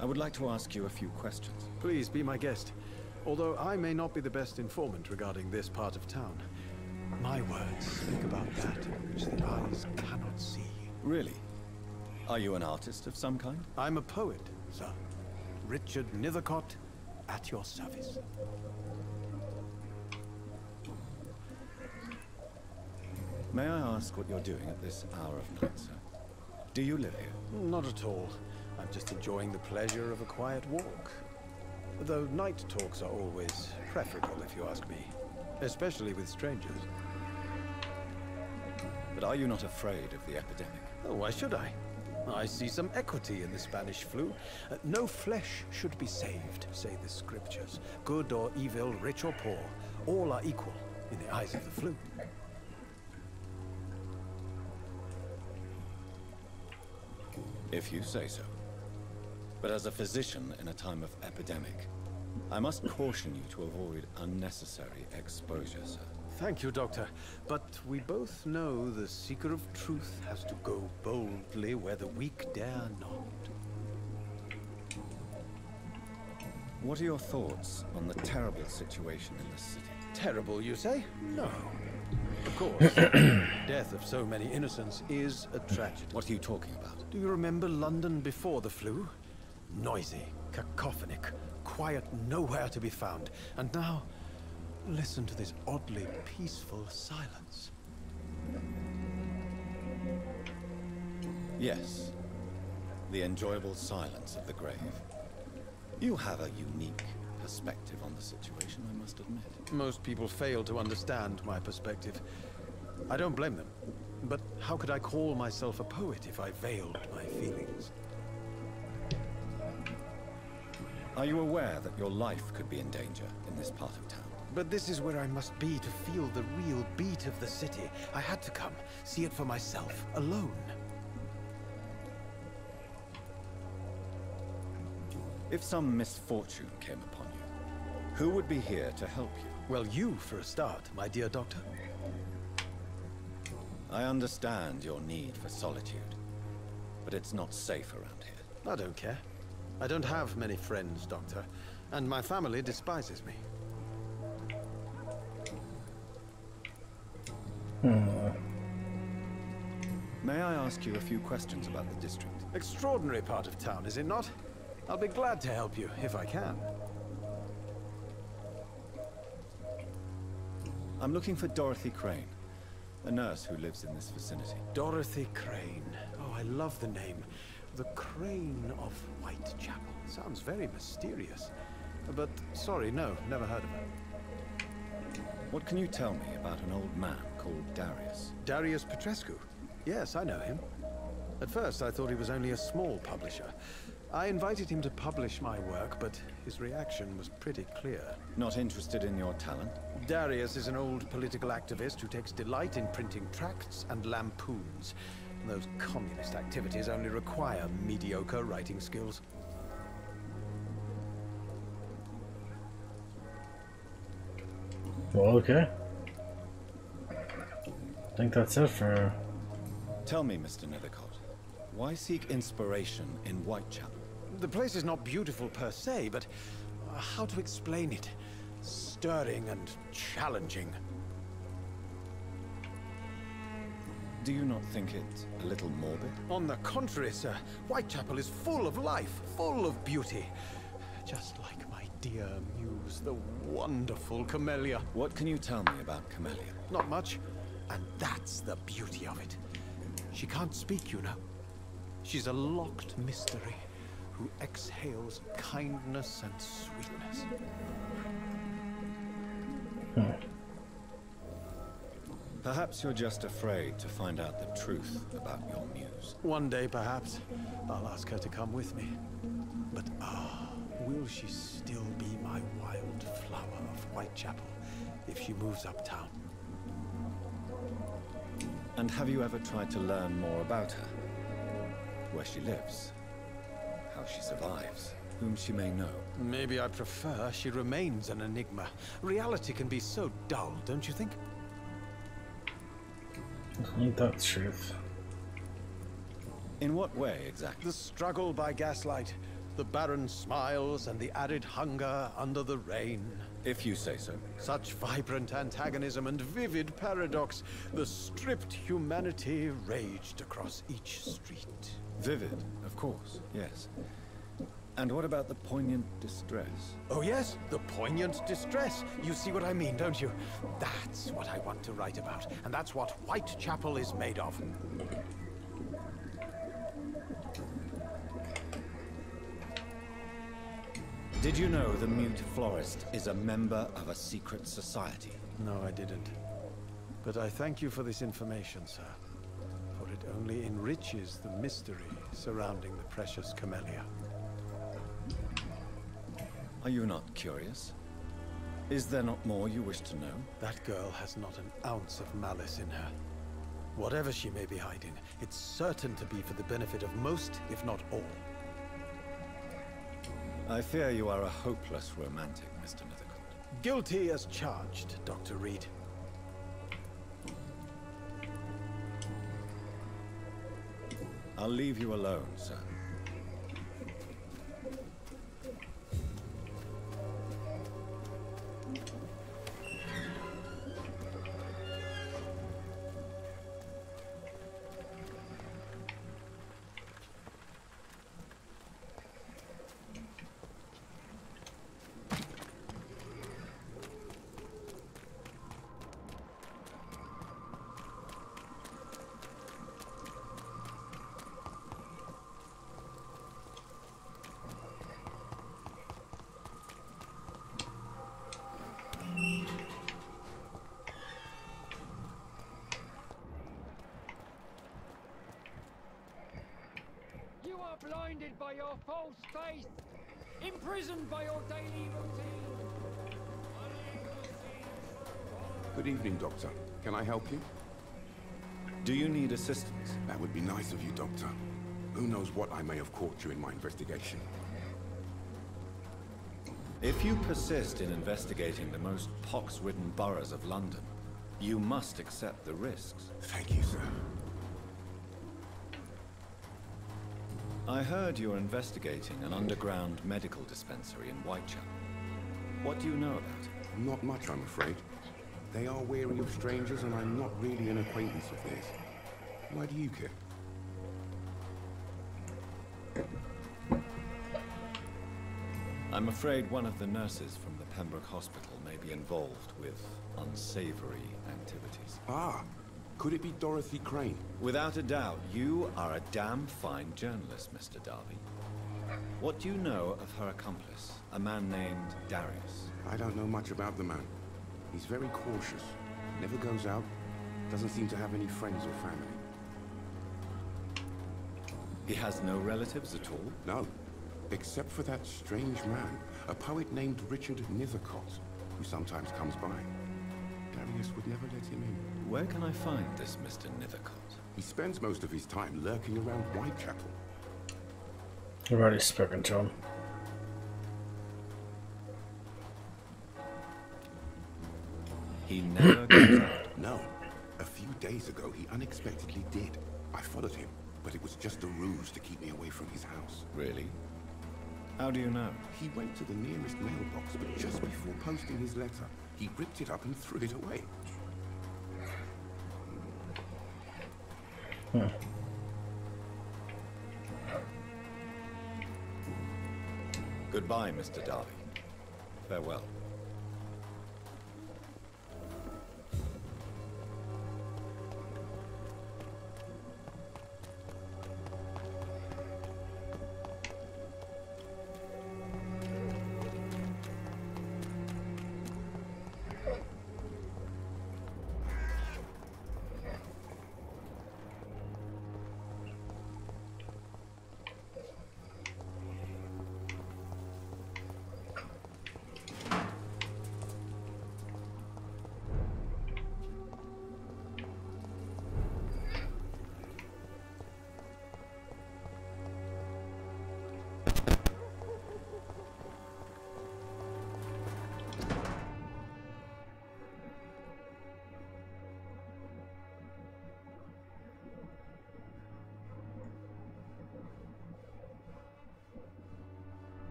I would like to ask you a few questions. Please be my guest. Although I may not be the best informant regarding this part of town, my words speak about that which the eyes cannot see. Really? Are you an artist of some kind? I'm a poet, sir. Richard Nethercott, at your service. May I ask what you're doing at this hour of night, sir? Do you live here? Not at all. I'm just enjoying the pleasure of a quiet walk. Though night talks are always preferable, if you ask me. Especially with strangers. But are you not afraid of the epidemic? Oh, why should I? I see some equity in the Spanish flu. No flesh should be saved, say the scriptures. Good or evil, rich or poor, all are equal in the eyes of the flu. If you say so. But as a physician in a time of epidemic, I must caution you to avoid unnecessary exposure, sir. Thank you, Doctor. But we both know the seeker of truth has to go boldly where the weak dare not. What are your thoughts on the terrible situation in the city? Terrible, you say? No. Of course, death of so many innocents is a tragedy. What are you talking about? Do you remember London before the flu? Noisy, cacophonic, quiet nowhere to be found. And now, listen to this oddly peaceful silence. Yes. The enjoyable silence of the grave. You have a unique perspective on the situation, I must admit. Most people fail to understand my perspective. I don't blame them. But how could I call myself a poet if I veiled my feelings? Are you aware that your life could be in danger in this part of town? But this is where I must be to feel the real beat of the city. I had to come, see it for myself, alone. If some misfortune came upon you, who would be here to help you? Well, you for a start, my dear doctor. I understand your need for solitude, but it's not safe around here. I don't care. I don't have many friends, Doctor, and my family despises me. May I ask you a few questions about the district? Extraordinary part of town, is it not? I'll be glad to help you, if I can. I'm looking for Dorothy Crane, a nurse who lives in this vicinity. Dorothy Crane. Oh, I love the name. The Crane of Whitechapel. Sounds very mysterious. But, sorry, no, never heard of her. What can you tell me about an old man called Darius? Darius Petrescu? Yes, I know him. At first, I thought he was only a small publisher. I invited him to publish my work, but his reaction was pretty clear. Not interested in your talent? Darius is an old political activist who takes delight in printing tracts and lampoons. Those communist activities only require mediocre writing skills. Well, okay. I think that's it for... Tell me, Mr. Nethercott, why seek inspiration in Whitechapel? The place is not beautiful per se, but how to explain it? stirring and challenging. Do you not think it a little morbid? On the contrary, sir. Whitechapel is full of life, full of beauty. Just like my dear muse, the wonderful Camellia. What can you tell me about Camellia? Not much, and that's the beauty of it. She can't speak, you know. She's a locked mystery who exhales kindness and sweetness. Perhaps you're just afraid to find out the truth about your muse. One day, perhaps, I'll ask her to come with me. But will she still be my wild flower of Whitechapel if she moves uptown? And have you ever tried to learn more about her? Where she lives? How she survives? Whom she may know? Maybe I prefer she remains an enigma. Reality can be so dull, don't you think? Ain't that the truth? In what way, exactly? The struggle by gaslight, the barren smiles, and the added hunger under the rain. If you say so. Such vibrant antagonism and vivid paradox. The stripped humanity raged across each street. Vivid, of course, yes. And what about the poignant distress? Oh yes, the poignant distress. You see what I mean, don't you? That's what I want to write about, and that's what Whitechapel is made of. Did you know the Mute Florist is a member of a secret society? No, I didn't. But I thank you for this information, sir. For it only enriches the mystery surrounding the precious Camellia. Are you not curious? Is there not more you wish to know? That girl has not an ounce of malice in her. Whatever she may be hiding, it's certain to be for the benefit of most, if not all. I fear you are a hopeless romantic, Mr. Nethercott. Guilty as charged, Dr. Reed. I'll leave you alone, sir. Blinded by your false faith, imprisoned by your daily routine. Good evening, Doctor. Can I help you? Do you need assistance? That would be nice of you, Doctor. Who knows what I may have caught you in my investigation. If you persist in investigating the most pox-ridden boroughs of London, you must accept the risks. Thank you, sir. I heard you're investigating an underground medical dispensary in Whitechapel. What do you know about it? Not much, I'm afraid. They are wary of strangers, and I'm not really an acquaintance of theirs. Why do you care? I'm afraid one of the nurses from the Pembroke Hospital may be involved with unsavory activities. Ah, could it be Dorothy Crane? Without a doubt, you are a damn fine journalist, Mr. Darby. What do you know of her accomplice, a man named Darius? I don't know much about the man. He's very cautious, never goes out, doesn't seem to have any friends or family. He has no relatives at all? No, except for that strange man, a poet named Richard Nethercott, who sometimes comes by. Darius would never let him in. Where can I find this Mr. Nethercott? He spends most of his time lurking around Whitechapel. I've already spoken to him. He never goes out? No. A few days ago, he unexpectedly did. I followed him, but it was just a ruse to keep me away from his house. Really? How do you know? He went to the nearest mailbox, but just before posting his letter, he ripped it up and threw it away. Goodbye, Mr. Darby. Farewell.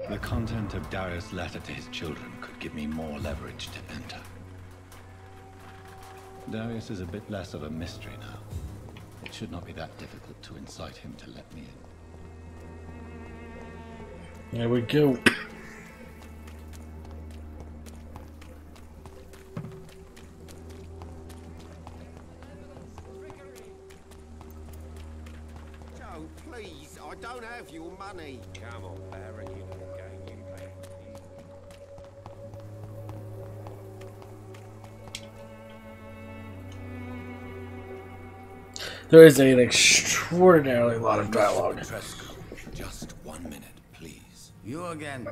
The content of Darius' letter to his children could give me more leverage to enter. Darius is a bit less of a mystery now. It should not be that difficult to incite him to let me in. There we go. Joe, please, I don't have your money. Come on, Baron, you know the game you play. There is an extraordinarily lot of dialogue. Just 1 minute, please. You again.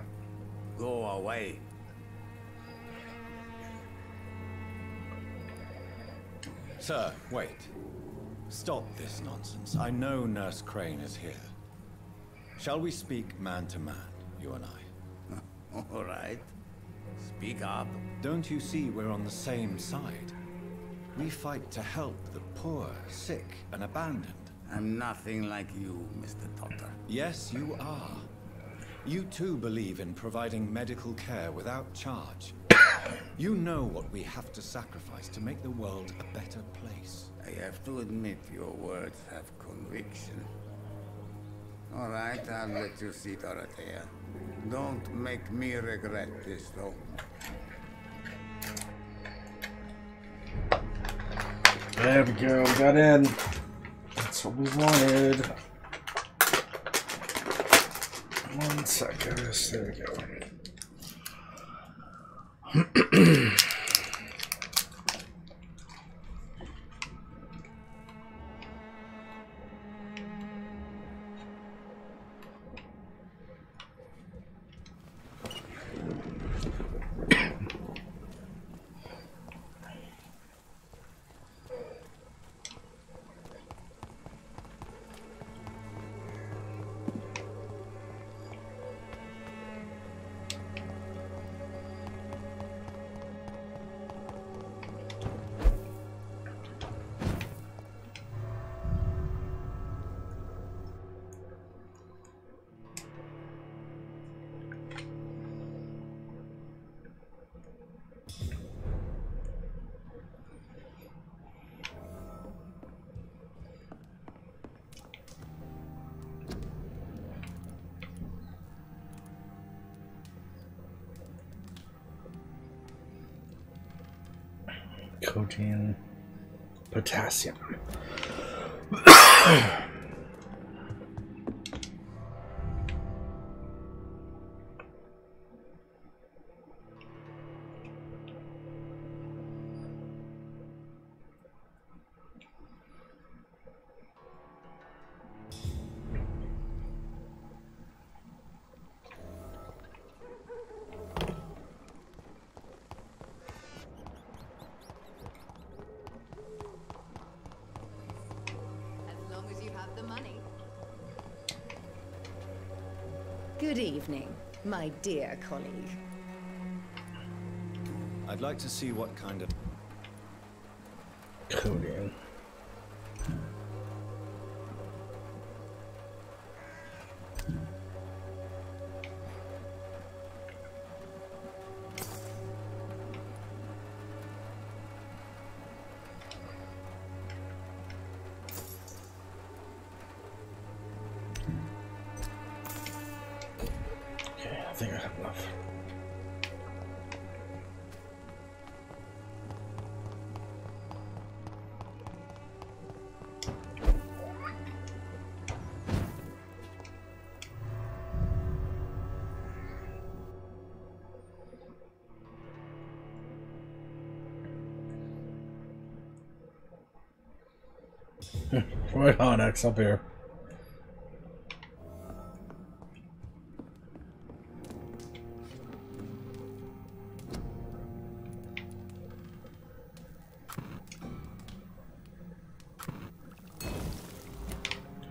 Go away. Sir, wait. Stop this nonsense. I know Nurse Crane is here. Shall we speak man to man, you and I? All right. Speak up. Don't you see we're on the same side? We fight to help the poor, sick, and abandoned. I'm nothing like you, Mr. Doctor. Yes, you are. You too believe in providing medical care without charge. You know what we have to sacrifice to make the world a better place. I have to admit your words have conviction. All right, I'll let you see, Dorothea. Don't make me regret this, though. There we go, got in. That's what we wanted. 1 second, there we go. Codeine, potassium. Good evening, my dear colleague. I'd like to see what kind of coding. Okay, I think I have enough. Right on, X up here.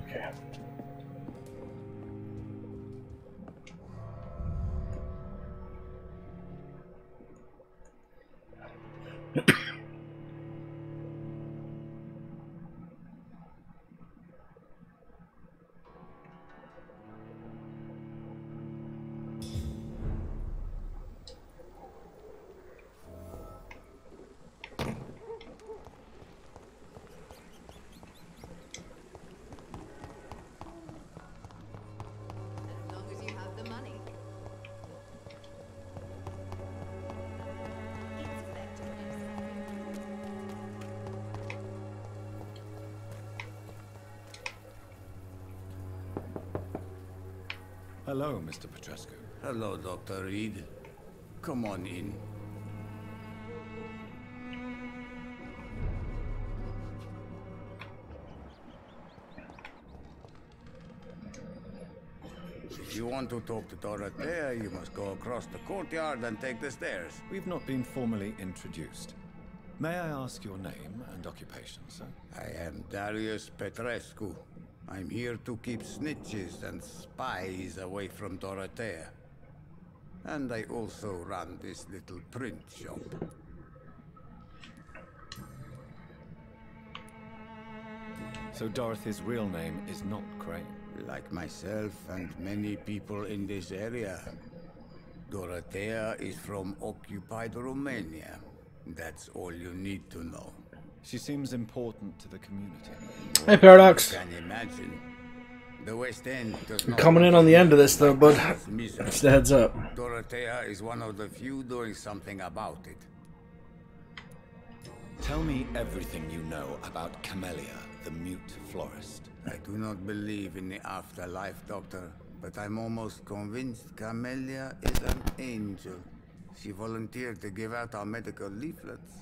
Okay. As long as you have the money. It's effectively Hello, Mr. Petrescu. Hello, Dr. Reed. Come on in. If you want to talk to Dorothea, you must go across the courtyard and take the stairs. We've not been formally introduced. May I ask your name and occupation, sir? I am Darius Petrescu. I'm here to keep snitches and spies away from Dorothea. And I also run this little print shop. So Dorothy's real name is not Crane? Like myself and many people in this area. Dorothea is from occupied Romania. That's all you need to know. She seems important to the community. Hey, Paradox. You can imagine. The West End does I'm not coming in on the end of this, though, bud. Just a heads up. Dorothea is one of the few doing something about it. Tell me everything you know about Camellia, the mute florist. I do not believe in the afterlife, Doctor, but I'm almost convinced Camellia is an angel. She volunteered to give out our medical leaflets.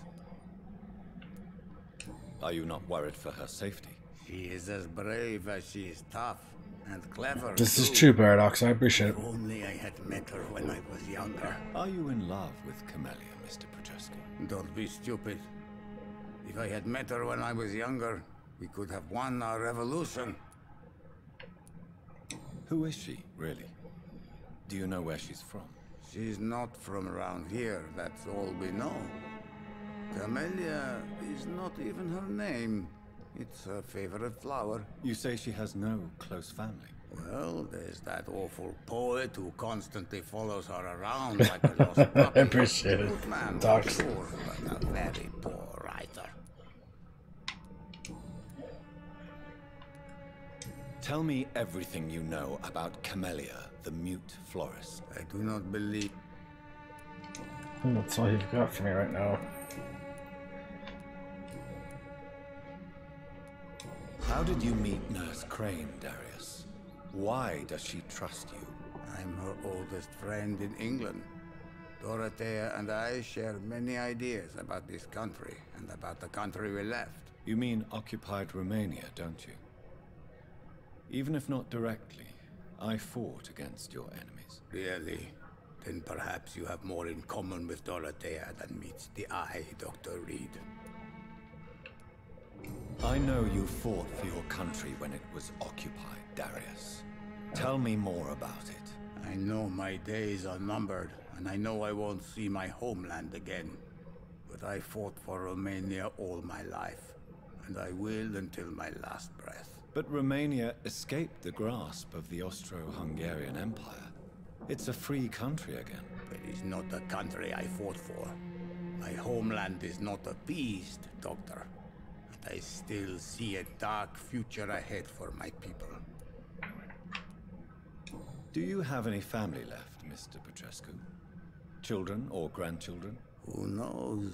Are you not worried for her safety? She is as brave as she is tough, and clever. This is true, Paradox. I appreciate it. If only I had met her when I was younger. Are you in love with Camellia, Mr. Petrescu? Don't be stupid. If I had met her when I was younger, we could have won our revolution. Who is she, really? Do you know where she's from? She's not from around here, that's all we know. Camellia is not even her name. It's her favorite flower. You say she has no close family? Well, there's that awful poet who constantly follows her around like a lost puppy. I appreciate it. Good man, Docs. sure, but a very poor writer. Tell me everything you know about Camellia, the mute florist. I do not believe... That's all you've got for me right now. How did you meet Nurse Crane, Darius? Why does she trust you? I'm her oldest friend in England. Dorothea and I share many ideas about this country and about the country we left. You mean occupied Romania, don't you? Even if not directly, I fought against your enemies. Really? Then perhaps you have more in common with Dorothea than meets the eye, Dr. Reed. I know you fought for your country when it was occupied, Darius. Tell me more about it. know my days are numbered, and I know I won't see my homeland again. But I fought for Romania all my life, and I will until my last breath. But Romania escaped the grasp of the Austro-Hungarian Empire. It's a free country again. It is not the country I fought for. My homeland is not appeased, Doctor. And I still see a dark future ahead for my people. Do you have any family left, Mr. Petrescu? Children or grandchildren? Who knows?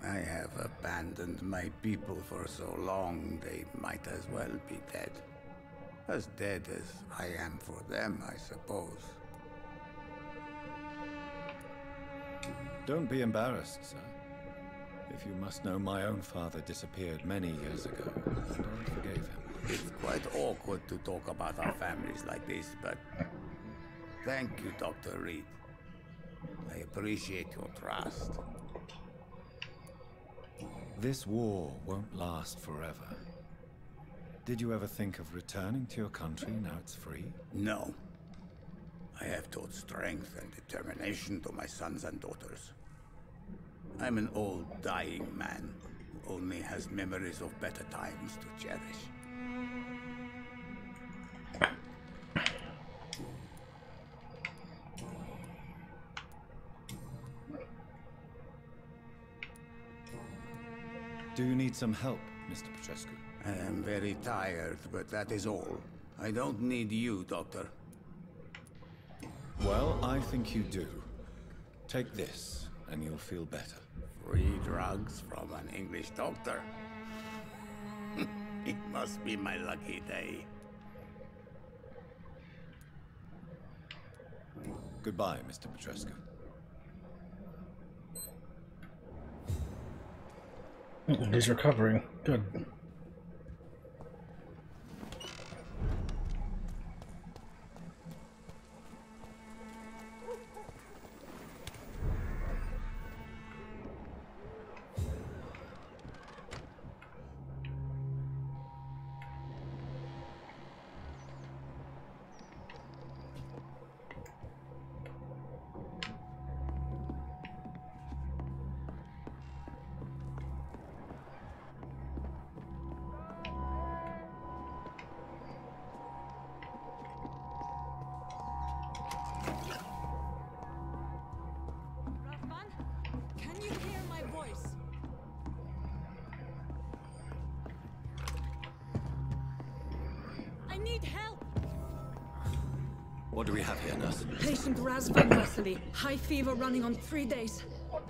I have abandoned my people for so long, they might as well be dead. As dead as I am for them, I suppose. Don't be embarrassed, sir. If you must know, my own father disappeared many years ago, and I forgave him. It's quite awkward to talk about our families like this, but thank you, Dr. Reed. I appreciate your trust. This war won't last forever. Did you ever think of returning to your country now it's free? No. I have taught strength and determination to my sons and daughters. I'm an old, dying man who only has memories of better times to cherish. Do you need some help, Mr. Petrescu? I am very tired, but that is all. I don't need you, Doctor. Well, I think you do. Take this, and you'll feel better. Free drugs from an English doctor? It must be my lucky day. Goodbye, Mr. Petrescu. He's recovering. Good. What do we have here, nurse? Patient Razvan Vasily. High fever running on 3 days.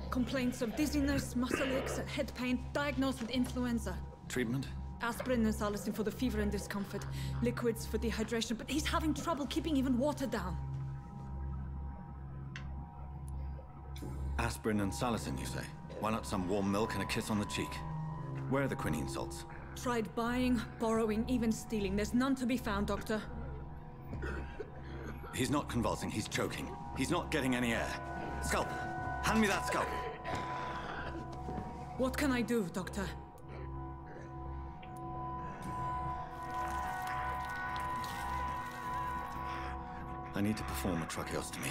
Complaints of dizziness, muscle aches, and head pain. Diagnosed with influenza. Treatment? Aspirin and salicin for the fever and discomfort. Liquids for dehydration, but he's having trouble keeping even water down. Aspirin and salicin, you say? Why not some warm milk and a kiss on the cheek? Where are the quinine salts? Tried buying, borrowing, even stealing. There's none to be found, Doctor. He's not convulsing, he's choking. He's not getting any air. Scalpel! Hand me that scalpel! What can I do, Doctor? I need to perform a tracheostomy.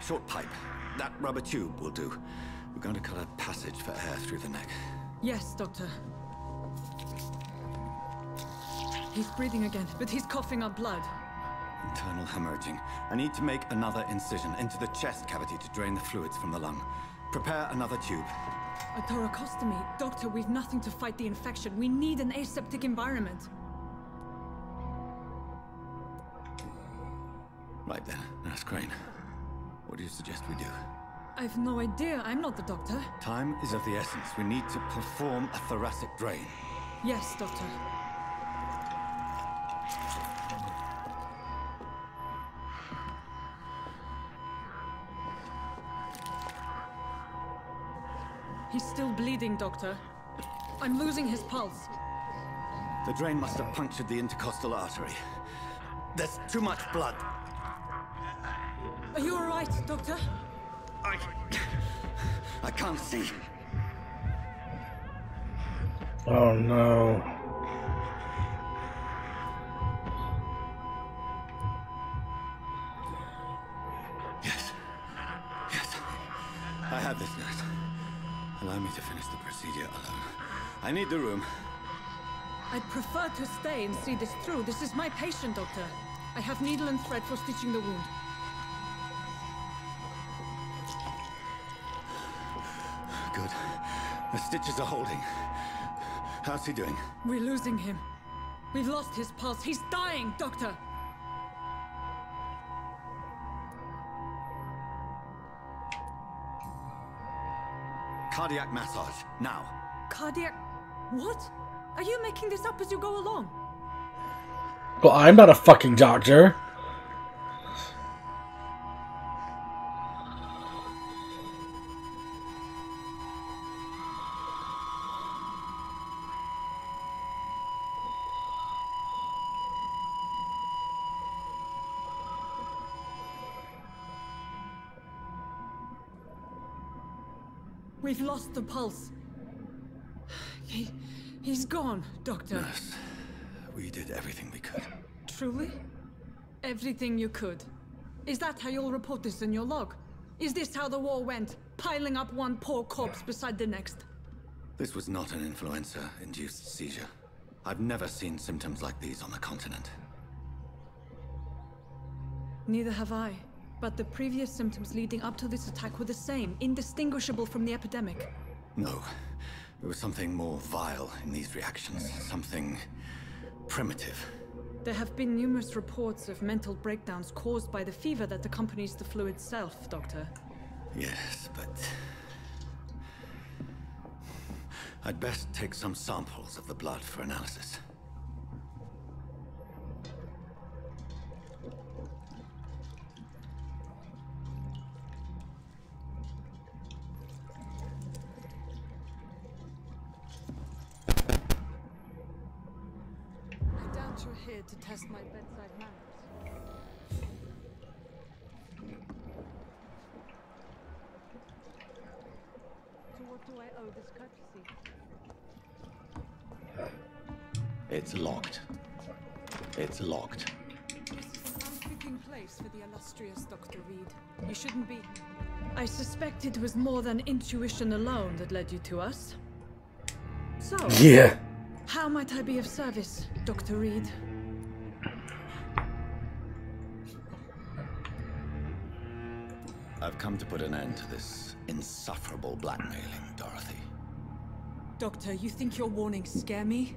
Short pipe. That rubber tube will do. We're going to cut a passage for air through the neck. Yes, Doctor. He's breathing again, but he's coughing up blood. Internal hemorrhaging. I need to make another incision into the chest cavity to drain the fluids from the lung. Prepare another tube. A thoracostomy? Doctor, we've nothing to fight the infection. We need an aseptic environment. Right then, Nurse Crane. What do you suggest we do? I've no idea. I'm not the doctor. Time is of the essence. We need to perform a thoracic drain. Yes, Doctor. He's still bleeding, Doctor. I'm losing his pulse. The drain must have punctured the intercostal artery. There's too much blood. Are you all right, Doctor? I can't see. Oh no. have this nurse. Allow me to finish the procedure alone. I need the room. I'd prefer to stay and see this through. This is my patient, Doctor. I have needle and thread for stitching the wound. Good. The stitches are holding. How's he doing? We're losing him. We've lost his pulse. He's dying, Doctor! Cardiac massage, now. Cardiac... What? Are you making this up as you go along? Well, I'm not a fucking doctor. We've lost the pulse. He's gone, Doctor. Nurse, we did everything we could. Truly? Everything you could. Is that how you'll report this in your log? Is this how the war went? Piling up one poor corpse beside the next? This was not an influenza-induced seizure. I've never seen symptoms like these on the continent. Neither have I. But the previous symptoms leading up to this attack were the same, indistinguishable from the epidemic. No. There was something more vile in these reactions. Something primitive. There have been numerous reports of mental breakdowns caused by the fever that accompanies the flu itself, Doctor. Yes, but... I'd best take some samples of the blood for analysis. You're here to test my bedside manners. So what do I owe this courtesy? It's locked. It's locked. This is an unfitting place for the illustrious Dr. Reed. You shouldn't be. I suspect it was more than intuition alone that led you to us. So... Yeah. How might I be of service, Dr. Reed? I've come to put an end to this insufferable blackmailing, Dorothy. Doctor, you think your warnings scare me?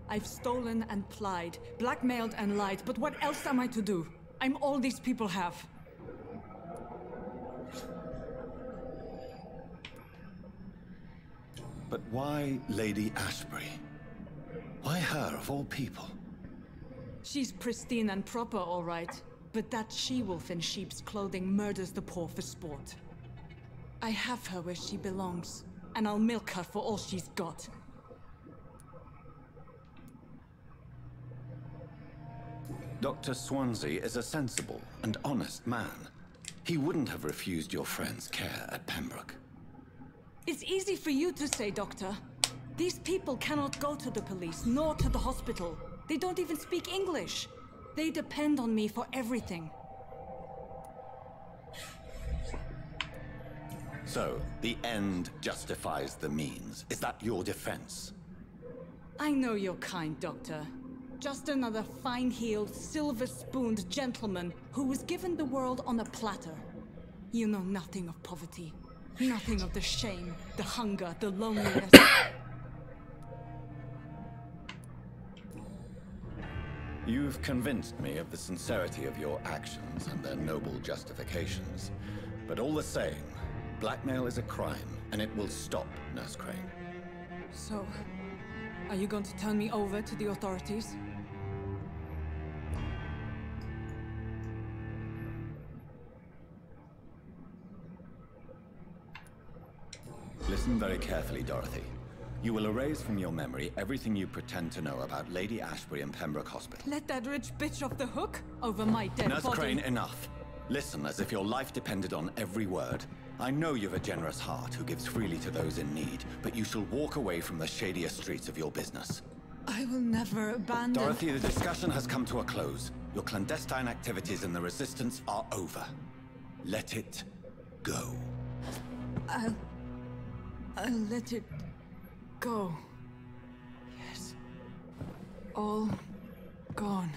I've stolen and plied, blackmailed and lied, but what else am I to do? I'm all these people have. But why Lady Ashbury? Why her, of all people? She's pristine and proper, all right. But that she-wolf in sheep's clothing murders the poor for sport. I have her where she belongs, and I'll milk her for all she's got. Dr. Swansea is a sensible and honest man. He wouldn't have refused your friend's care at Pembroke. It's easy for you to say, Doctor. These people cannot go to the police, nor to the hospital. They don't even speak English. They depend on me for everything. So, the end justifies the means. Is that your defense? I know you're kind, Doctor. Just another fine-heeled, silver-spooned gentleman who was given the world on a platter. You know nothing of poverty. Nothing of the shame, the hunger, the loneliness. You've convinced me of the sincerity of your actions and their noble justifications. But all the same, blackmail is a crime, and it will stop, Nurse Crane. So, are you going to turn me over to the authorities? Listen very carefully, Dorothy. You will erase from your memory everything you pretend to know about Lady Ashbury and Pembroke Hospital. Let that rich bitch off the hook over my dead Nurse body. Crane, enough. Listen as if your life depended on every word. I know you've a generous heart who gives freely to those in need, but you shall walk away from the shadier streets of your business. I will never abandon... Dorothy, the discussion has come to a close. Your clandestine activities in the Resistance are over. Let it go. I'll let it go. Yes. All gone.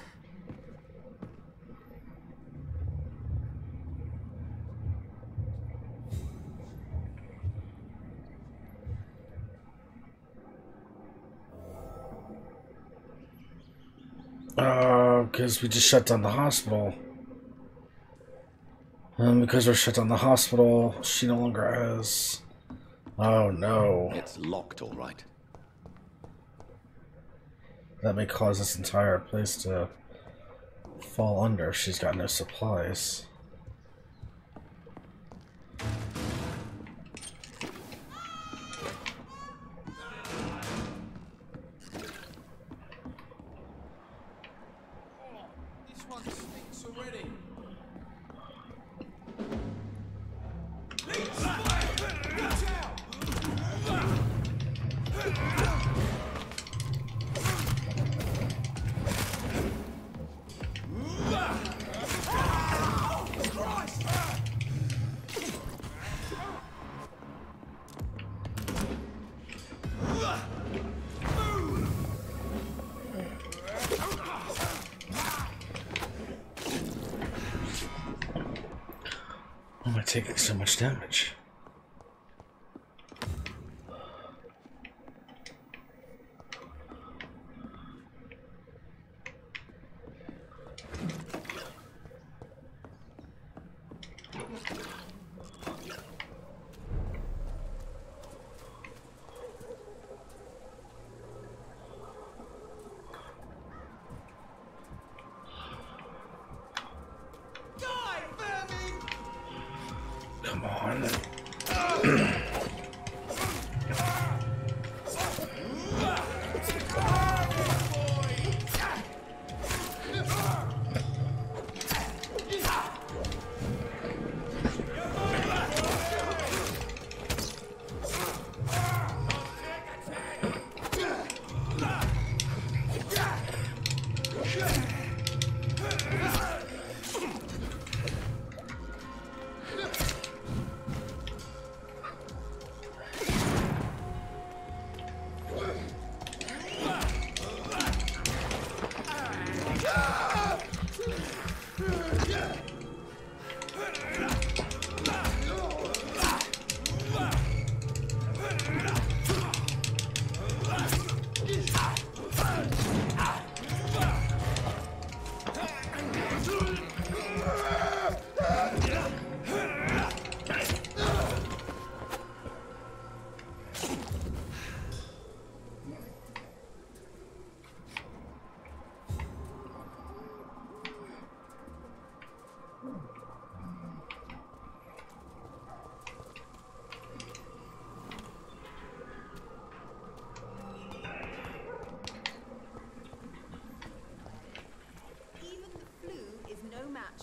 Because we just shut down the hospital. And because we're shut down the hospital, she no longer has... Oh no. It's locked, all right. That may cause this entire place to fall under if she's got no supplies. This one stinks already. Why am I taking so much damage? Come on.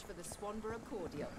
For the Swanborough cordial.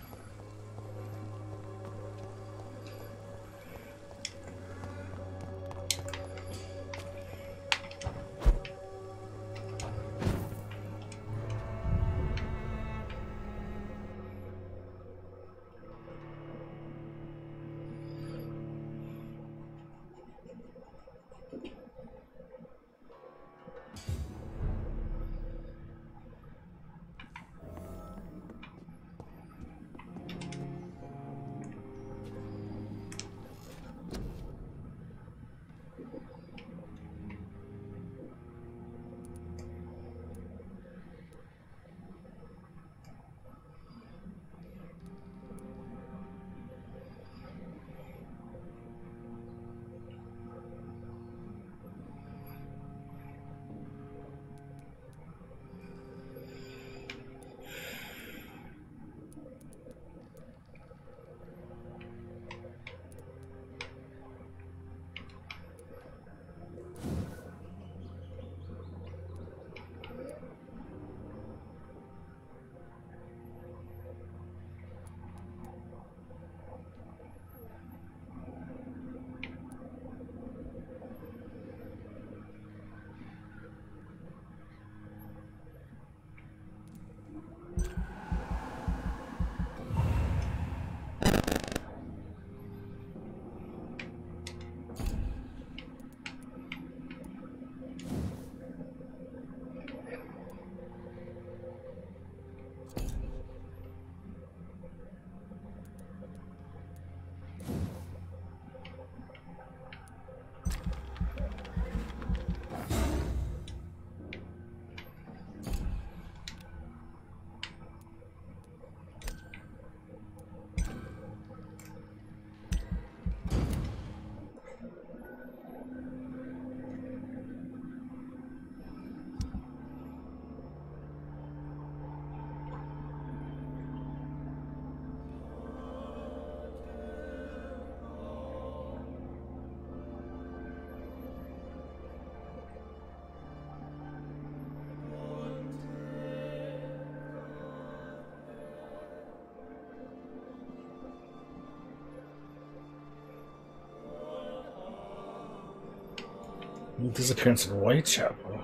Disappearance in Whitechapel.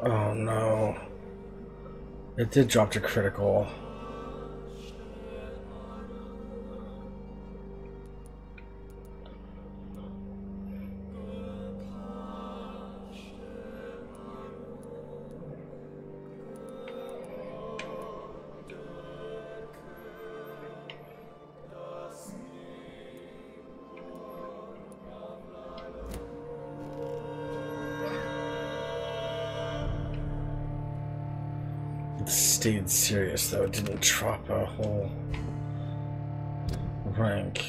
Oh no. It did drop to critical. It stayed serious though, it didn't drop a whole rank.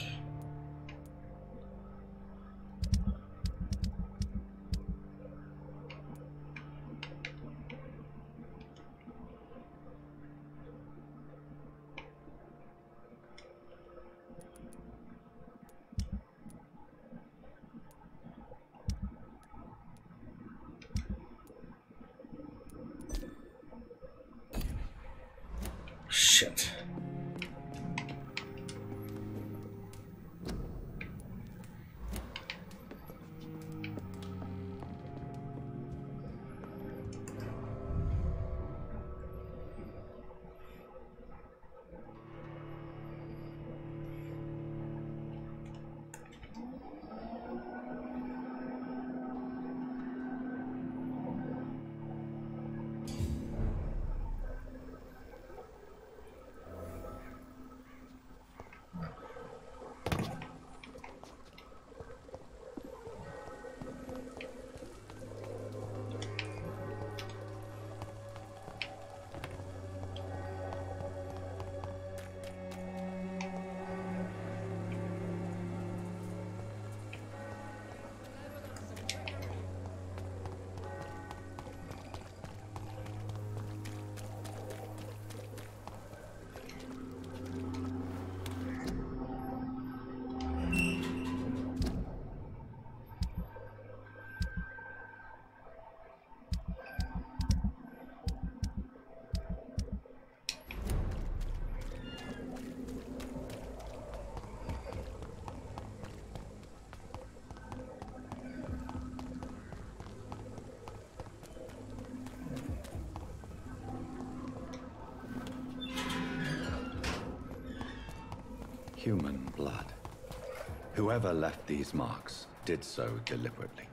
Shit. Human blood. Whoever left these marks did so deliberately.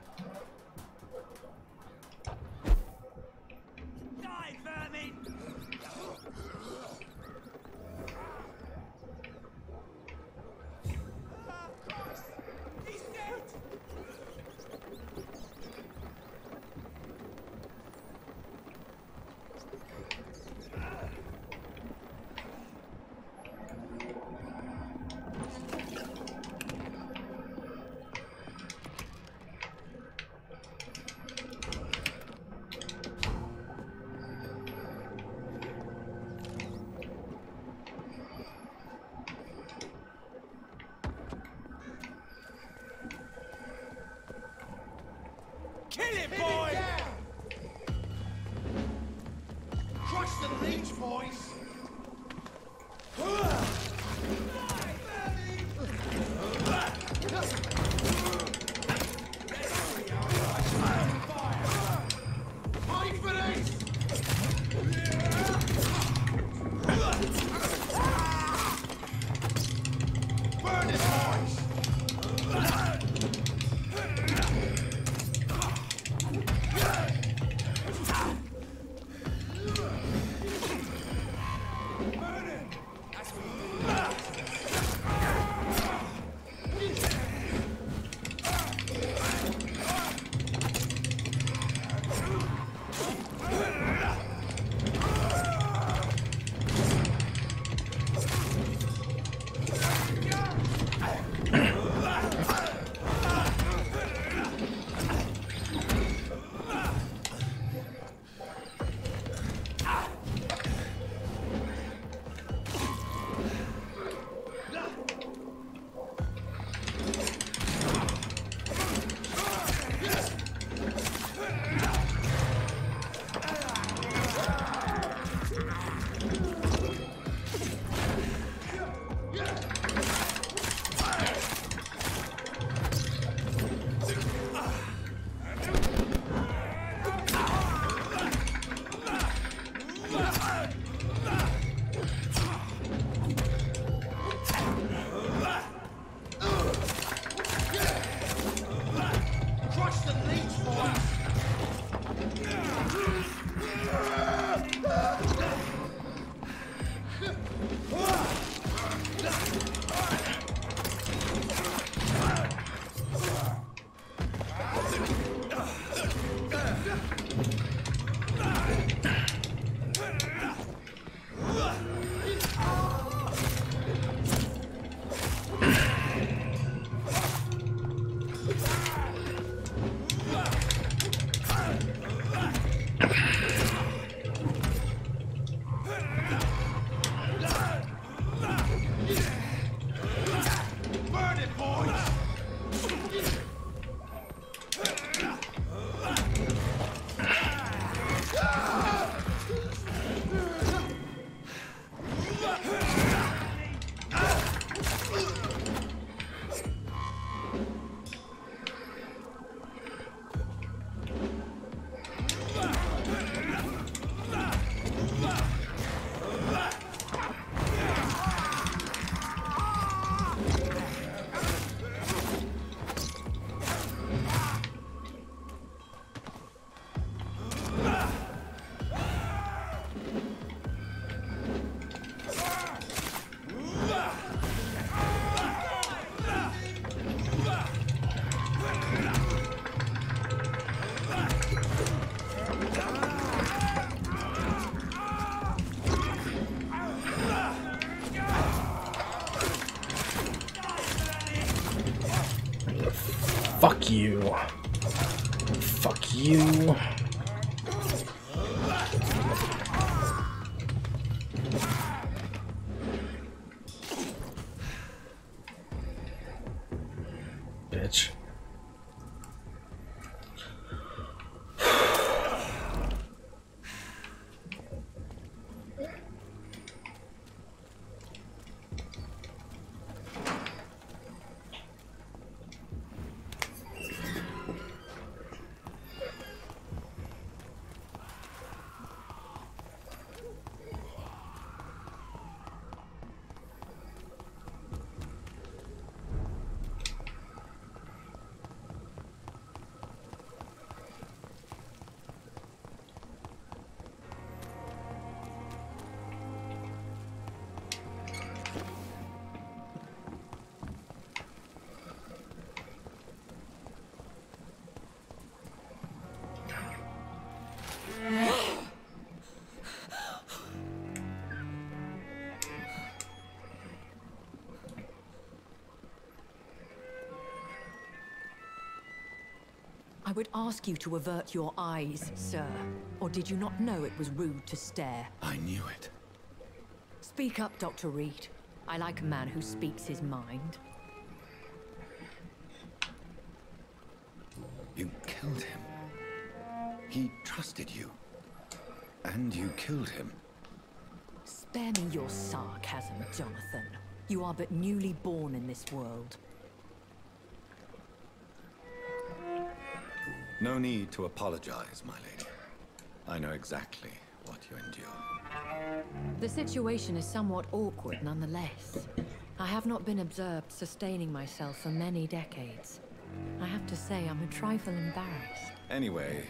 Kill it, boy! Crush the leech, boys! Fight for this! Burn it, boys! Fuck you. Fuck you. Bitch. I would ask you to avert your eyes, sir. Or did you not know it was rude to stare? I knew it. Speak up, Dr. Reed. I like a man who speaks his mind. You killed him. He trusted you. And you killed him. Spare me your sarcasm, Jonathan. You are but newly born in this world. No need to apologize, my lady. I know exactly what you endure. The situation is somewhat awkward nonetheless. I have not been observed sustaining myself for many decades. I have to say I'm a trifle embarrassed. Anyway,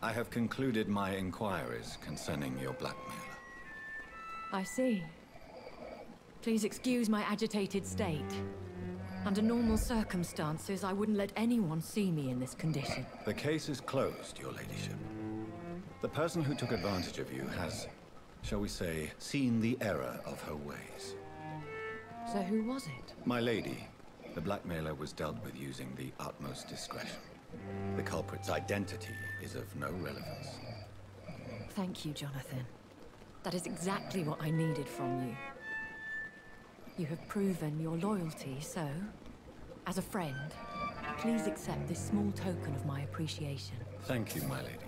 I have concluded my inquiries concerning your blackmailer. I see. Please excuse my agitated state. Under normal circumstances, I wouldn't let anyone see me in this condition. The case is closed, your ladyship. The person who took advantage of you has, shall we say, seen the error of her ways. So who was it? My lady, the blackmailer was dealt with using the utmost discretion. The culprit's identity is of no relevance. Thank you, Jonathan. That is exactly what I needed from you. You have proven your loyalty, so, as a friend, please accept this small token of my appreciation. Thank you, my lady.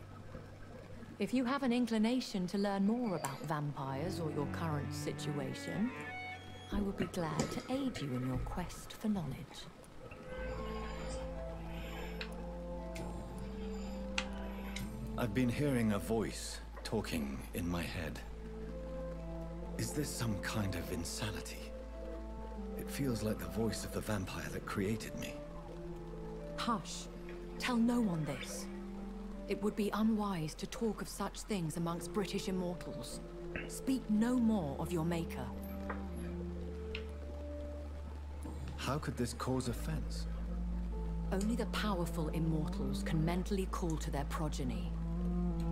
If you have an inclination to learn more about vampires or your current situation, I will be glad to aid you in your quest for knowledge. I've been hearing a voice talking in my head. Is this some kind of insanity? It feels like the voice of the vampire that created me. Hush. Tell no one this. It would be unwise to talk of such things amongst British immortals. Speak no more of your maker. How could this cause offense? Only the powerful immortals can mentally call to their progeny.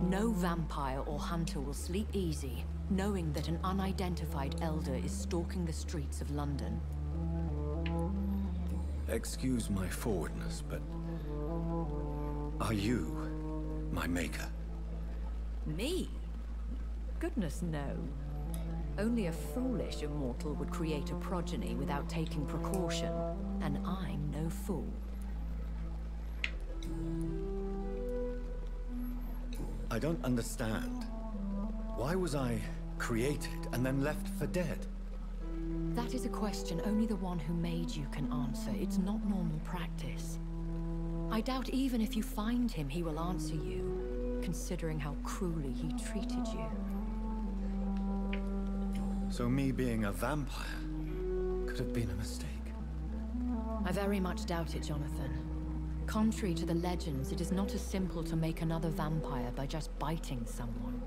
No vampire or hunter will sleep easy, knowing that an unidentified elder is stalking the streets of London. Excuse my forwardness, but are you my maker? Me? Goodness, no. Only a foolish immortal would create a progeny without taking precaution, and I'm no fool. I don't understand. Why was I created and then left for dead? That is a question only the one who made you can answer. It's not normal practice. I doubt even if you find him, he will answer you, considering how cruelly he treated you. So me being a vampire could have been a mistake. I very much doubt it, Jonathan. Contrary to the legends, it is not as simple to make another vampire by just biting someone.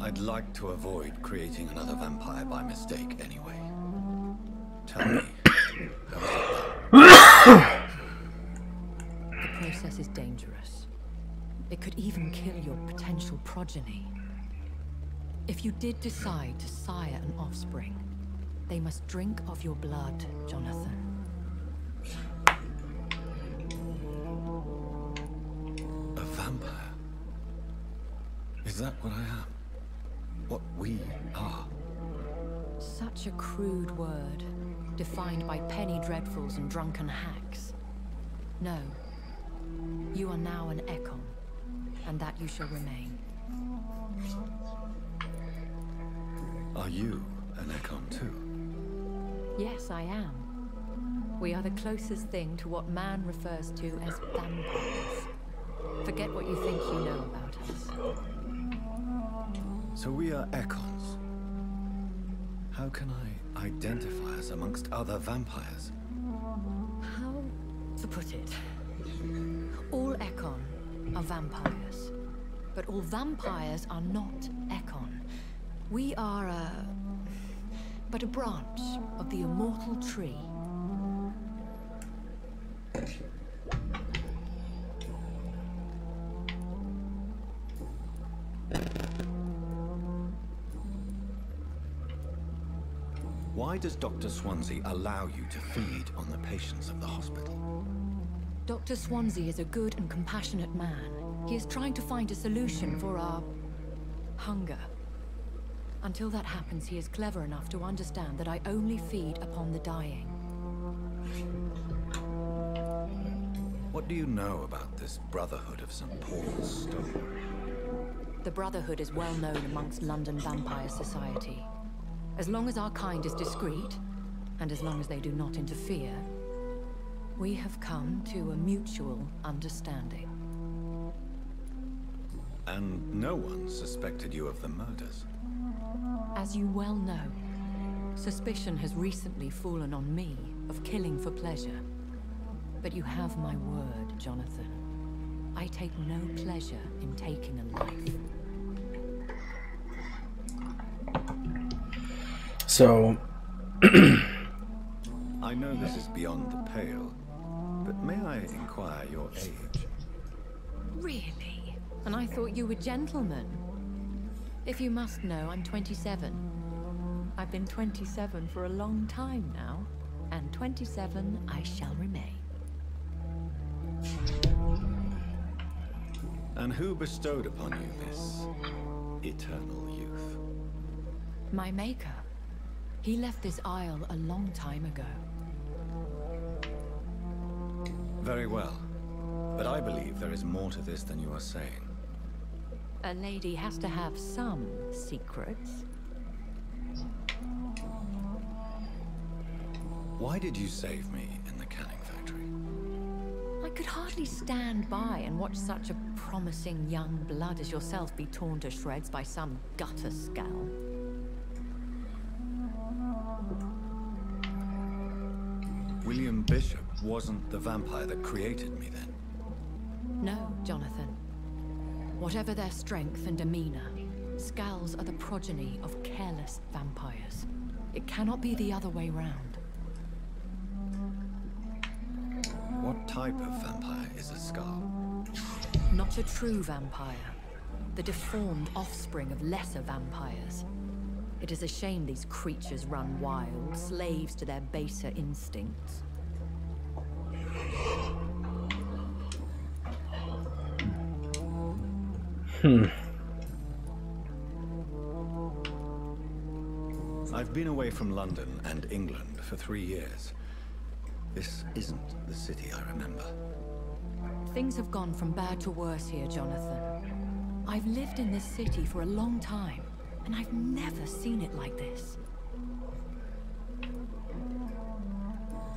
I'd like to avoid creating another vampire by mistake anyway. Tell me, The process is dangerous. It could even kill your potential progeny. If you did decide to sire an offspring, they must drink of your blood, Jonathan. that what I am? What we are? Such a crude word, defined by penny dreadfuls and drunken hacks. No. You are now an Ekon, and that you shall remain. Are you an Ekon too? Yes, I am. We are the closest thing to what man refers to as vampires. Forget what you think you know about us. So we are Ekons. How can I identify us amongst other vampires? How to put it? All Ekon are vampires. But all vampires are not Ekon. We are but a branch of the immortal tree. Why does Dr. Swansea allow you to feed on the patients of the hospital? Dr. Swansea is a good and compassionate man. He is trying to find a solution for our hunger. Until that happens, he is clever enough to understand that I only feed upon the dying. What do you know about this Brotherhood of St. Paul's Stone? The Brotherhood is well known amongst London vampire society. As long as our kind is discreet, and as long as they do not interfere, we have come to a mutual understanding. And no one suspected you of the murders? As you well know, suspicion has recently fallen on me of killing for pleasure. But you have my word, Jonathan. I take no pleasure in taking a life. So... I know this is beyond the pale, but may I inquire your age? Really? And I thought you were gentlemen. If you must know, I'm 27. I've been 27 for a long time now, and 27 I shall remain. And who bestowed upon you this eternal youth? My maker. He left this isle a long time ago. Very well. But I believe there is more to this than you are saying. A lady has to have some secrets. Why did you save me in the canning factory? I could hardly stand by and watch such a promising young blood as yourself be torn to shreds by some gutter scowl. William Bishop wasn't the vampire that created me then? No, Jonathan. Whatever their strength and demeanor, Scowls are the progeny of careless vampires. It cannot be the other way round. What type of vampire is a Scowl? Not a true vampire. The deformed offspring of lesser vampires. It is a shame these creatures run wild, slaves to their baser instincts. I've been away from London and England for 3 years. This isn't the city I remember. Things have gone from bad to worse here, Jonathan. I've lived in this city for a long time, and I've never seen it like this.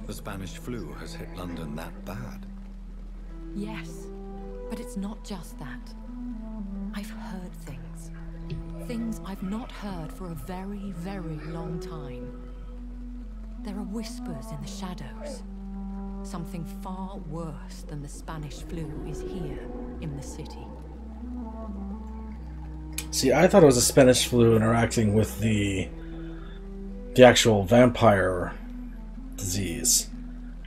The Spanish flu has hit London that bad? Yes, but it's not just that. I've heard things. Things I've not heard for a very, very long time. There are whispers in the shadows. Something far worse than the Spanish flu is here in the city. See, I thought it was a Spanish flu interacting with the actual vampire disease.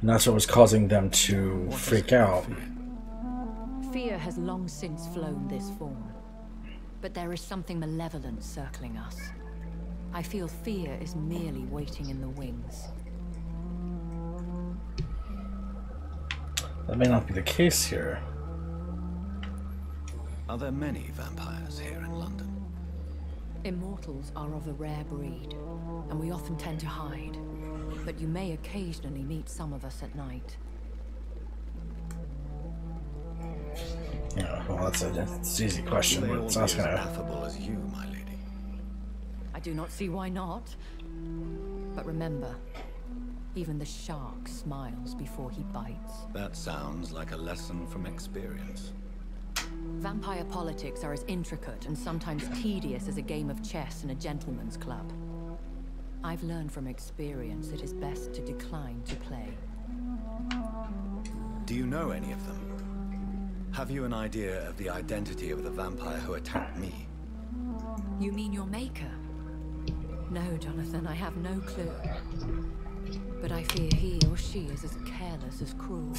And that's what was causing them to freak out. Fear has long since flown this form. But there is something malevolent circling us. I feel fear is merely waiting in the wings. That may not be the case here. Are there many vampires here in London? Immortals are of a rare breed, and we often tend to hide. But you may occasionally meet some of us at night. Yeah, well, that's an easy question. Will they But all it's be not as gonna. affable as you, my lady? I do not see why not. But remember, even the shark smiles before he bites. That sounds like a lesson from experience. Vampire politics are as intricate and sometimes tedious as a game of chess in a gentleman's club. I've learned from experience it is best to decline to play. Do you know any of them? Have you an idea of the identity of the vampire who attacked me? You mean your maker? No, Jonathan, I have no clue. But I fear he or she is as careless as cruel.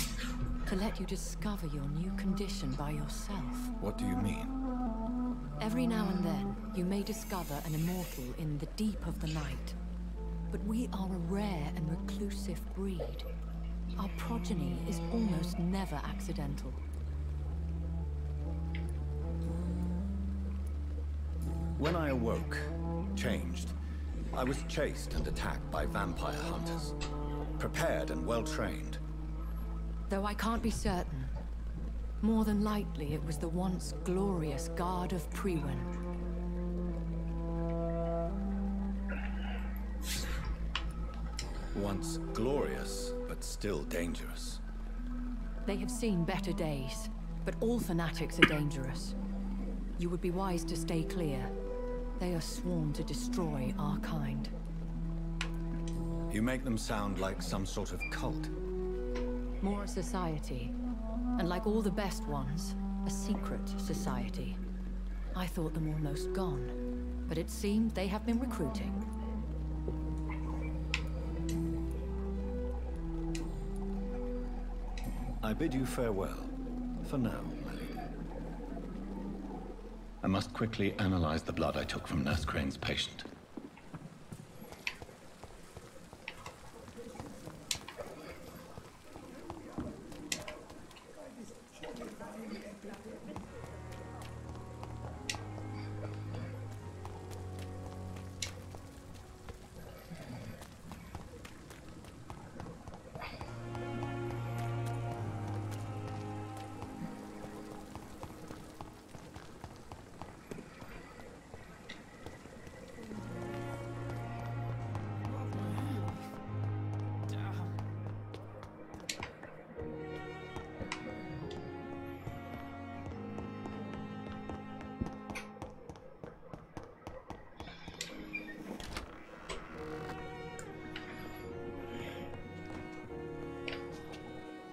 To let you discover your new condition by yourself. What do you mean? Every now and then, you may discover an immortal in the deep of the night. But we are a rare and reclusive breed. Our progeny is almost never accidental. When I awoke, changed, I was chased and attacked by vampire hunters. Prepared and well-trained. Though I can't be certain, more than likely it was the once glorious Guard of Priwen. Once glorious, but still dangerous. They have seen better days, but all fanatics are dangerous. You would be wise to stay clear. They are sworn to destroy our kind. You make them sound like some sort of cult. More a society, and like all the best ones, a secret society. I thought them almost gone, but it seemed they have been recruiting. I bid you farewell, for now, my lady. I must quickly analyze the blood I took from Nurse Crane's patient.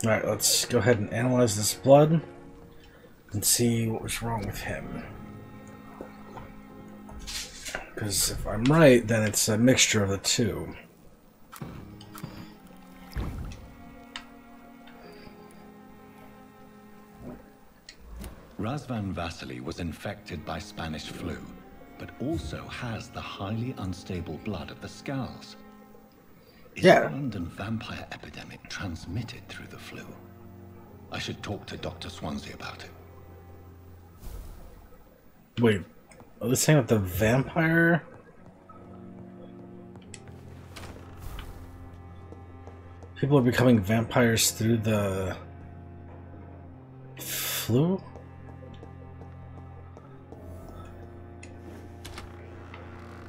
Alright, let's go ahead and analyze this blood and see what was wrong with him. Because if I'm right, then it's a mixture of the two. Razvan Vasily was infected by Spanish flu, but also has the highly unstable blood of the Skulls. Is the London vampire epidemic transmitted through the flu? I should talk to Dr. Swansea about it. Wait, are they saying that the vampire? People are becoming vampires through the flu?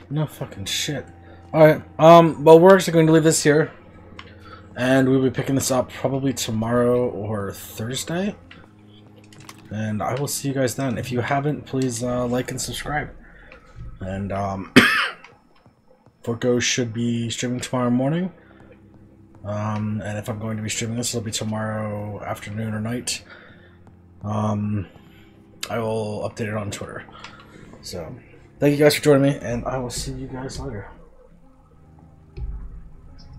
No fucking shit. Alright, well, we're actually going to leave this here. And we'll be picking this up probably tomorrow or Thursday. And I will see you guys then. If you haven't, please like and subscribe. And Forgo should be streaming tomorrow morning. And if I'm going to be streaming this, it'll be tomorrow afternoon or night. I will update it on Twitter. So, thank you guys for joining me, and I will see you guys later.